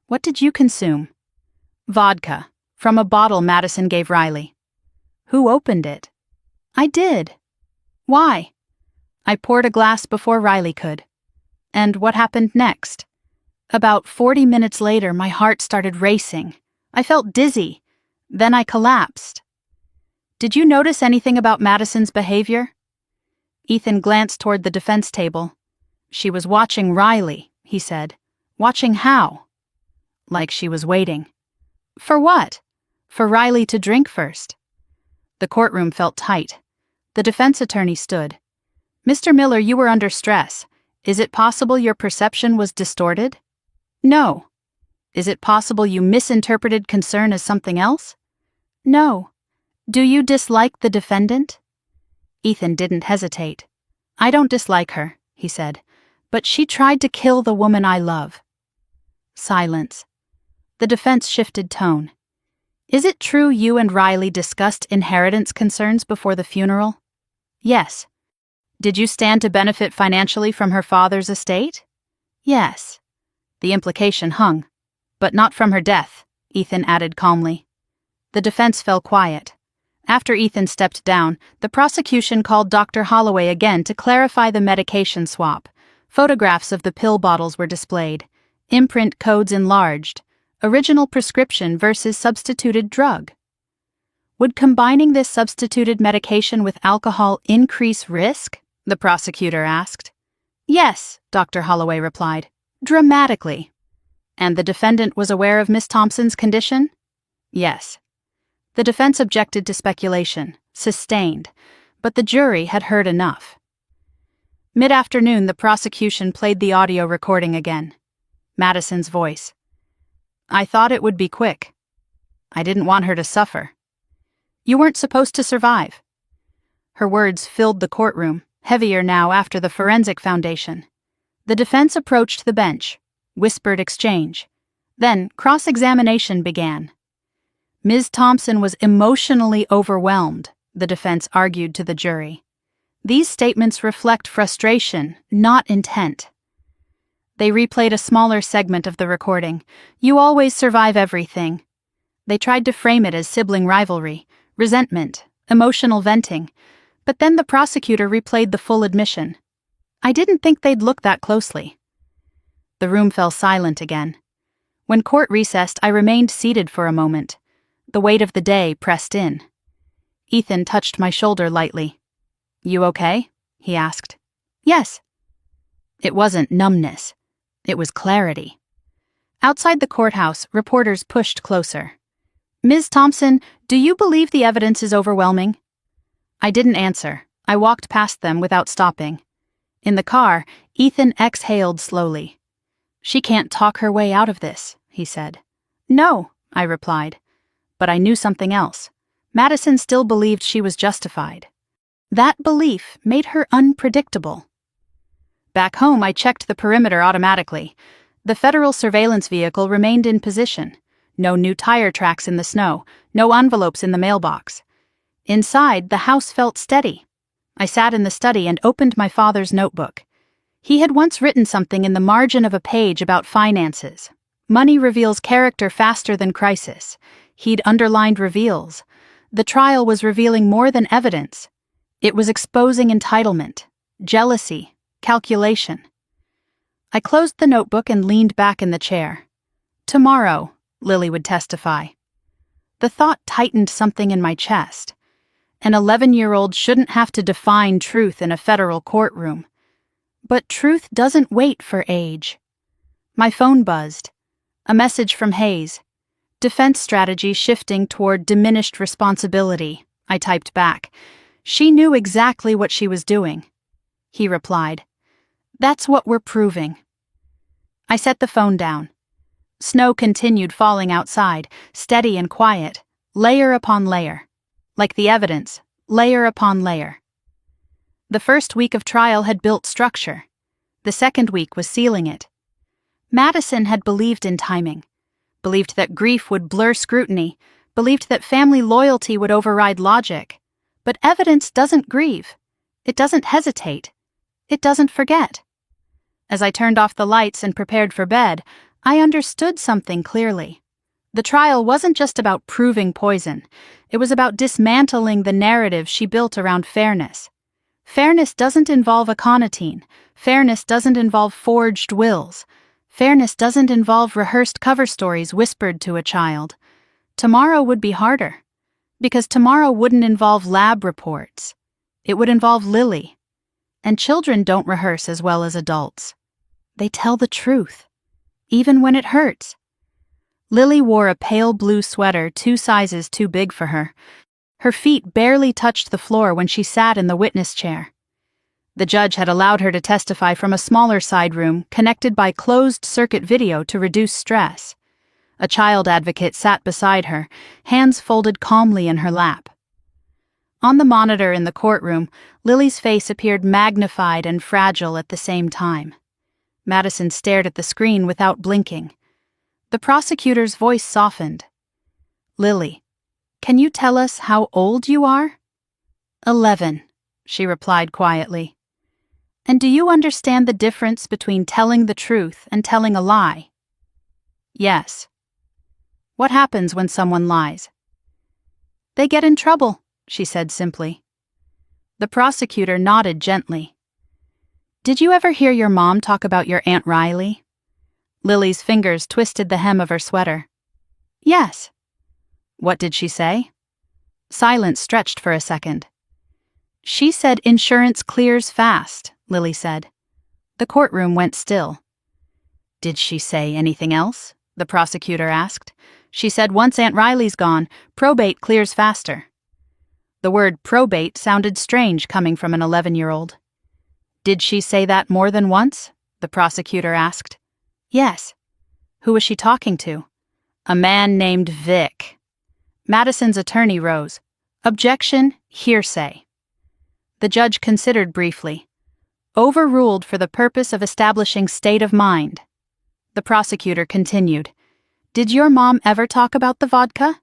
"What did you consume?" "Vodka, from a bottle Madison gave Riley." "Who opened it?" "I did." "Why?" "I poured a glass before Riley could." "And what happened next?" "About 40 minutes later, my heart started racing. I felt dizzy. Then I collapsed." "Did you notice anything about Madison's behavior?" Ethan glanced toward the defense table. "She was watching Riley," he said. "Watching how?" "Like she was waiting." "For what?" "For Riley to drink first." The courtroom felt tight. The defense attorney stood. "Mr. Miller, you were under stress. Is it possible your perception was distorted?" "No." "Is it possible you misinterpreted concern as something else?" "No." "Do you dislike the defendant?" Ethan didn't hesitate. "I don't dislike her," he said, "but she tried to kill the woman I love." Silence. The defense shifted tone. "Is it true you and Riley discussed inheritance concerns before the funeral?" "Yes." "Did you stand to benefit financially from her father's estate?" "Yes." The implication hung. "But not from her death," Ethan added calmly. The defense fell quiet. After Ethan stepped down, the prosecution called Dr. Holloway again to clarify the medication swap. Photographs of the pill bottles were displayed. Imprint codes enlarged. Original prescription versus substituted drug. "Would combining this substituted medication with alcohol increase risk?" the prosecutor asked. "Yes," Dr. Holloway replied. "Dramatically." "And the defendant was aware of Miss Thompson's condition?" "Yes." The defense objected to speculation, sustained, but the jury had heard enough. Mid-afternoon, the prosecution played the audio recording again. Madison's voice. "I thought it would be quick. I didn't want her to suffer. You weren't supposed to survive." Her words filled the courtroom, heavier now after the forensic foundation. The defense approached the bench. Whispered exchange. Then cross-examination began. "Ms. Thompson was emotionally overwhelmed," the defense argued to the jury. "These statements reflect frustration, not intent." They replayed a smaller segment of the recording. "You always survive everything." They tried to frame it as sibling rivalry, resentment, emotional venting, but then the prosecutor replayed the full admission. "I didn't think they'd look that closely." The room fell silent again. When court recessed, I remained seated for a moment. The weight of the day pressed in. Ethan touched my shoulder lightly. "You okay?" he asked. "Yes." It wasn't numbness. It was clarity. Outside the courthouse, reporters pushed closer. "Ms. Thompson, do you believe the evidence is overwhelming?" I didn't answer. I walked past them without stopping. In the car, Ethan exhaled slowly. "She can't talk her way out of this," he said. "No," I replied. But I knew something else. Madison still believed she was justified. That belief made her unpredictable. Back home, I checked the perimeter automatically. The federal surveillance vehicle remained in position. No new tire tracks in the snow, no envelopes in the mailbox. Inside, the house felt steady. I sat in the study and opened my father's notebook. He had once written something in the margin of a page about finances. Money reveals character faster than crisis. He'd underlined reveals. The trial was revealing more than evidence. It was exposing entitlement, jealousy, calculation. I closed the notebook and leaned back in the chair. "Tomorrow," Lily would testify. The thought tightened something in my chest. An 11-year-old shouldn't have to define truth in a federal courtroom. But truth doesn't wait for age. My phone buzzed. A message from Hayes. "Defense strategy shifting toward diminished responsibility," I typed back. She knew exactly what she was doing. He replied, "That's what we're proving." I set the phone down. Snow continued falling outside, steady and quiet, layer upon layer. Like the evidence, layer upon layer. The first week of trial had built structure. The second week was sealing it. Madison had believed in timing, believed that grief would blur scrutiny, believed that family loyalty would override logic. But evidence doesn't grieve. It doesn't hesitate. It doesn't forget. As I turned off the lights and prepared for bed, I understood something clearly. The trial wasn't just about proving poison. It was about dismantling the narrative she built around fairness. Fairness doesn't involve aconitine. Fairness doesn't involve forged wills. Fairness doesn't involve rehearsed cover stories whispered to a child. Tomorrow would be harder, because tomorrow wouldn't involve lab reports. It would involve Lily. And children don't rehearse as well as adults. They tell the truth, even when it hurts. Lily wore a pale blue sweater 2 sizes too big for her. Her feet barely touched the floor when she sat in the witness chair. The judge had allowed her to testify from a smaller side room connected by closed-circuit video to reduce stress. A child advocate sat beside her, hands folded calmly in her lap. On the monitor in the courtroom, Lily's face appeared magnified and fragile at the same time. Madison stared at the screen without blinking. The prosecutor's voice softened. "Lily, can you tell us how old you are?" 11, she replied quietly. "And do you understand the difference between telling the truth and telling a lie?" "Yes." "What happens when someone lies?" "They get in trouble," she said simply. The prosecutor nodded gently. "Did you ever hear your mom talk about your Aunt Riley?" Lily's fingers twisted the hem of her sweater. "Yes." "What did she say?" Silence stretched for a second. "She said insurance clears fast," Lily said. The courtroom went still. "Did she say anything else?" the prosecutor asked. "She said once Aunt Riley's gone, probate clears faster." The word probate sounded strange coming from an 11-year-old. "Did she say that more than once?" the prosecutor asked. "Yes." "Who was she talking to?" "A man named Vic." Madison's attorney rose. "Objection, hearsay." The judge considered briefly. "Overruled for the purpose of establishing state of mind." The prosecutor continued. "Did your mom ever talk about the vodka?"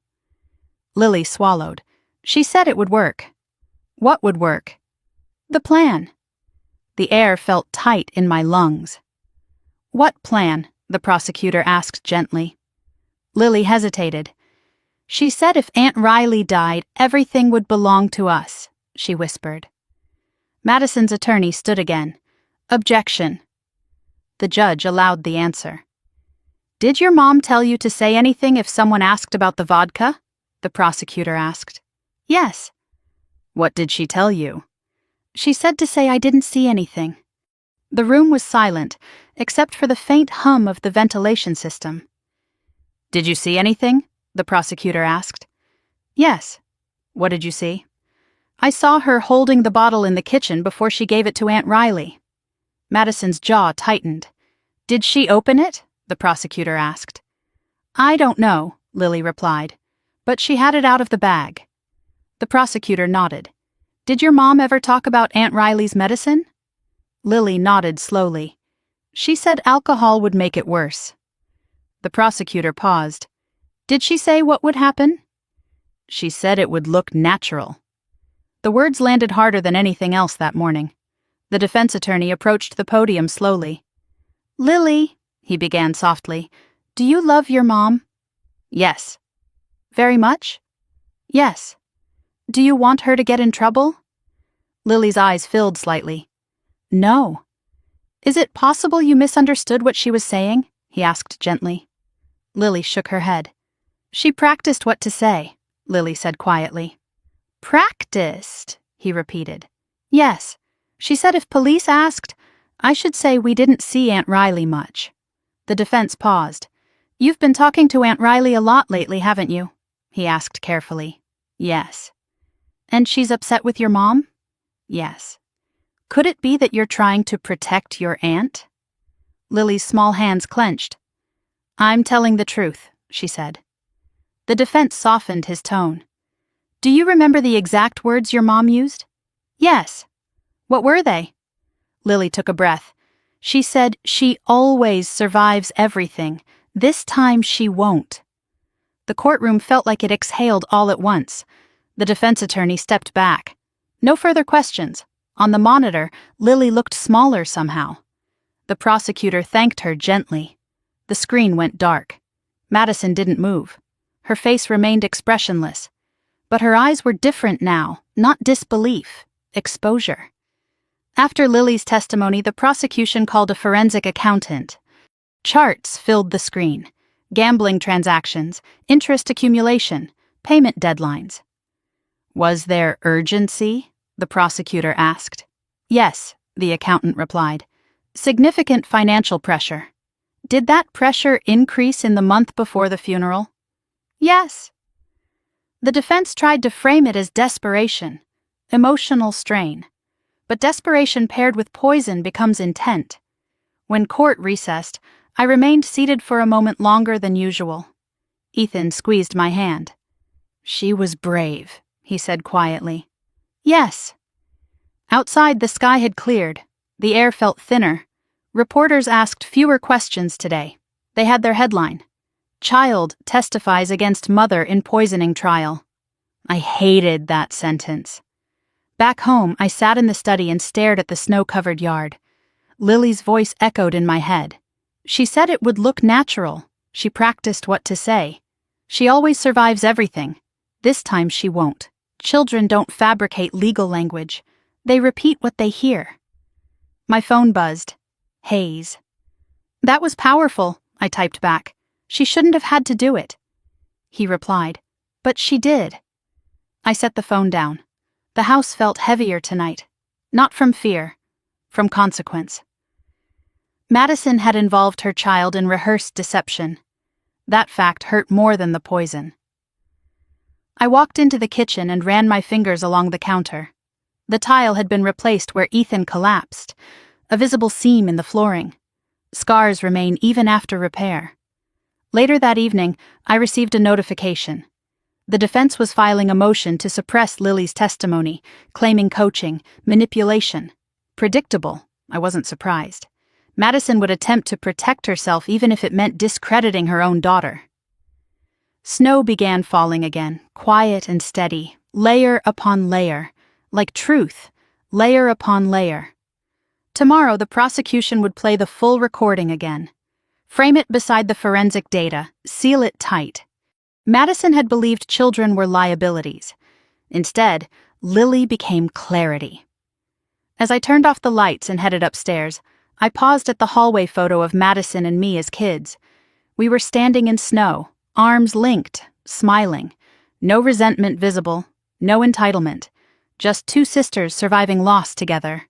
Lily swallowed. "She said it would work." "What would work?" "The plan." The air felt tight in my lungs. "What plan?" the prosecutor asked gently. Lily hesitated. "She said if Aunt Riley died, everything would belong to us," she whispered. Madison's attorney stood again. "Objection." The judge allowed the answer. "Did your mom tell you to say anything if someone asked about the vodka?" the prosecutor asked. "Yes." "What did she tell you?" "She said to say I didn't see anything." The room was silent, except for the faint hum of the ventilation system. "Did you see anything?" the prosecutor asked. "Yes." "What did you see?" "I saw her holding the bottle in the kitchen before she gave it to Aunt Riley." Madison's jaw tightened. "Did she open it?" the prosecutor asked. "I don't know," Lily replied, "but she had it out of the bag." The prosecutor nodded. "Did your mom ever talk about Aunt Riley's medicine?" Lily nodded slowly. "She said alcohol would make it worse." The prosecutor paused. "Did she say what would happen?" "She said it would look natural." The words landed harder than anything else that morning. The defense attorney approached the podium slowly. "Lily," he began softly, "do you love your mom?" "Yes." "Very much?" "Yes." "Do you want her to get in trouble?" Lily's eyes filled slightly. "No." "Is it possible you misunderstood what she was saying?" he asked gently. Lily shook her head. "She practiced what to say," Lily said quietly. "Practiced," he repeated. "Yes. She said if police asked, I should say we didn't see Aunt Riley much." The defense paused. "You've been talking to Aunt Riley a lot lately, haven't you?" he asked carefully. "Yes." "And she's upset with your mom?" "Yes." "Could it be that you're trying to protect your aunt?" Lily's small hands clenched. "I'm telling the truth," she said. The defense softened his tone. "Do you remember the exact words your mom used?" "Yes." What were they? Lily took a breath. She said she always survives everything. This time she won't. The courtroom felt like it exhaled all at once. The defense attorney stepped back. No further questions. On the monitor, Lily looked smaller somehow. The prosecutor thanked her gently. The screen went dark. Madison didn't move. Her face remained expressionless. But her eyes were different now, not disbelief, exposure. After Lily's testimony, the prosecution called a forensic accountant. Charts filled the screen. Gambling transactions, interest accumulation, payment deadlines. Was there urgency? The prosecutor asked. Yes, the accountant replied. Significant financial pressure. Did that pressure increase in the month before the funeral? Yes. The defense tried to frame it as desperation, emotional strain. But desperation paired with poison becomes intent. When court recessed, I remained seated for a moment longer than usual. Ethan squeezed my hand. She was brave, he said quietly. Yes. Outside, the sky had cleared. The air felt thinner. Reporters asked fewer questions today. They had their headline. Child testifies against mother in poisoning trial. I hated that sentence. Back home, I sat in the study and stared at the snow-covered yard. Lily's voice echoed in my head. She said it would look natural. She practiced what to say. She always survives everything. This time she won't. Children don't fabricate legal language. They repeat what they hear. My phone buzzed. Hayes. That was powerful, I typed back. She shouldn't have had to do it. He replied. But she did. I set the phone down. The house felt heavier tonight. Not from fear, from consequence. Madison had involved her child in rehearsed deception. That fact hurt more than the poison. I walked into the kitchen and ran my fingers along the counter. The tile had been replaced where Ethan collapsed, a visible seam in the flooring. Scars remain even after repair. Later that evening, I received a notification. The defense was filing a motion to suppress Lily's testimony, claiming coaching, manipulation. Predictable, I wasn't surprised. Madison would attempt to protect herself even if it meant discrediting her own daughter. Snow began falling again, quiet and steady, layer upon layer, like truth, layer upon layer. Tomorrow the prosecution would play the full recording again. Frame it beside the forensic data, seal it tight. Madison had believed children were liabilities. Instead, Lily became clarity. As I turned off the lights and headed upstairs, I paused at the hallway photo of Madison and me as kids. We were standing in snow, arms linked, smiling. No resentment visible, no entitlement. Just two sisters surviving loss together.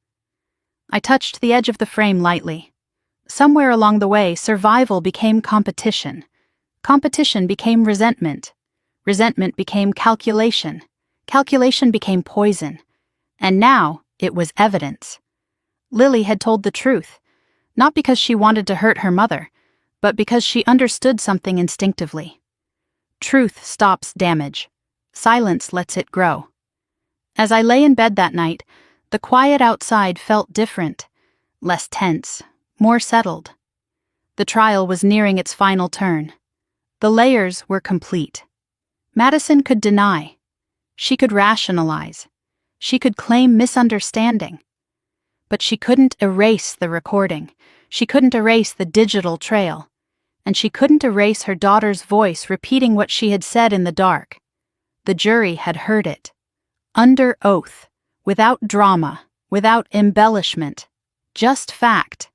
I touched the edge of the frame lightly. Somewhere along the way, survival became competition. Competition became resentment. Resentment became calculation. Calculation became poison. And now it was evidence. Lily had told the truth, not because she wanted to hurt her mother, but because she understood something instinctively. Truth stops damage. Silence lets it grow. As I lay in bed that night, the quiet outside felt different, less tense, more settled. The trial was nearing its final turn. The layers were complete. Madison could deny. She could rationalize. She could claim misunderstanding. But she couldn't erase the recording. She couldn't erase the digital trail. And she couldn't erase her daughter's voice repeating what she had said in the dark. The jury had heard it. Under oath, without drama, without embellishment, just fact.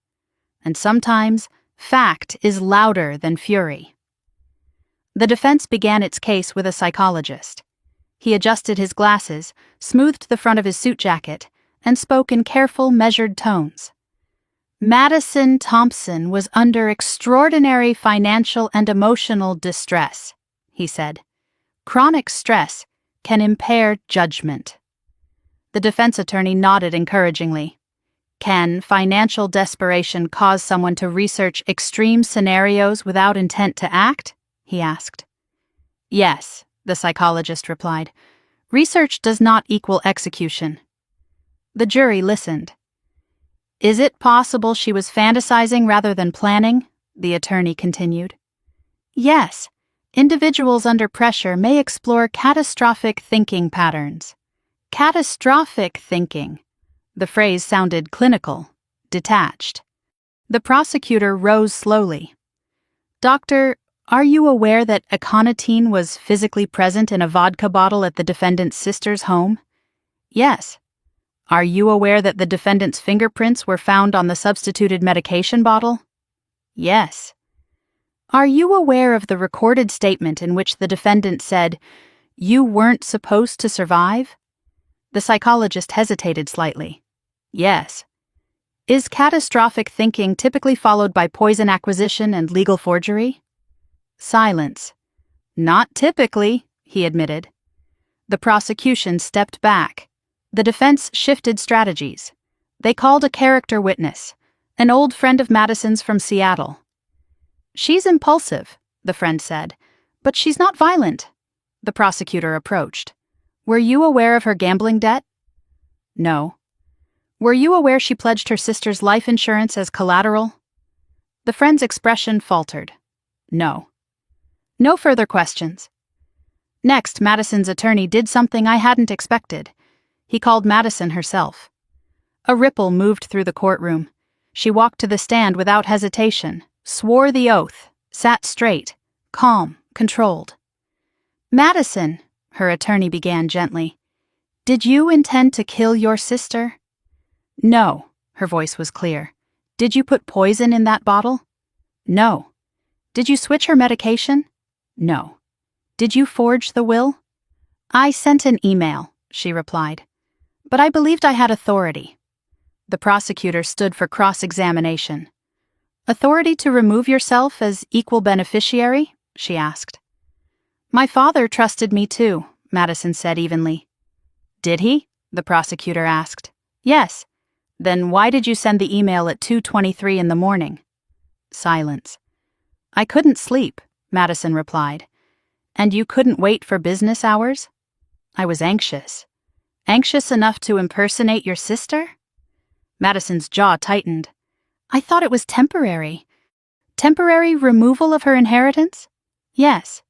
And sometimes, fact is louder than fury. The defense began its case with a psychologist. He adjusted his glasses, smoothed the front of his suit jacket, and spoke in careful, measured tones. Madison Thompson was under extraordinary financial and emotional distress, he said. Chronic stress can impair judgment. The defense attorney nodded encouragingly. Can financial desperation cause someone to research extreme scenarios without intent to act? He asked. Yes, the psychologist replied. Research does not equal execution. The jury listened. Is it possible she was fantasizing rather than planning? The attorney continued. Yes, individuals under pressure may explore catastrophic thinking patterns. Catastrophic thinking. The phrase sounded clinical, detached. The prosecutor rose slowly. Doctor, are you aware that aconitine was physically present in a vodka bottle at the defendant's sister's home? Yes. Are you aware that the defendant's fingerprints were found on the substituted medication bottle? Yes. Are you aware of the recorded statement in which the defendant said, "You weren't supposed to survive"? The psychologist hesitated slightly. Yes. Is catastrophic thinking typically followed by poison acquisition and legal forgery? Silence. Not typically, he admitted. The prosecution stepped back. The defense shifted strategies. They called a character witness, an old friend of Madison's from Seattle. She's impulsive, the friend said, but she's not violent. The prosecutor approached. Were you aware of her gambling debt? No. Were you aware she pledged her sister's life insurance as collateral? The friend's expression faltered. No. No further questions. Next, Madison's attorney did something I hadn't expected. He called Madison herself. A ripple moved through the courtroom. She walked to the stand without hesitation, swore the oath, sat straight, calm, controlled. Madison, her attorney began gently, did you intend to kill your sister? No, her voice was clear. Did you put poison in that bottle? No. Did you switch her medication? No. Did you forge the will? I sent an email, she replied. But I believed I had authority. The prosecutor stood for cross-examination. Authority to remove yourself as equal beneficiary? She asked. My father trusted me too, Madison said evenly. Did he? The prosecutor asked. Yes. Then why did you send the email at 2:23 in the morning? Silence. I couldn't sleep, Madison replied. And you couldn't wait for business hours? I was anxious. Anxious enough to impersonate your sister? Madison's jaw tightened. I thought it was temporary. Temporary removal of her inheritance? Yes.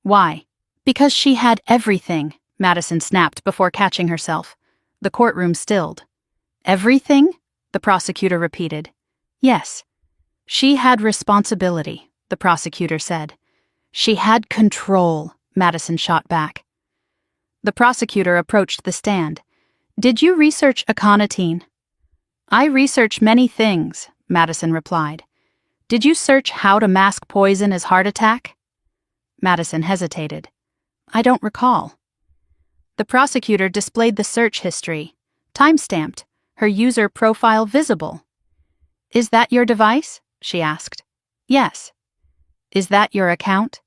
Why? Because she had everything, Madison snapped before catching herself. The courtroom stilled. Everything? The prosecutor repeated. Yes. She had responsibility, the prosecutor said. She had control, Madison shot back. The prosecutor approached the stand. Did you research aconitine? I research many things, Madison replied. Did you search how to mask poison as heart attack? Madison hesitated. I don't recall. The prosecutor displayed the search history, time-stamped, her user profile visible. Is that your device? She asked. Yes. Is that your account?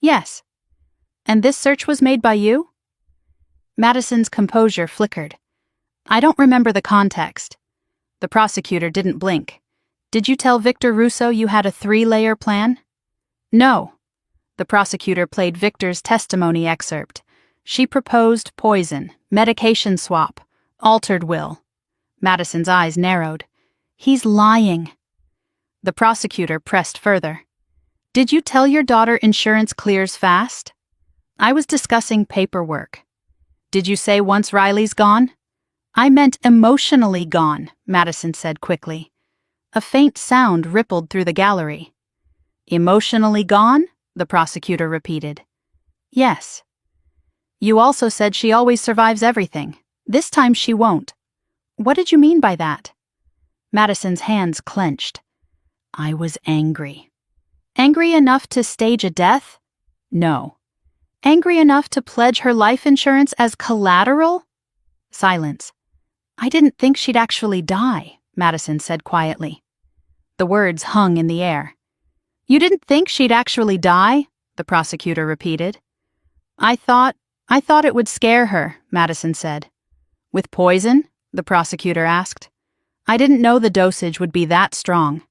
Yes. And this search was made by you? Madison's composure flickered. I don't remember the context. The prosecutor didn't blink. Did you tell Victor Russo you had a 3-layer plan? No. The prosecutor played Victor's testimony excerpt. She proposed poison, medication swap, altered will. Madison's eyes narrowed. He's lying. The prosecutor pressed further. Did you tell your daughter insurance clears fast? I was discussing paperwork. Did you say once Riley's gone? I meant emotionally gone, Madison said quickly. A faint sound rippled through the gallery. Emotionally gone? The prosecutor repeated. Yes. You also said she always survives everything. This time she won't. What did you mean by that? Madison's hands clenched. I was angry. Angry enough to stage a death? No. Angry enough to pledge her life insurance as collateral? Silence. I didn't think she'd actually die, Madison said quietly. The words hung in the air. You didn't think she'd actually die? The prosecutor repeated. I thought it would scare her, Madison said. With poison? The prosecutor asked. I didn't know the dosage would be that strong.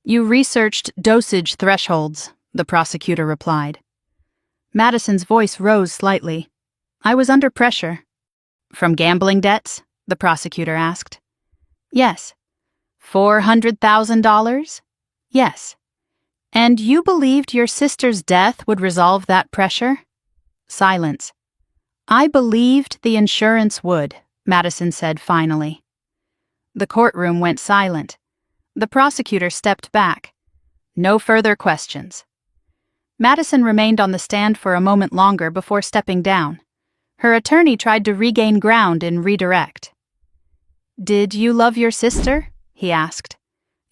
You researched dosage thresholds, the prosecutor replied. Madison's voice rose slightly. I was under pressure. From gambling debts? the prosecutor asked. Yes. $400,000? Yes. And you believed your sister's death would resolve that pressure? Silence. I believed the insurance would, Madison said finally. The courtroom went silent. The prosecutor stepped back. No further questions. Madison remained on the stand for a moment longer before stepping down. Her attorney tried to regain ground in redirect. Did you love your sister? He asked.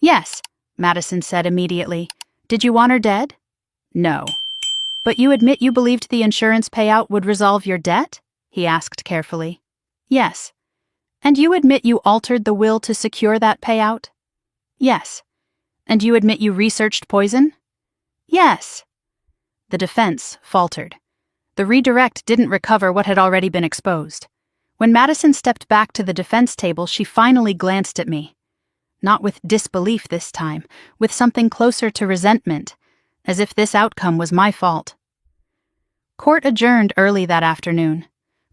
Yes, Madison said immediately. Did you want her dead? No. But you admit you believed the insurance payout would resolve your debt? He asked carefully. Yes. And you admit you altered the will to secure that payout? Yes. And you admit you researched poison? Yes. The defense faltered. The redirect didn't recover what had already been exposed. When Madison stepped back to the defense table, she finally glanced at me. Not with disbelief this time, with something closer to resentment, as if this outcome was my fault. Court adjourned early that afternoon.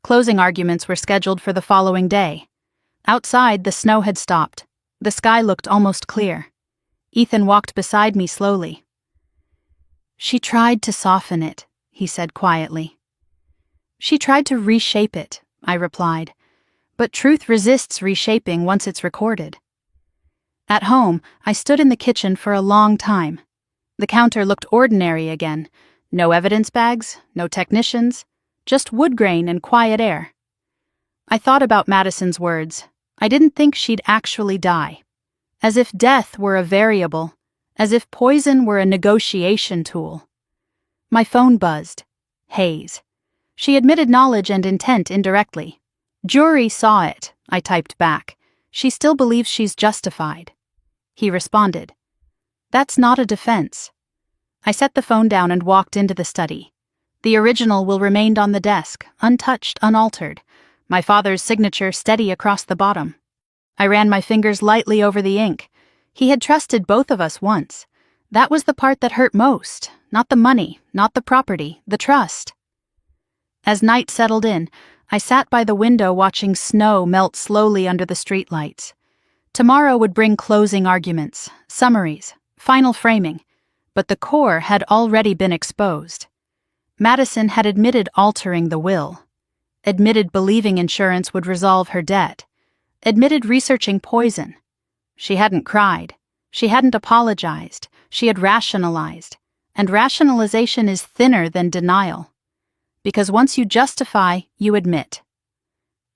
Closing arguments were scheduled for the following day. Outside, the snow had stopped. The sky looked almost clear. Ethan walked beside me slowly. She tried to soften it, he said quietly. She tried to reshape it, I replied. But truth resists reshaping once it's recorded. At home, I stood in the kitchen for a long time. The counter looked ordinary again. No evidence bags, no technicians, just wood grain and quiet air. I thought about Madison's words. I didn't think she'd actually die. As if death were a variable, as if poison were a negotiation tool. My phone buzzed. Hayes. She admitted knowledge and intent indirectly. Jury saw it, I typed back. She still believes she's justified. He responded. That's not a defense. I set the phone down and walked into the study. The original will remain on the desk, untouched, unaltered, my father's signature steady across the bottom. I ran my fingers lightly over the ink. He had trusted both of us once. That was the part that hurt most, not the money, not the property, the trust. As night settled in, I sat by the window watching snow melt slowly under the streetlights. Tomorrow would bring closing arguments, summaries, final framing, but the core had already been exposed. Madison had admitted altering the will, admitted believing insurance would resolve her debt, admitted researching poison. She hadn't cried. She hadn't apologized. She had rationalized. And rationalization is thinner than denial. Because once you justify, you admit.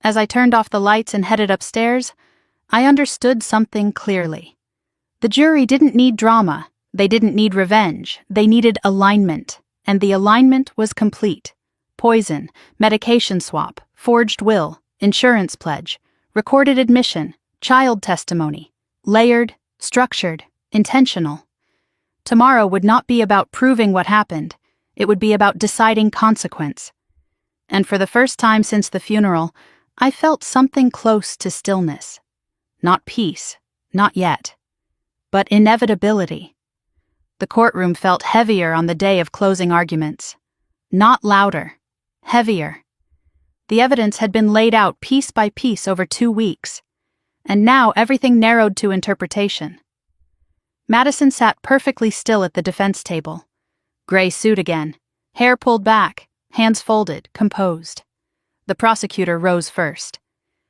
As I turned off the lights and headed upstairs, I understood something clearly. The jury didn't need drama. They didn't need revenge. They needed alignment. And the alignment was complete. Poison, medication swap, forged will, insurance pledge, recorded admission, child testimony, layered, structured, intentional. Tomorrow would not be about proving what happened. It would be about deciding consequence. And for the first time since the funeral, I felt something close to stillness. Not peace, not yet. But inevitability. The courtroom felt heavier on the day of closing arguments. Not louder, heavier. The evidence had been laid out piece by piece over 2 weeks. And now everything narrowed to interpretation. Madison sat perfectly still at the defense table. Gray suit again, hair pulled back, hands folded, composed. The prosecutor rose first.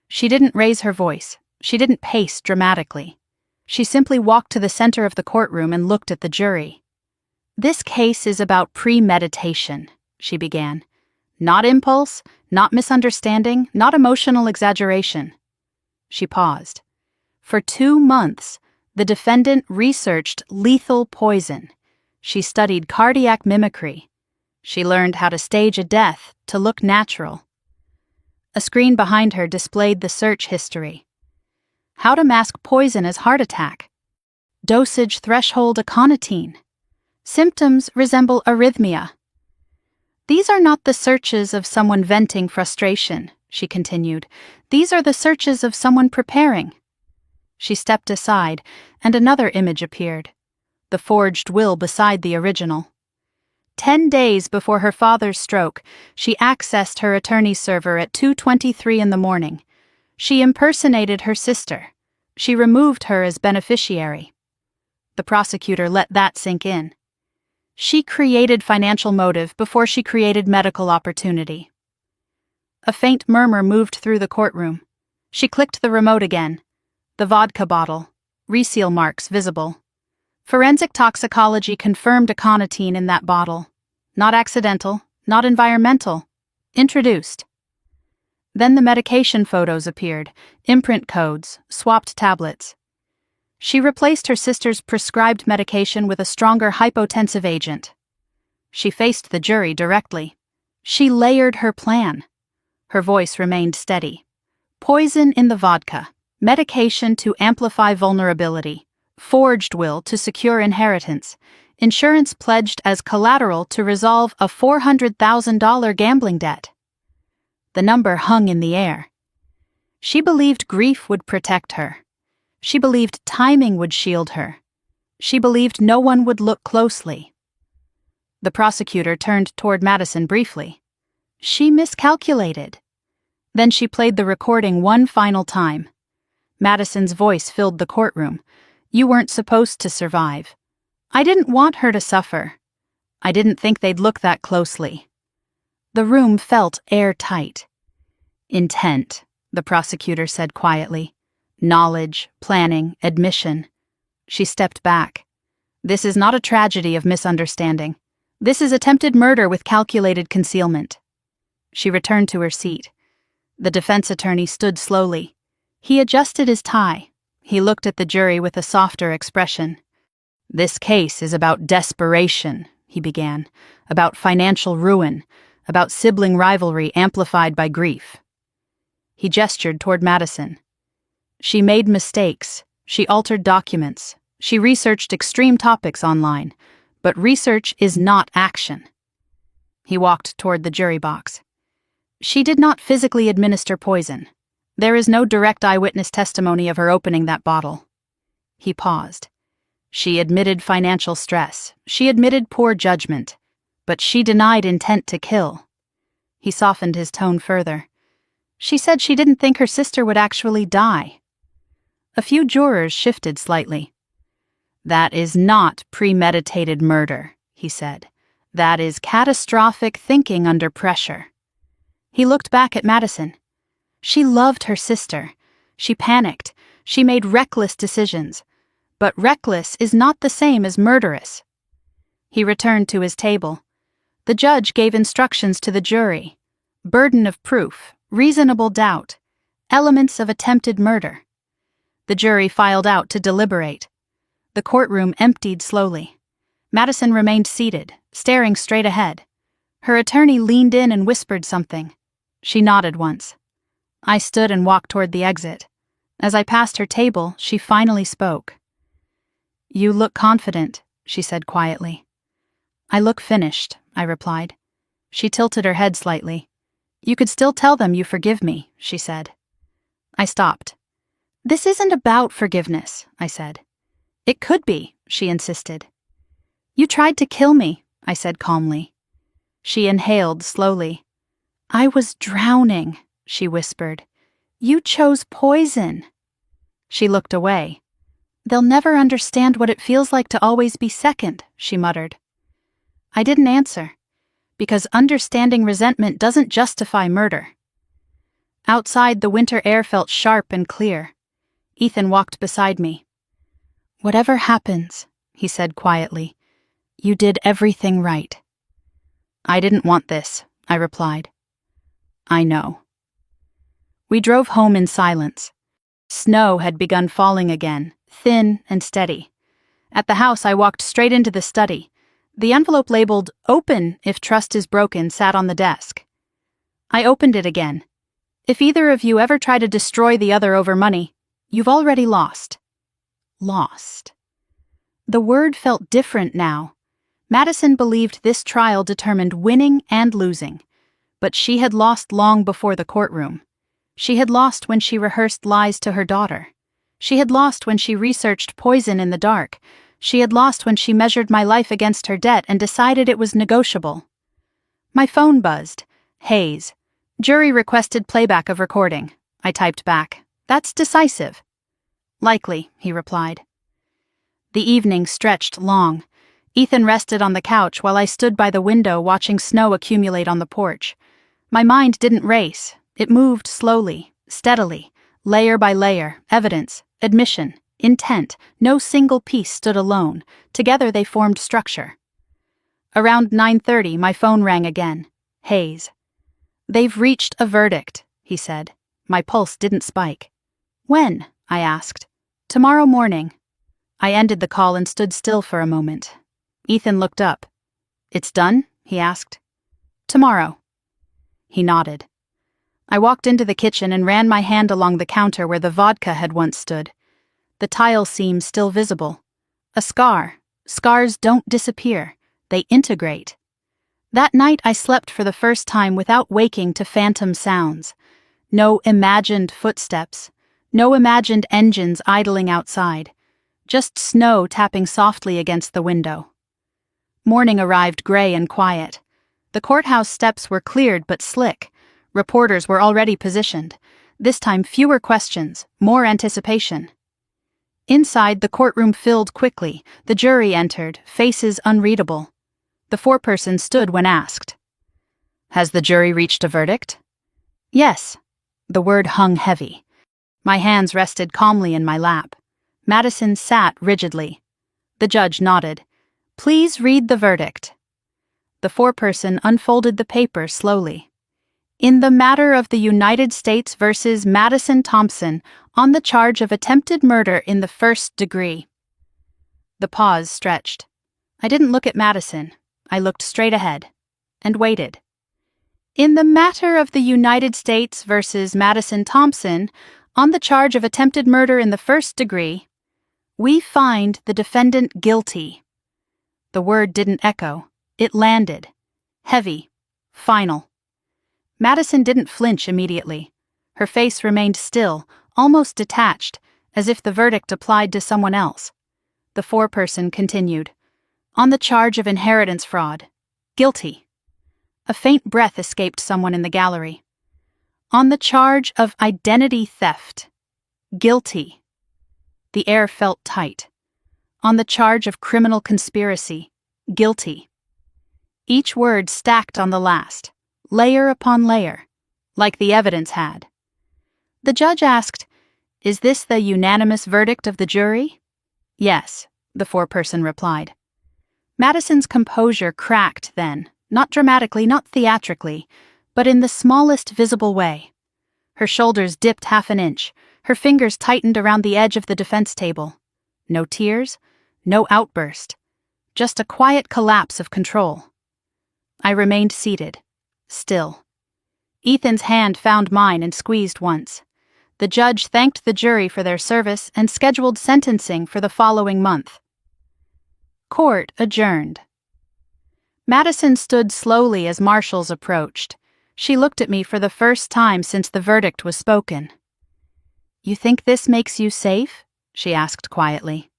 She didn't raise her voice. She didn't pace dramatically. She simply walked to the center of the courtroom and looked at the jury. This case is about premeditation, she began. Not impulse, not misunderstanding, not emotional exaggeration. She paused. For 2 months, the defendant researched lethal poison. She studied cardiac mimicry. She learned how to stage a death to look natural. A screen behind her displayed the search history. How to mask poison as heart attack. Dosage threshold aconitine. Symptoms resemble arrhythmia. These are not the searches of someone venting frustration, she continued. These are the searches of someone preparing. She stepped aside, and another image appeared. The forged will beside the original. 10 days before her father's stroke, she accessed her attorney's server at 2:23 in the morning. She impersonated her sister. She removed her as beneficiary. The prosecutor let that sink in. She created financial motive before she created medical opportunity. A faint murmur moved through the courtroom. She clicked the remote again. The vodka bottle. Reseal marks visible. Forensic toxicology confirmed aconitine in that bottle. Not accidental, not environmental. Introduced. Then the medication photos appeared, imprint codes, swapped tablets. She replaced her sister's prescribed medication with a stronger hypotensive agent. She faced the jury directly. She layered her plan. Her voice remained steady. Poison in the vodka, medication to amplify vulnerability, forged will to secure inheritance, insurance pledged as collateral to resolve a $400,000 gambling debt. The number hung in the air. She believed grief would protect her. She believed timing would shield her. She believed no one would look closely. The prosecutor turned toward Madison briefly. She miscalculated. Then she played the recording one final time. Madison's voice filled the courtroom. You weren't supposed to survive. I didn't want her to suffer. I didn't think they'd look that closely. The room felt airtight. Intent, the prosecutor said quietly. Knowledge, planning, admission. She stepped back. This is not a tragedy of misunderstanding. This is attempted murder with calculated concealment. She returned to her seat. The defense attorney stood slowly. He adjusted his tie. He looked at the jury with a softer expression. This case is about desperation, he began, about financial ruin, about sibling rivalry amplified by grief. He gestured toward Madison. She made mistakes. She altered documents. She researched extreme topics online. But research is not action. He walked toward the jury box. She did not physically administer poison. There is no direct eyewitness testimony of her opening that bottle. He paused. She admitted financial stress. She admitted poor judgment. But she denied intent to kill. He softened his tone further. She said she didn't think her sister would actually die. A few jurors shifted slightly. That is not premeditated murder, he said. That is catastrophic thinking under pressure. He looked back at Madison. She loved her sister. She panicked. She made reckless decisions. But reckless is not the same as murderous. He returned to his table. The judge gave instructions to the jury. Burden of proof, reasonable doubt, elements of attempted murder. The jury filed out to deliberate. The courtroom emptied slowly. Madison remained seated, staring straight ahead. Her attorney leaned in and whispered something. She nodded once. I stood and walked toward the exit. As I passed her table, she finally spoke. You look confident, she said quietly. I look finished, I replied. She tilted her head slightly. You could still tell them you forgive me, she said. I stopped. This isn't about forgiveness, I said. It could be, she insisted. You tried to kill me, I said calmly. She inhaled slowly. I was drowning, she whispered. You chose poison. She looked away. They'll never understand what it feels like to always be second, she muttered. I didn't answer, because understanding resentment doesn't justify murder. Outside, the winter air felt sharp and clear. Ethan walked beside me. Whatever happens, he said quietly, you did everything right. I didn't want this, I replied. I know. We drove home in silence. Snow had begun falling again, thin and steady. At the house, I walked straight into the study. The envelope labeled, "Open if trust is broken," sat on the desk. I opened it again. If either of you ever try to destroy the other over money, you've already lost. Lost. The word felt different now. Madison believed this trial determined winning and losing. But she had lost long before the courtroom. She had lost when she rehearsed lies to her daughter. She had lost when she researched poison in the dark. She had lost when she measured my life against her debt and decided it was negotiable. My phone buzzed. Hayes. Jury requested playback of recording. I typed back. That's decisive. Likely, he replied. The evening stretched long. Ethan rested on the couch while I stood by the window watching snow accumulate on the porch. My mind didn't race. It moved slowly, steadily, layer by layer, evidence, admission, intent. No single piece stood alone. Together they formed structure. Around 9:30, my phone rang again. Hayes. They've reached a verdict, he said. My pulse didn't spike. When? I asked. Tomorrow morning. I ended the call and stood still for a moment. Ethan looked up. It's done? He asked. Tomorrow. He nodded. I walked into the kitchen and ran my hand along the counter where the vodka had once stood. The tile seam still visible. A scar. Scars don't disappear. They integrate. That night I slept for the first time without waking to phantom sounds. No imagined footsteps. No imagined engines idling outside. Just snow tapping softly against the window. Morning arrived gray and quiet. The courthouse steps were cleared but slick. Reporters were already positioned. This time fewer questions, more anticipation. Inside, the courtroom filled quickly. The jury entered, faces unreadable. The foreperson stood when asked. Has the jury reached a verdict? Yes. The word hung heavy. My hands rested calmly in my lap. Madison sat rigidly. The judge nodded. Please read the verdict. The foreperson unfolded the paper slowly. In the matter of the United States versus Madison Thompson on the charge of attempted murder in the first degree. The pause stretched. I didn't look at Madison. I looked straight ahead and waited. In the matter of the United States versus Madison Thompson on the charge of attempted murder in the first degree, we find the defendant guilty. The word didn't echo. It landed. Heavy. Final. Madison didn't flinch immediately. Her face remained still, almost detached, as if the verdict applied to someone else. The foreperson continued. On the charge of inheritance fraud. Guilty. A faint breath escaped someone in the gallery. On the charge of identity theft. Guilty. The air felt tight. On the charge of criminal conspiracy. Guilty. Each word stacked on the last, layer upon layer, like the evidence had. The judge asked, Is this the unanimous verdict of the jury? Yes, the foreperson replied. Madison's composure cracked then, not dramatically, not theatrically, but in the smallest visible way. Her shoulders dipped half an inch, her fingers tightened around the edge of the defense table. No tears, no outburst, just a quiet collapse of control. I remained seated, still. Ethan's hand found mine and squeezed once. The judge thanked the jury for their service and scheduled sentencing for the following month. Court adjourned. Madison stood slowly as marshals approached. She looked at me for the first time since the verdict was spoken. You think this makes you safe? She asked quietly.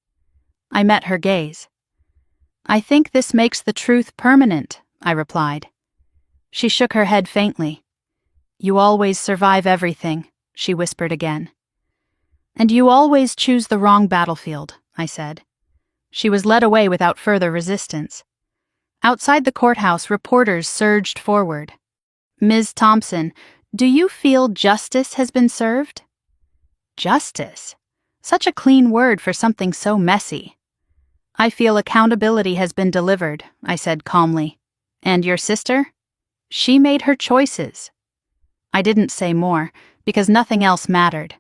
I met her gaze. I think this makes the truth permanent, I replied. She shook her head faintly. You always survive everything, she whispered again. And you always choose the wrong battlefield, I said. She was led away without further resistance. Outside the courthouse, reporters surged forward. Ms. Thompson, do you feel justice has been served? Justice? Such a clean word for something so messy. I feel accountability has been delivered, I said calmly. And your sister? She made her choices. I didn't say more, because nothing else mattered.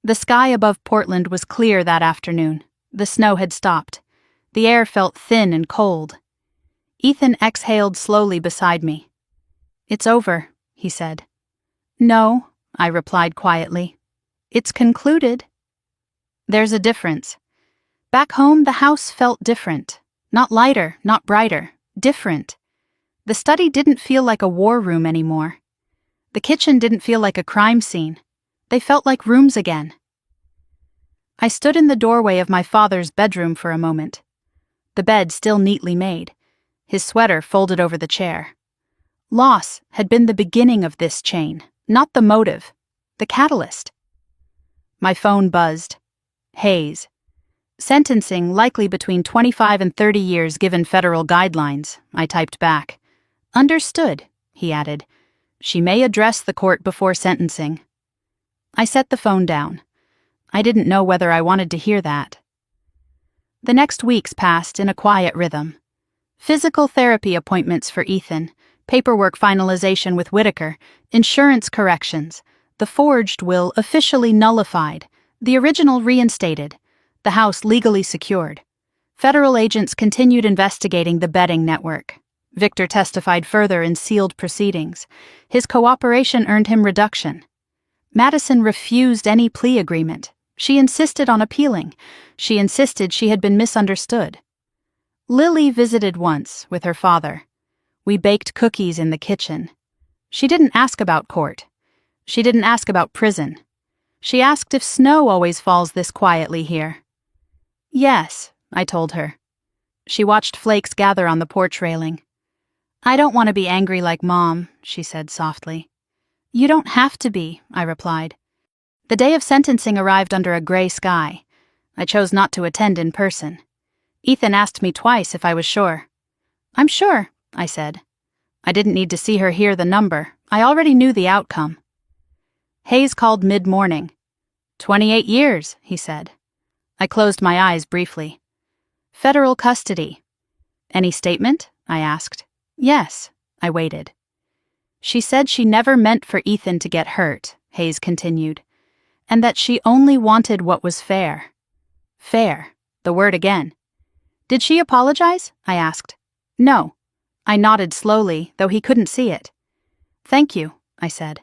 The sky above Portland was clear that afternoon. The snow had stopped. The air felt thin and cold. Ethan exhaled slowly beside me. It's over, he said. No, I replied quietly. It's concluded. There's a difference. Back home, the house felt different. Not lighter, not brighter. Different. The study didn't feel like a war room anymore. The kitchen didn't feel like a crime scene. They felt like rooms again. I stood in the doorway of my father's bedroom for a moment. The bed still neatly made, his sweater folded over the chair. Loss had been the beginning of this chain, not the motive. The catalyst. My phone buzzed. Hayes. Sentencing likely between 25 and 30 years given federal guidelines, I typed back. Understood, he added. She may address the court before sentencing. I set the phone down. I didn't know whether I wanted to hear that. The next weeks passed in a quiet rhythm. Physical therapy appointments for Ethan, paperwork finalization with Whitaker, insurance corrections, the forged will officially nullified, the original reinstated, the house legally secured. Federal agents continued investigating the betting network. Victor testified further in sealed proceedings. His cooperation earned him reduction. Madison refused any plea agreement. She insisted on appealing. She insisted she had been misunderstood. Lily visited once with her father. We baked cookies in the kitchen. She didn't ask about court. She didn't ask about prison. She asked if snow always falls this quietly here. Yes, I told her. She watched flakes gather on the porch railing. I don't want to be angry like Mom, she said softly. You don't have to be, I replied. The day of sentencing arrived under a gray sky. I chose not to attend in person. Ethan asked me twice if I was sure. I'm sure, I said. I didn't need to see her hear the number. I already knew the outcome. Hayes called mid-morning. 28 years, he said. I closed my eyes briefly. Federal custody. Any statement? I asked. Yes, I waited. She said she never meant for Ethan to get hurt, Hayes continued, and that she only wanted what was fair. Fair, the word again. Did she apologize? I asked. No. I nodded slowly, though he couldn't see it. Thank you, I said.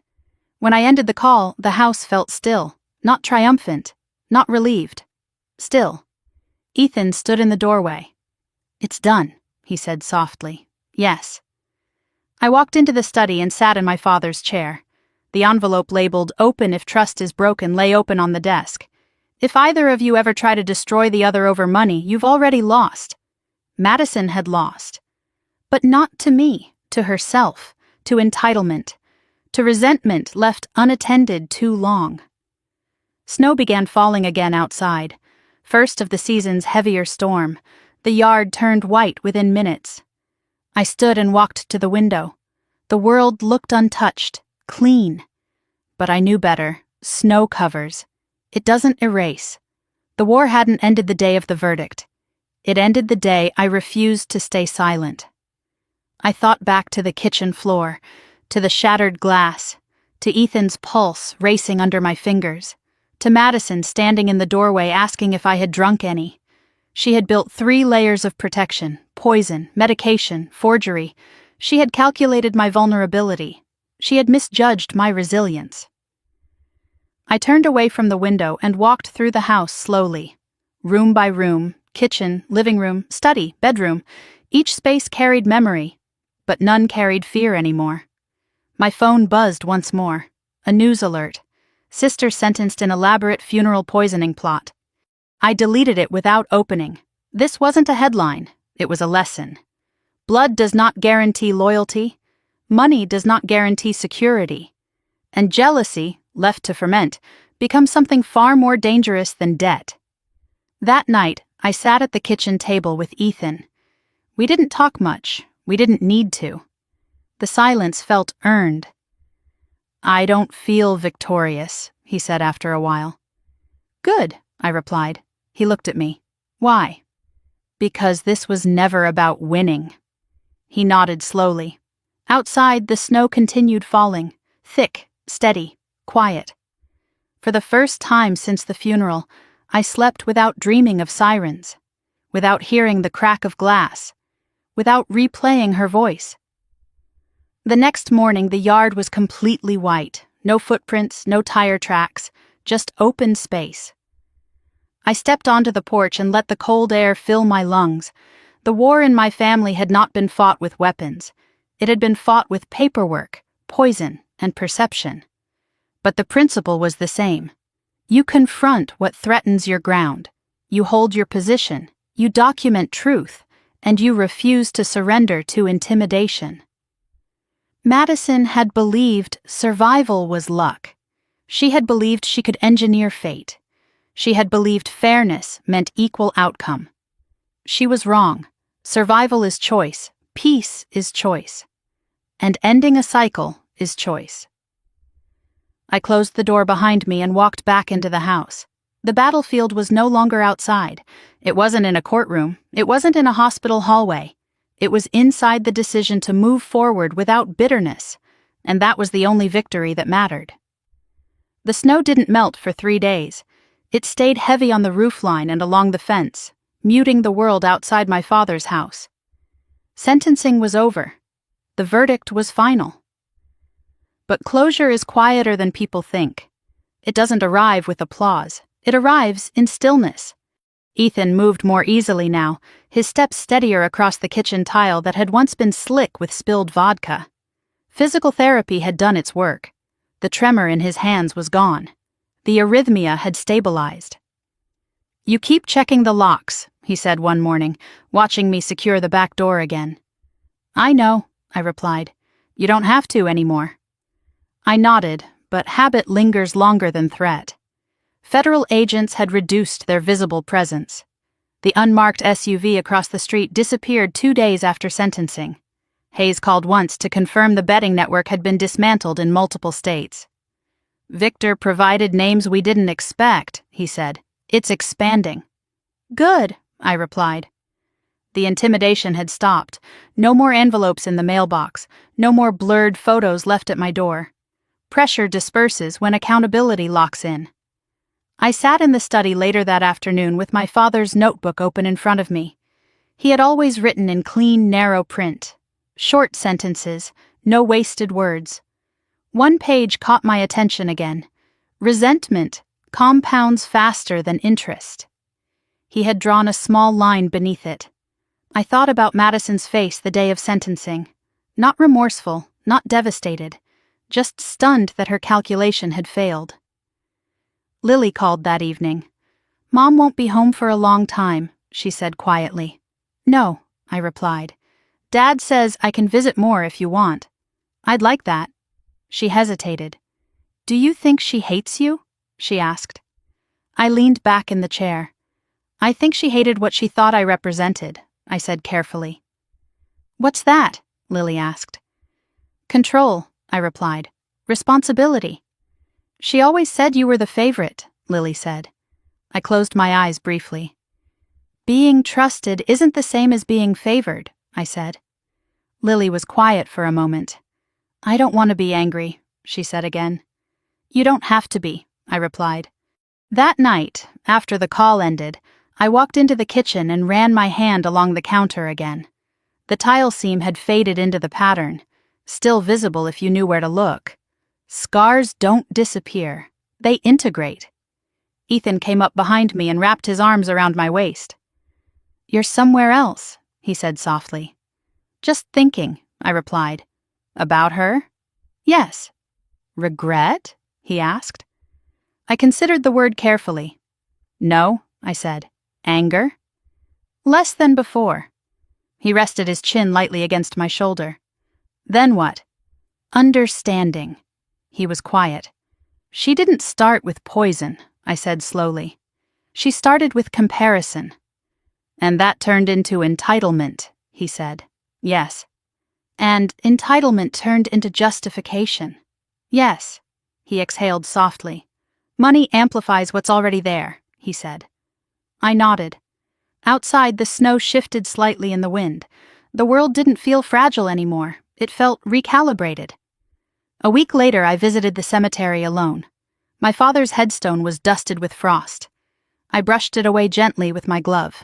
When I ended the call, the house felt still, not triumphant, not relieved. Still. Ethan stood in the doorway. It's done, he said softly. Yes. I walked into the study and sat in my father's chair. The envelope labeled "Open if trust is broken" lay open on the desk. If either of you ever try to destroy the other over money, you've already lost. Madison had lost. But not to me, to herself, to entitlement, to resentment left unattended too long. Snow began falling again outside. First of the season's heavier storm. The yard turned white within minutes. I stood and walked to the window. The world looked untouched, clean. But I knew better. Snow covers. It doesn't erase. The war hadn't ended the day of the verdict. It ended the day I refused to stay silent. I thought back to the kitchen floor, to the shattered glass, to Ethan's pulse racing under my fingers, to Madison standing in the doorway asking if I had drunk any. She had built 3 layers of protection, poison, medication, forgery. She had calculated my vulnerability. She had misjudged my resilience. I turned away from the window and walked through the house slowly. Room by room, kitchen, living room, study, bedroom, each space carried memory, but none carried fear anymore. My phone buzzed once more. A news alert. Sister sentenced in elaborate funeral poisoning plot. I deleted it without opening. This wasn't a headline. It was a lesson. Blood does not guarantee loyalty. Money does not guarantee security. And jealousy, left to ferment, becomes something far more dangerous than debt. That night, I sat at the kitchen table with Ethan. We didn't talk much. We didn't need to. The silence felt earned. I don't feel victorious, he said after a while. Good, I replied. He looked at me. Why? Because this was never about winning. He nodded slowly. Outside, the snow continued falling, thick, steady, quiet. For the first time since the funeral, I slept without dreaming of sirens, without hearing the crack of glass, without replaying her voice. The next morning, the yard was completely white. No footprints, no tire tracks, just open space. I stepped onto the porch and let the cold air fill my lungs. The war in my family had not been fought with weapons. It had been fought with paperwork, poison, and perception. But the principle was the same. You confront what threatens your ground. You hold your position. You document truth. And you refuse to surrender to intimidation. Madison had believed survival was luck. She had believed she could engineer fate. She had believed fairness meant equal outcome. She was wrong. Survival is choice. Peace is choice. And ending a cycle is choice. I closed the door behind me and walked back into the house. The battlefield was no longer outside. It wasn't in a courtroom. It wasn't in a hospital hallway. It was inside the decision to move forward without bitterness, and that was the only victory that mattered. The snow didn't melt for 3 days. It stayed heavy on the roofline and along the fence, muting the world outside my father's house. Sentencing was over. The verdict was final. But closure is quieter than people think. It doesn't arrive with applause. It arrives in stillness. Ethan moved more easily now, his steps steadier across the kitchen tile that had once been slick with spilled vodka. Physical therapy had done its work. The tremor in his hands was gone. The arrhythmia had stabilized. "You keep checking the locks," he said one morning, watching me secure the back door again. "I know," I replied. "You don't have to anymore." I nodded, but habit lingers longer than threat. Federal agents had reduced their visible presence. The unmarked SUV across the street disappeared 2 days after sentencing. Hayes called once to confirm the betting network had been dismantled in multiple states. "Victor provided names we didn't expect," he said. "It's expanding." "Good," I replied. The intimidation had stopped. No more envelopes in the mailbox. No more blurred photos left at my door. Pressure disperses when accountability locks in. I sat in the study later that afternoon with my father's notebook open in front of me. He had always written in clean, narrow print. Short sentences, no wasted words. One page caught my attention again. Resentment compounds faster than interest. He had drawn a small line beneath it. I thought about Madison's face the day of sentencing. Not remorseful, not devastated, just stunned that her calculation had failed. Lily called that evening. "Mom won't be home for a long time," she said quietly. "No," I replied. "Dad says I can visit more if you want." "I'd like that." She hesitated. "Do you think she hates you?" she asked. I leaned back in the chair. "I think she hated what she thought I represented," I said carefully. "What's that?" Lily asked. "Control," I replied. "Responsibility." "She always said you were the favorite," Lily said. I closed my eyes briefly. "Being trusted isn't the same as being favored," I said. Lily was quiet for a moment. "I don't want to be angry," she said again. "You don't have to be," I replied. That night, after the call ended, I walked into the kitchen and ran my hand along the counter again. The tile seam had faded into the pattern, still visible if you knew where to look. Scars don't disappear. They integrate. Ethan came up behind me and wrapped his arms around my waist. "You're somewhere else," he said softly. "Just thinking," I replied. "About her?" "Yes." "Regret?" he asked. I considered the word carefully. "No," I said. "Anger?" "Less than before." He rested his chin lightly against my shoulder. "Then what?" "Understanding." He was quiet. "She didn't start with poison," I said slowly. "She started with comparison." "And that turned into entitlement," he said. "Yes." "And entitlement turned into justification." "Yes." He exhaled softly. "Money amplifies what's already there," he said. I nodded. Outside, the snow shifted slightly in the wind. The world didn't feel fragile anymore. It felt recalibrated. A week later, I visited the cemetery alone. My father's headstone was dusted with frost. I brushed it away gently with my glove.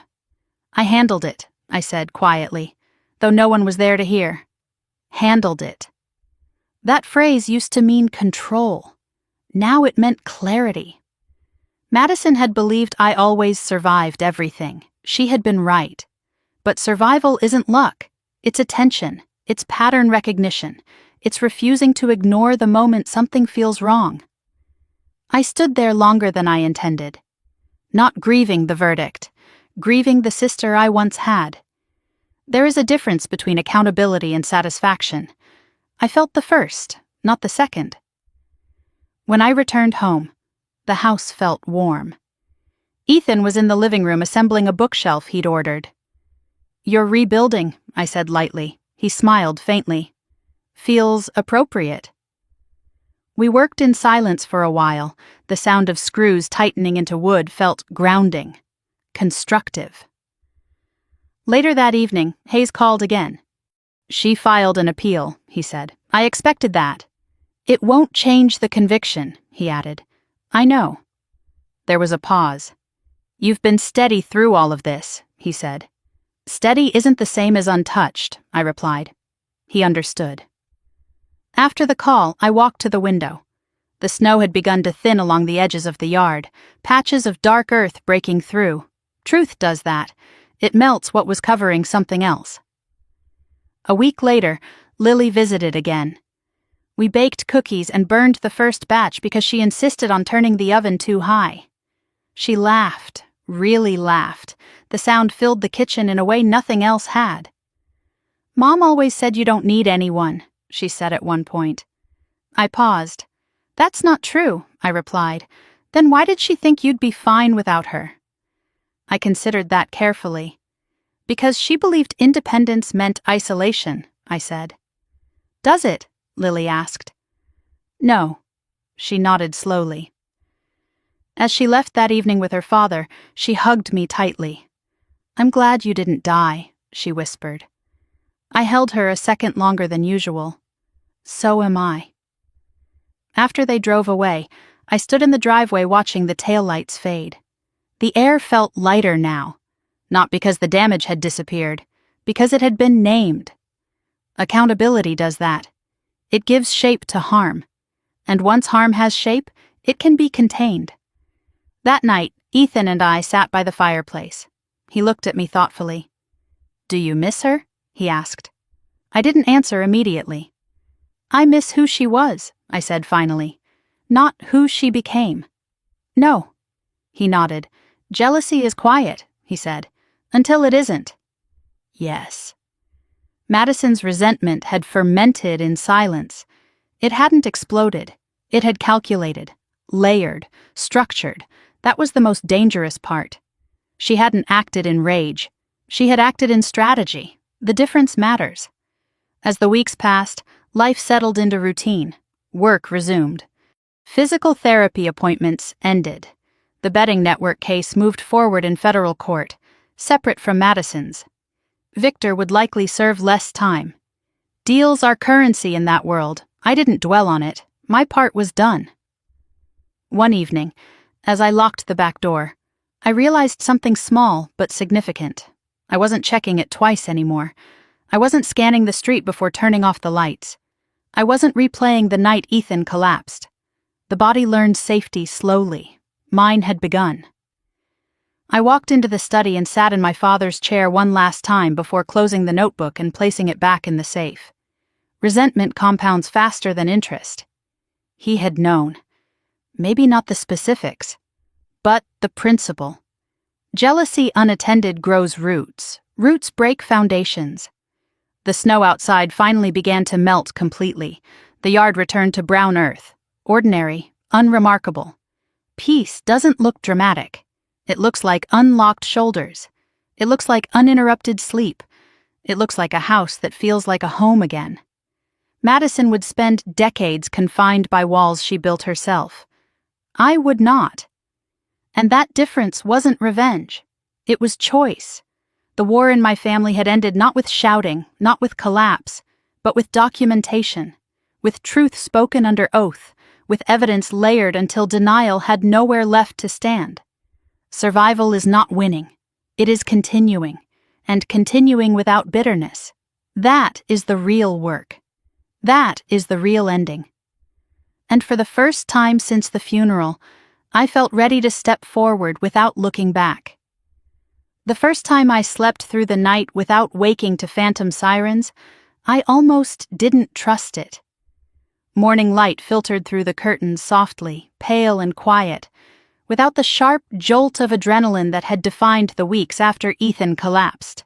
"I handled it," I said quietly, though no one was there to hear. Handled it. That phrase used to mean control. Now it meant clarity. Madison had believed I always survived everything. She had been right. But survival isn't luck. It's attention. It's pattern recognition. It's refusing to ignore the moment something feels wrong. I stood there longer than I intended. Not grieving the verdict. Grieving the sister I once had. There is a difference between accountability and satisfaction. I felt the first, not the second. When I returned home, the house felt warm. Ethan was in the living room assembling a bookshelf he'd ordered. "You're rebuilding," I said lightly. He smiled faintly. "Feels appropriate." We worked in silence for a while. The sound of screws tightening into wood felt grounding, constructive. Later that evening, Hayes called again. "She filed an appeal," he said. "I expected that." "It won't change the conviction," he added. "I know." There was a pause. "You've been steady through all of this," he said. "Steady isn't the same as untouched," I replied. He understood. After the call, I walked to the window. The snow had begun to thin along the edges of the yard, patches of dark earth breaking through. Truth does that. It melts what was covering something else. A week later, Lily visited again. We baked cookies and burned the first batch because she insisted on turning the oven too high. She laughed, really laughed. The sound filled the kitchen in a way nothing else had. "Mom always said you don't need anyone," she said at one point. I paused. "That's not true," I replied. "Then why did she think you'd be fine without her?" I considered that carefully. "Because she believed independence meant isolation," I said. "Does it?" Lily asked. "No." She nodded slowly. As she left that evening with her father, she hugged me tightly. "I'm glad you didn't die," she whispered. I held her a second longer than usual. "So am I." After they drove away, I stood in the driveway watching the taillights fade. The air felt lighter now, not because the damage had disappeared, because it had been named. Accountability does that. It gives shape to harm, and once harm has shape, it can be contained. That night, Ethan and I sat by the fireplace. He looked at me thoughtfully. "Do you miss her?" he asked. I didn't answer immediately. "I miss who she was," I said finally, "not who she became." "No." He nodded. "Jealousy is quiet," he said, "until it isn't." Yes. Madison's resentment had fermented in silence. It hadn't exploded. It had calculated, layered, structured. That was the most dangerous part. She hadn't acted in rage. She had acted in strategy. The difference matters. As the weeks passed, life settled into routine. Work resumed. Physical therapy appointments ended. The betting network case moved forward in federal court, separate from Madison's. Victor would likely serve less time. Deals are currency in that world. I didn't dwell on it. My part was done. One evening, as I locked the back door, I realized something small but significant. I wasn't checking it twice anymore. I wasn't scanning the street before turning off the lights. I wasn't replaying the night Ethan collapsed. The body learned safety slowly. Mine had begun. I walked into the study and sat in my father's chair one last time before closing the notebook and placing it back in the safe. Resentment compounds faster than interest. He had known. Maybe not the specifics, but the principle. Jealousy unattended grows roots. Roots break foundations. The snow outside finally began to melt completely. The yard returned to brown earth. Ordinary, unremarkable. Peace doesn't look dramatic. It looks like unlocked shoulders. It looks like uninterrupted sleep. It looks like a house that feels like a home again. Madison would spend decades confined by walls she built herself. I would not. And that difference wasn't revenge. It was choice. The war in my family had ended not with shouting, not with collapse, but with documentation, with truth spoken under oath, with evidence layered until denial had nowhere left to stand. Survival is not winning. It is continuing, and continuing without bitterness. That is the real work. That is the real ending. And for the first time since the funeral, I felt ready to step forward without looking back. The first time I slept through the night without waking to phantom sirens, I almost didn't trust it. Morning light filtered through the curtains softly, pale and quiet, without the sharp jolt of adrenaline that had defined the weeks after Ethan collapsed.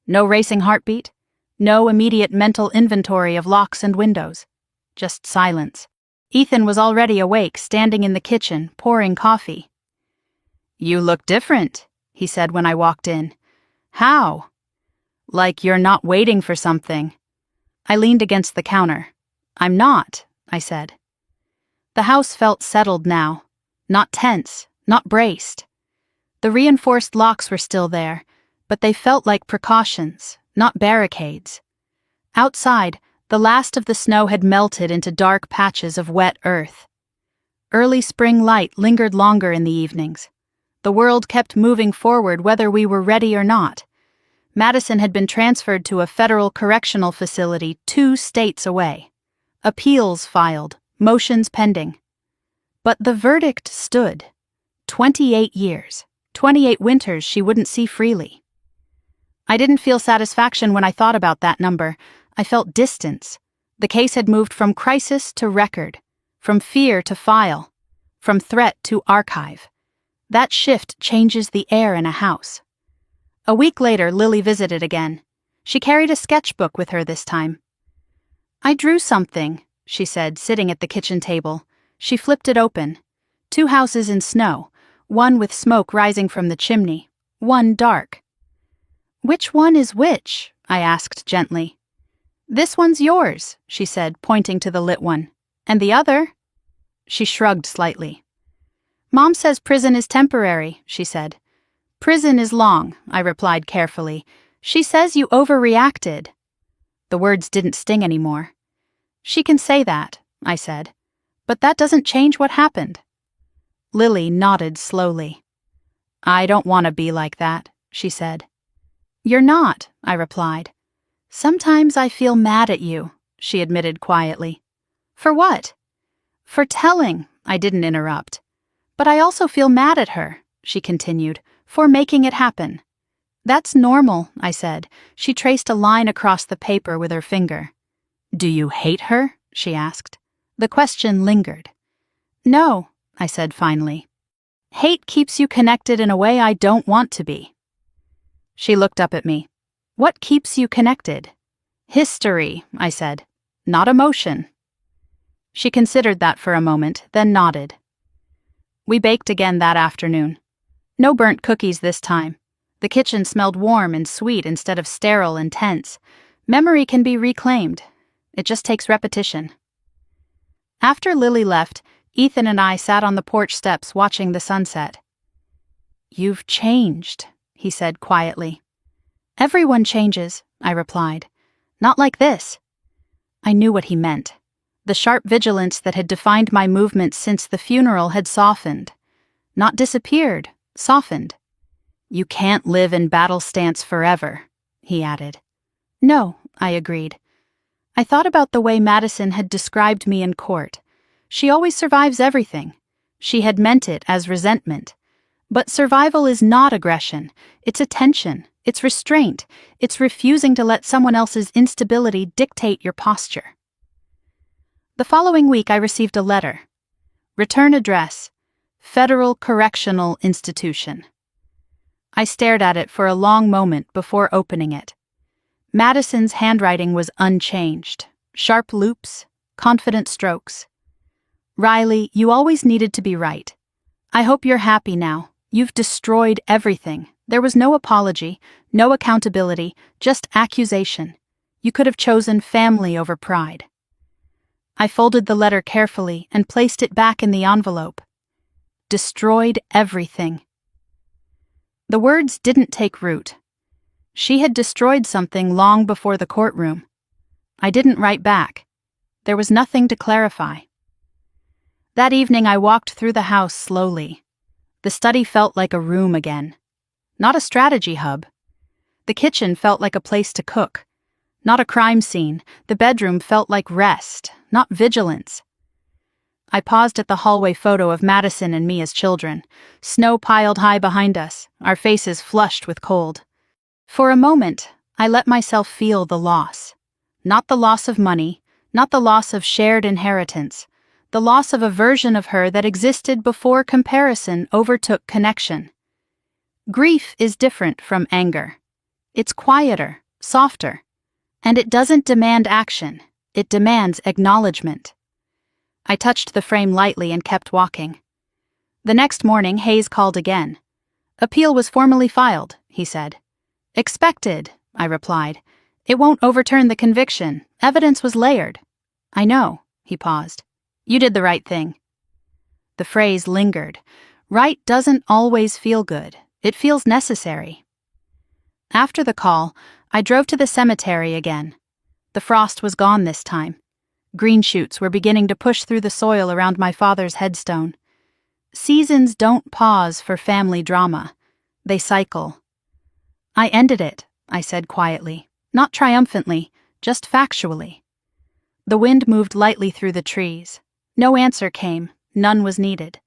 No racing heartbeat, no immediate mental inventory of locks and windows, just silence. Ethan was already awake, standing in the kitchen, pouring coffee. "You look different," he said when I walked in. "How?" "Like you're not waiting for something." I leaned against the counter. "I'm not," I said. The house felt settled now, not tense, not braced. The reinforced locks were still there, but they felt like precautions, not barricades. Outside, the last of the snow had melted into dark patches of wet earth. Early spring light lingered longer in the evenings. The world kept moving forward whether we were ready or not. Madison had been transferred to a federal correctional facility 2 states away. Appeals filed, motions pending. But the verdict stood. 28 years, 28 winters she wouldn't see freely. I didn't feel satisfaction when I thought about that number. I felt distance. The case had moved from crisis to record, from fear to file, from threat to archive. That shift changes the air in a house. A week later, Lily visited again. She carried a sketchbook with her this time. "I drew something," she said, sitting at the kitchen table. She flipped it open. 2 houses in snow, one with smoke rising from the chimney, one dark. "Which one is which?" I asked gently. "This one's yours," she said, pointing to the lit one. "And the other?" She shrugged slightly. "Mom says prison is temporary," she said. "Prison is long," I replied carefully. "She says you overreacted." The words didn't sting anymore. "She can say that," I said. "But that doesn't change what happened." Lily nodded slowly. "I don't want to be like that," she said. "You're not," I replied. "Sometimes I feel mad at you," she admitted quietly. "For what?" "For telling," I didn't interrupt. "But I also feel mad at her," she continued, "for making it happen." "That's normal," I said. She traced a line across the paper with her finger. "Do you hate her?" she asked. The question lingered. "No," I said finally. "Hate keeps you connected in a way I don't want to be." She looked up at me. "What keeps you connected?" "History," I said. "Not emotion." She considered that for a moment, then nodded. We baked again that afternoon. No burnt cookies this time. The kitchen smelled warm and sweet instead of sterile and tense. Memory can be reclaimed. It just takes repetition. After Lily left, Ethan and I sat on the porch steps watching the sunset. "You've changed," he said quietly. "Everyone changes," I replied. "Not like this." I knew what he meant. The sharp vigilance that had defined my movements since the funeral had softened. Not disappeared, softened. "You can't live in battle stance forever," he added. "No," I agreed. I thought about the way Madison had described me in court. She always survives everything. She had meant it as resentment. But survival is not aggression. It's attention. It's restraint. It's refusing to let someone else's instability dictate your posture. The following week I received a letter. Return address: Federal Correctional Institution. I stared at it for a long moment before opening it. Madison's handwriting was unchanged. Sharp loops, confident strokes. "Riley, you always needed to be right. I hope you're happy now. You've destroyed everything. There was no apology, no accountability, just accusation. You could have chosen family over pride." I folded the letter carefully and placed it back in the envelope. Destroyed everything. The words didn't take root. She had destroyed something long before the courtroom. I didn't write back. There was nothing to clarify. That evening I walked through the house slowly. The study felt like a room again. Not a strategy hub. The kitchen felt like a place to cook. Not a crime scene. The bedroom felt like rest, not vigilance. I paused at the hallway photo of Madison and me as children. Snow piled high behind us, our faces flushed with cold. For a moment, I let myself feel the loss. Not the loss of money, not the loss of shared inheritance, the loss of a version of her that existed before comparison overtook connection. Grief is different from anger. It's quieter, softer, and it doesn't demand action, it demands acknowledgement. I touched the frame lightly and kept walking. The next morning, Hayes called again. "Appeal was formally filed," he said. "Expected," I replied. "It won't overturn the conviction. Evidence was layered." "I know," he paused. "You did the right thing." The phrase lingered. Right doesn't always feel good. It feels necessary. After the call, I drove to the cemetery again. The frost was gone this time. Green shoots were beginning to push through the soil around my father's headstone. Seasons don't pause for family drama. They cycle. "I ended it," I said quietly, not triumphantly, just factually. The wind moved lightly through the trees. No answer came. None was needed.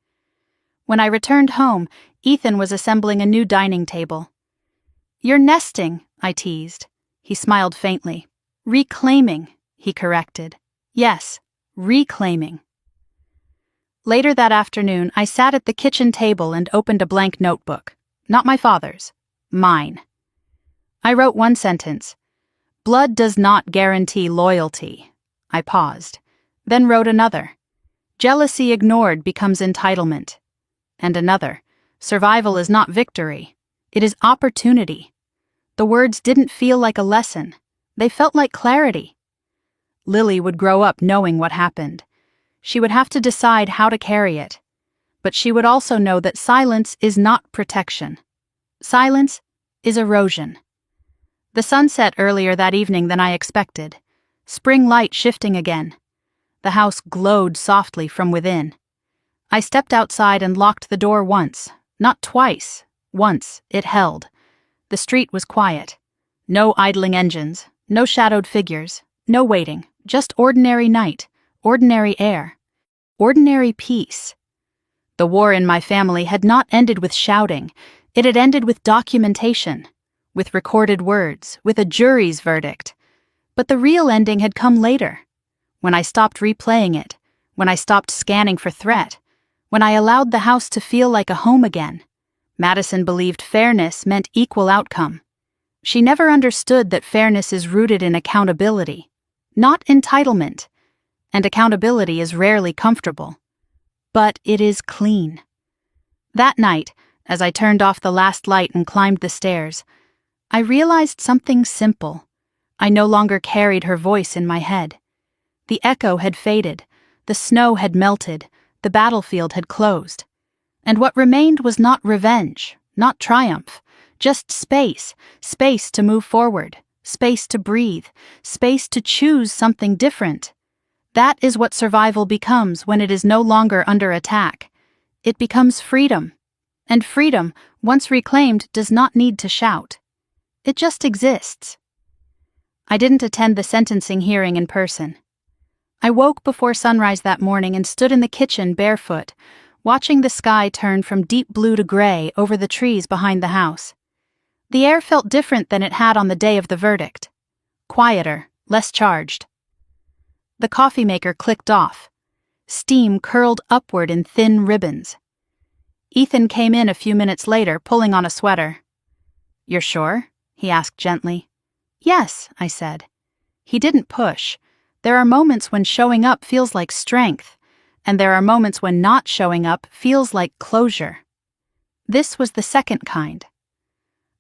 When I returned home, Ethan was assembling a new dining table. "You're nesting," I teased. He smiled faintly. "Reclaiming," he corrected. "Yes, reclaiming." Later that afternoon, I sat at the kitchen table and opened a blank notebook. Not my father's. Mine. I wrote one sentence. "Blood does not guarantee loyalty." I paused. Then wrote another. "Jealousy ignored becomes entitlement." And another. "Survival is not victory. It is opportunity." The words didn't feel like a lesson. They felt like clarity. Lily would grow up knowing what happened. She would have to decide how to carry it. But she would also know that silence is not protection. Silence is erosion. The sun set earlier that evening than I expected. Spring light shifting again. The house glowed softly from within. I stepped outside and locked the door once, not twice. Once, it held. The street was quiet. No idling engines, no shadowed figures, no waiting, just ordinary night, ordinary air, ordinary peace. The war in my family had not ended with shouting. It had ended with documentation, with recorded words, with a jury's verdict. But the real ending had come later, when I stopped replaying it, when I stopped scanning for threat, when I allowed the house to feel like a home again. Madison believed fairness meant equal outcome. She never understood that fairness is rooted in accountability, not entitlement, and accountability is rarely comfortable. But it is clean. That night, as I turned off the last light and climbed the stairs, I realized something simple. I no longer carried her voice in my head. The echo had faded, the snow had melted, the battlefield had closed. And what remained was not revenge, not triumph, just space, space to move forward, space to breathe, space to choose something different. That is what survival becomes when it is no longer under attack. It becomes freedom. And freedom, once reclaimed, does not need to shout. It just exists. I didn't attend the sentencing hearing in person. I woke before sunrise that morning and stood in the kitchen barefoot, watching the sky turn from deep blue to gray over the trees behind the house. The air felt different than it had on the day of the verdict. Quieter, less charged. The coffee maker clicked off. Steam curled upward in thin ribbons. Ethan came in a few minutes later, pulling on a sweater. "You're sure?" he asked gently. "Yes," I said. He didn't push. There are moments when showing up feels like strength, and there are moments when not showing up feels like closure. This was the second kind.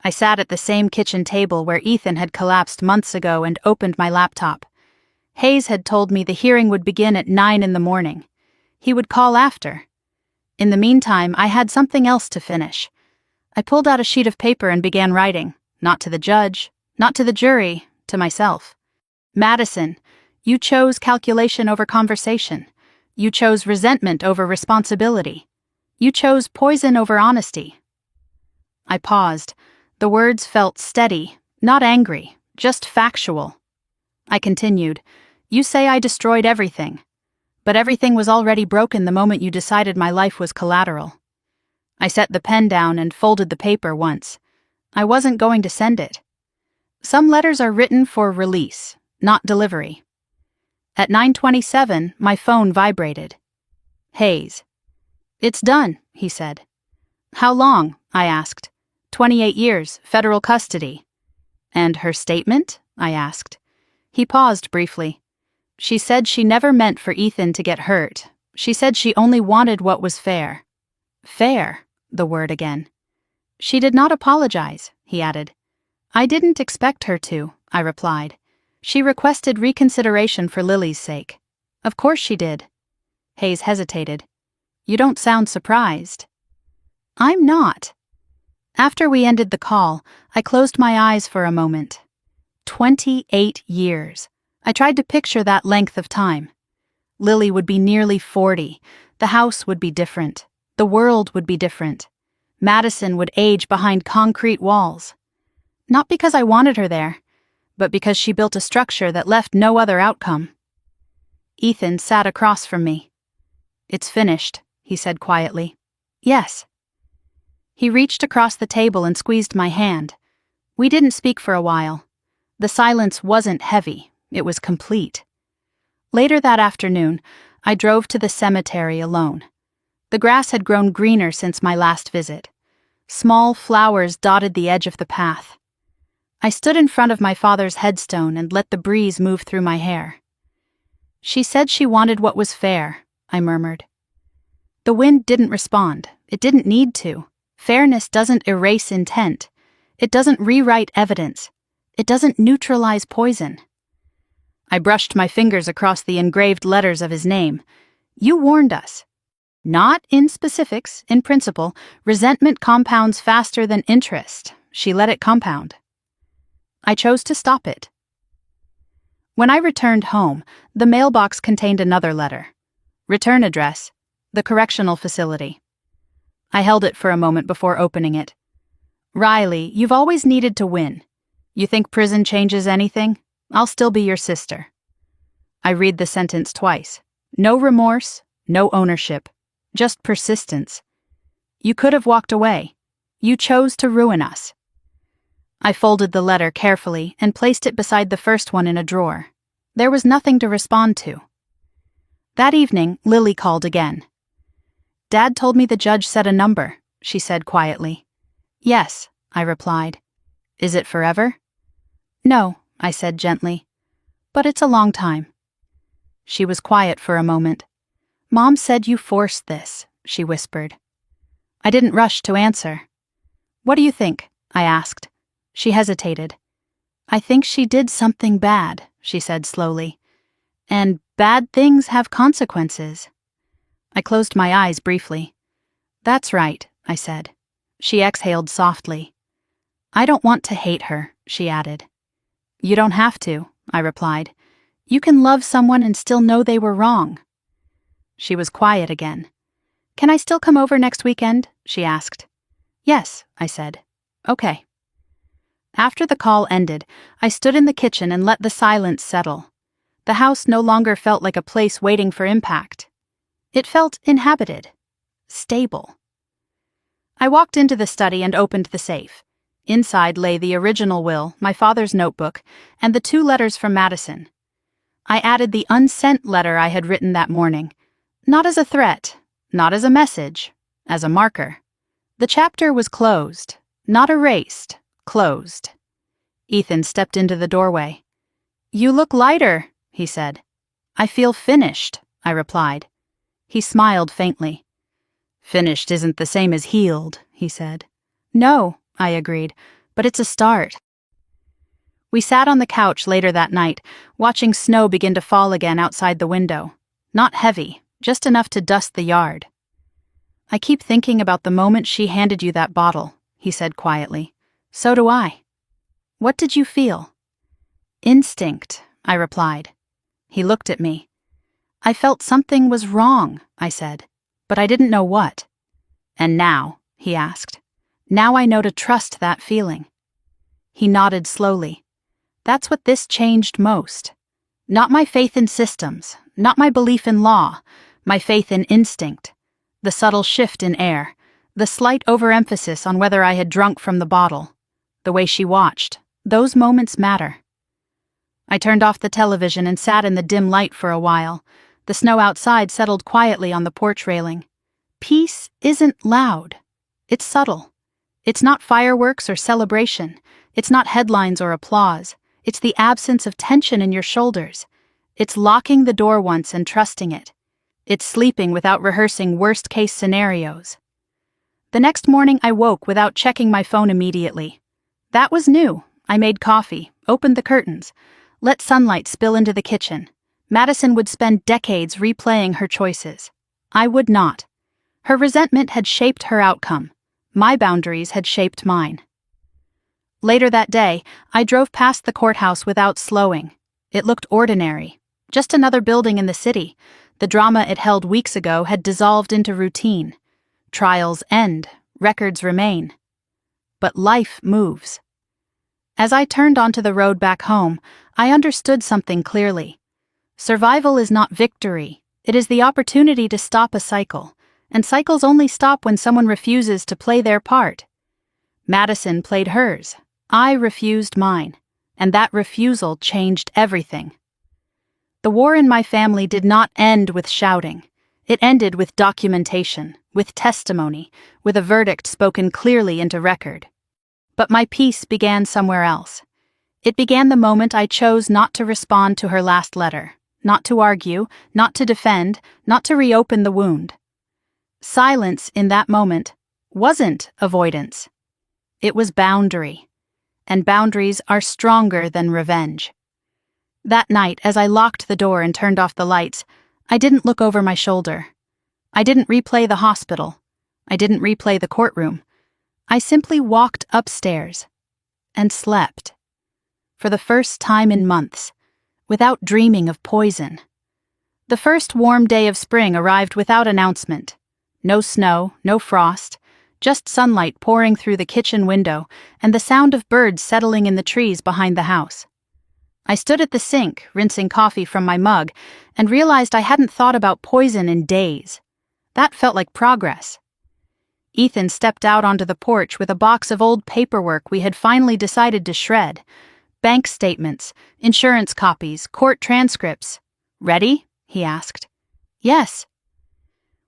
I sat at the same kitchen table where Ethan had collapsed months ago and opened my laptop. Hayes had told me the hearing would begin at 9 in the morning. He would call after. In the meantime, I had something else to finish. I pulled out a sheet of paper and began writing, not to the judge, not to the jury, to myself. "Madison, you chose calculation over conversation. You chose resentment over responsibility. You chose poison over honesty." I paused. The words felt steady, not angry, just factual. I continued, "You say I destroyed everything. But everything was already broken the moment you decided my life was collateral." I set the pen down and folded the paper once. I wasn't going to send it. Some letters are written for release, not delivery. At 9:27, my phone vibrated. Hayes. "It's done," he said. "How long?" I asked. 28 years, federal custody." "And her statement?" I asked. He paused briefly. She said she never meant for Ethan to get hurt. She said she only wanted what was fair. Fair, the word again. She did not apologize, he added. I didn't expect her to, I replied. She requested reconsideration for Lily's sake. Of course she did. Hayes hesitated. You don't sound surprised. I'm not. After we ended the call, I closed my eyes for a moment. 28 years. I tried to picture that length of time. Lily would be nearly 40. The house would be different. The world would be different. Madison would age behind concrete walls. Not because I wanted her there, but because she built a structure that left no other outcome. Ethan sat across from me. It's finished, he said quietly. Yes. He reached across the table and squeezed my hand. We didn't speak for a while. The silence wasn't heavy, it was complete. Later that afternoon, I drove to the cemetery alone. The grass had grown greener since my last visit. Small flowers dotted the edge of the path. I stood in front of my father's headstone and let the breeze move through my hair. She said she wanted what was fair, I murmured. The wind didn't respond. It didn't need to. Fairness doesn't erase intent. It doesn't rewrite evidence. It doesn't neutralize poison. I brushed my fingers across the engraved letters of his name. You warned us. Not in specifics, in principle. Resentment compounds faster than interest. She let it compound. I chose to stop it. When I returned home, the mailbox contained another letter. Return address, the correctional facility. I held it for a moment before opening it. Riley, you've always needed to win. You think prison changes anything? I'll still be your sister. I read the sentence twice. No remorse, no ownership, just persistence. You could have walked away. You chose to ruin us. I folded the letter carefully and placed it beside the first one in a drawer. There was nothing to respond to. That evening, Lily called again. Dad told me the judge said a number, she said quietly. Yes, I replied. Is it forever? No, I said gently. But it's a long time. She was quiet for a moment. Mom said you forced this, she whispered. I didn't rush to answer. What do you think? I asked. She hesitated. I think she did something bad, she said slowly. And bad things have consequences. I closed my eyes briefly. That's right, I said. She exhaled softly. I don't want to hate her, she added. You don't have to, I replied. You can love someone and still know they were wrong. She was quiet again. Can I still come over next weekend? She asked. Yes, I said. Okay. After the call ended, I stood in the kitchen and let the silence settle. The house no longer felt like a place waiting for impact. It felt inhabited, stable. I walked into the study and opened the safe. Inside lay the original will, my father's notebook, and the 2 letters from Madison. I added the unsent letter I had written that morning, not as a threat, not as a message, as a marker. The chapter was closed, not erased. Closed. Ethan stepped into the doorway. You look lighter, he said. I feel finished, I replied. He smiled faintly. Finished isn't the same as healed, he said. No, I agreed, but it's a start. We sat on the couch later that night, watching snow begin to fall again outside the window. Not heavy, just enough to dust the yard. I keep thinking about the moment she handed you that bottle, he said quietly. So do I. What did you feel? Instinct, I replied. He looked at me. I felt something was wrong, I said, but I didn't know what. And now, he asked. Now I know to trust that feeling. He nodded slowly. That's what this changed most. Not my faith in systems, not my belief in law, my faith in instinct. The subtle shift in air, the slight overemphasis on whether I had drunk from the bottle. The way she watched, those moments matter. I turned off the television and sat in the dim light for a while. The snow outside settled quietly on the porch railing. Peace isn't loud. It's subtle. It's not fireworks or celebration. It's not headlines or applause. It's the absence of tension in your shoulders. It's locking the door once and trusting it. It's sleeping without rehearsing worst-case scenarios. The next morning I woke without checking my phone immediately. That was new. I made coffee, opened the curtains, let sunlight spill into the kitchen. Madison would spend decades replaying her choices. I would not. Her resentment had shaped her outcome. My boundaries had shaped mine. Later that day, I drove past the courthouse without slowing. It looked ordinary. Just another building in the city. The drama it held weeks ago had dissolved into routine. Trials end, records remain. But life moves. As I turned onto the road back home, I understood something clearly. Survival is not victory. It is the opportunity to stop a cycle, and cycles only stop when someone refuses to play their part. Madison played hers. I refused mine, and that refusal changed everything. The war in my family did not end with shouting. It ended with documentation, with testimony, with a verdict spoken clearly into record. But my peace began somewhere else. It began the moment I chose not to respond to her last letter, not to argue, not to defend, not to reopen the wound. Silence in that moment wasn't avoidance. It was boundary. And boundaries are stronger than revenge. That night, as I locked the door and turned off the lights, I didn't look over my shoulder. I didn't replay the hospital. I didn't replay the courtroom. I simply walked upstairs and slept. For the first time in months, without dreaming of poison. The first warm day of spring arrived without announcement. No snow, no frost, just sunlight pouring through the kitchen window and the sound of birds settling in the trees behind the house. I stood at the sink, rinsing coffee from my mug, and realized I hadn't thought about poison in days. That felt like progress. Ethan stepped out onto the porch with a box of old paperwork we had finally decided to shred. Bank statements, insurance copies, court transcripts. "Ready?" he asked. "Yes."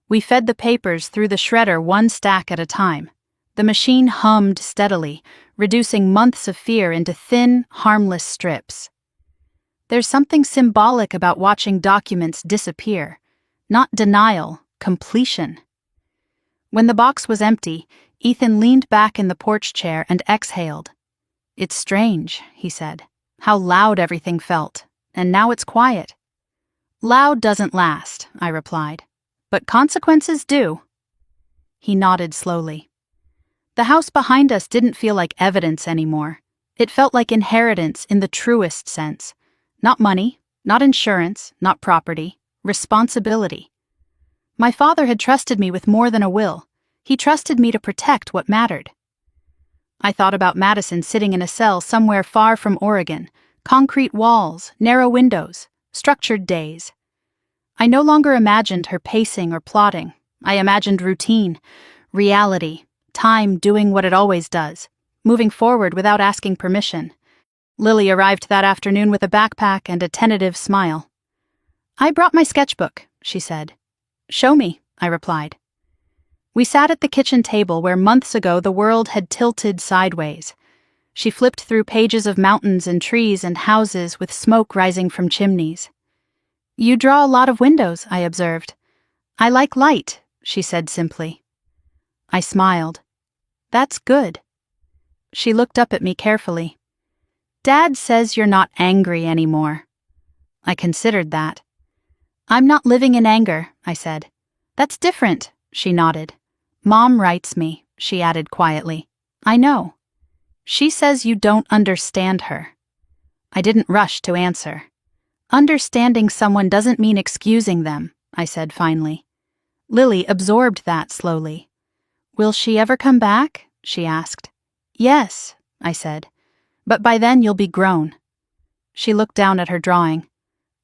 We fed the papers through the shredder one stack at a time. The machine hummed steadily, reducing months of fear into thin, harmless strips. There's something symbolic about watching documents disappear. Not denial, completion. When the box was empty, Ethan leaned back in the porch chair and exhaled. "It's strange," he said, "how loud everything felt, and now it's quiet." "Loud doesn't last," I replied. "But consequences do." He nodded slowly. The house behind us didn't feel like evidence anymore. It felt like inheritance in the truest sense. Not money, not insurance, not property, responsibility. My father had trusted me with more than a will. He trusted me to protect what mattered. I thought about Madison sitting in a cell somewhere far from Oregon, concrete walls, narrow windows, structured days. I no longer imagined her pacing or plotting. I imagined routine, reality, time doing what it always does, moving forward without asking permission. Lily arrived that afternoon with a backpack and a tentative smile. "I brought my sketchbook," she said. "Show me," I replied. We sat at the kitchen table where months ago the world had tilted sideways. She flipped through pages of mountains and trees and houses with smoke rising from chimneys. "You draw a lot of windows," I observed. "I like light," she said simply. I smiled. "That's good." She looked up at me carefully. "Dad says you're not angry anymore." I considered that. "I'm not living in anger," I said. "That's different," she nodded. "Mom writes me," she added quietly. "I know. She says you don't understand her." I didn't rush to answer. "Understanding someone doesn't mean excusing them," I said finally. Lily absorbed that slowly. "Will she ever come back?" she asked. "Yes," I said. "But by then you'll be grown." She looked down at her drawing.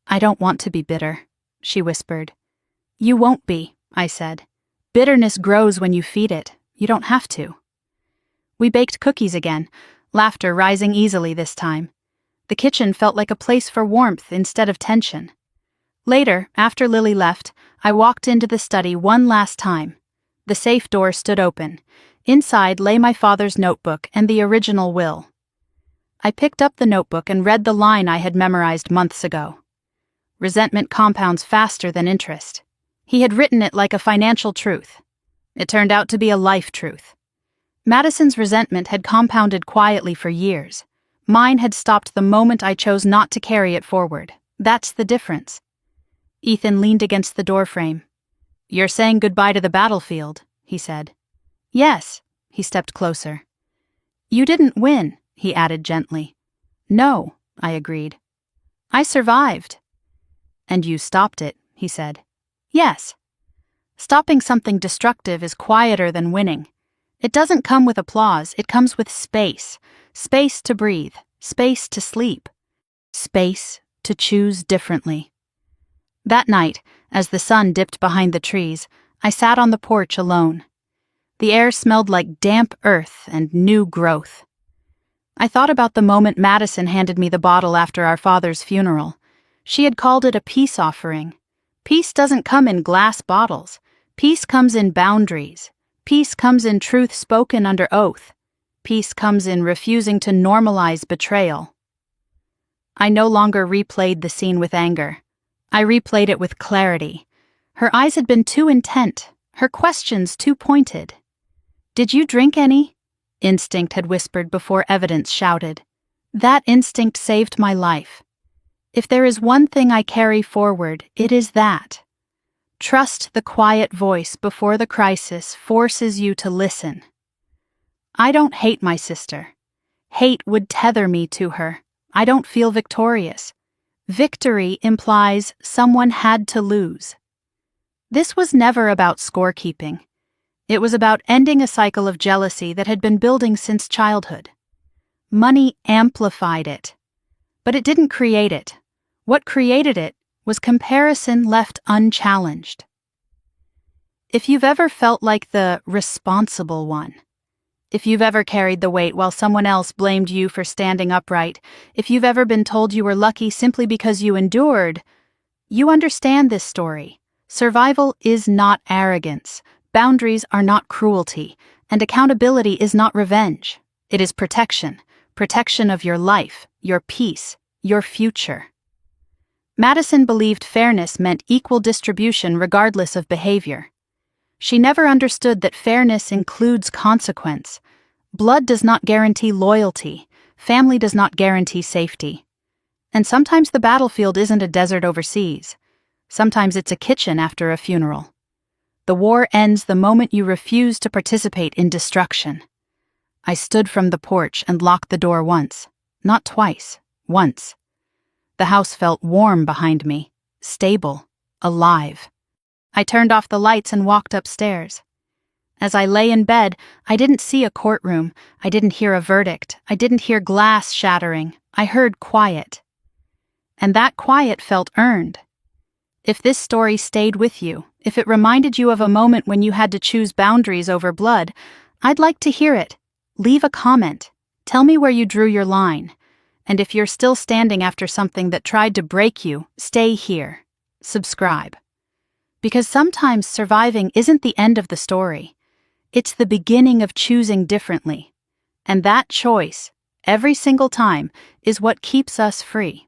"I don't want to be bitter," she whispered. "You won't be," I said. "Bitterness grows when you feed it. You don't have to." We baked cookies again, laughter rising easily this time. The kitchen felt like a place for warmth instead of tension. Later, after Lily left, I walked into the study one last time. The safe door stood open. Inside lay my father's notebook and the original will. I picked up the notebook and read the line I had memorized months ago. Resentment compounds faster than interest. He had written it like a financial truth. It turned out to be a life truth. Madison's resentment had compounded quietly for years. Mine had stopped the moment I chose not to carry it forward. That's the difference. Ethan leaned against the doorframe. "You're saying goodbye to the battlefield," he said. "Yes." He stepped closer. "You didn't win," he added gently. "No," I agreed. "I survived." "And you stopped it," he said. "Yes." Stopping something destructive is quieter than winning. It doesn't come with applause, it comes with space. Space to breathe, space to sleep, space to choose differently. That night, as the sun dipped behind the trees, I sat on the porch alone. The air smelled like damp earth and new growth. I thought about the moment Madison handed me the bottle after our father's funeral. She had called it a peace offering. Peace doesn't come in glass bottles. Peace comes in boundaries. Peace comes in truth spoken under oath. Peace comes in refusing to normalize betrayal. I no longer replayed the scene with anger. I replayed it with clarity. Her eyes had been too intent, her questions too pointed. "Did you drink any?" Instinct had whispered before evidence shouted. That instinct saved my life. If there is one thing I carry forward, it is that. Trust the quiet voice before the crisis forces you to listen. I don't hate my sister. Hate would tether me to her. I don't feel victorious. Victory implies someone had to lose. This was never about scorekeeping. It was about ending a cycle of jealousy that had been building since childhood. Money amplified it. But it didn't create it. What created it was comparison left unchallenged. If you've ever felt like the responsible one, if you've ever carried the weight while someone else blamed you for standing upright, if you've ever been told you were lucky simply because you endured, you understand this story. Survival is not arrogance, boundaries are not cruelty, and accountability is not revenge. It is protection. Protection of your life, your peace, your future. Madison believed fairness meant equal distribution regardless of behavior. She never understood that fairness includes consequence. Blood does not guarantee loyalty. Family does not guarantee safety. And sometimes the battlefield isn't a desert overseas. Sometimes it's a kitchen after a funeral. The war ends the moment you refuse to participate in destruction. I stood from the porch and locked the door once. Not twice. Once. The house felt warm behind me, stable, alive. I turned off the lights and walked upstairs. As I lay in bed, I didn't see a courtroom. I didn't hear a verdict. I didn't hear glass shattering. I heard quiet. And that quiet felt earned. If this story stayed with you, if it reminded you of a moment when you had to choose boundaries over blood, I'd like to hear it. Leave a comment. Tell me where you drew your line. And if you're still standing after something that tried to break you, stay here. Subscribe. Because sometimes surviving isn't the end of the story. It's the beginning of choosing differently. And that choice, every single time, is what keeps us free.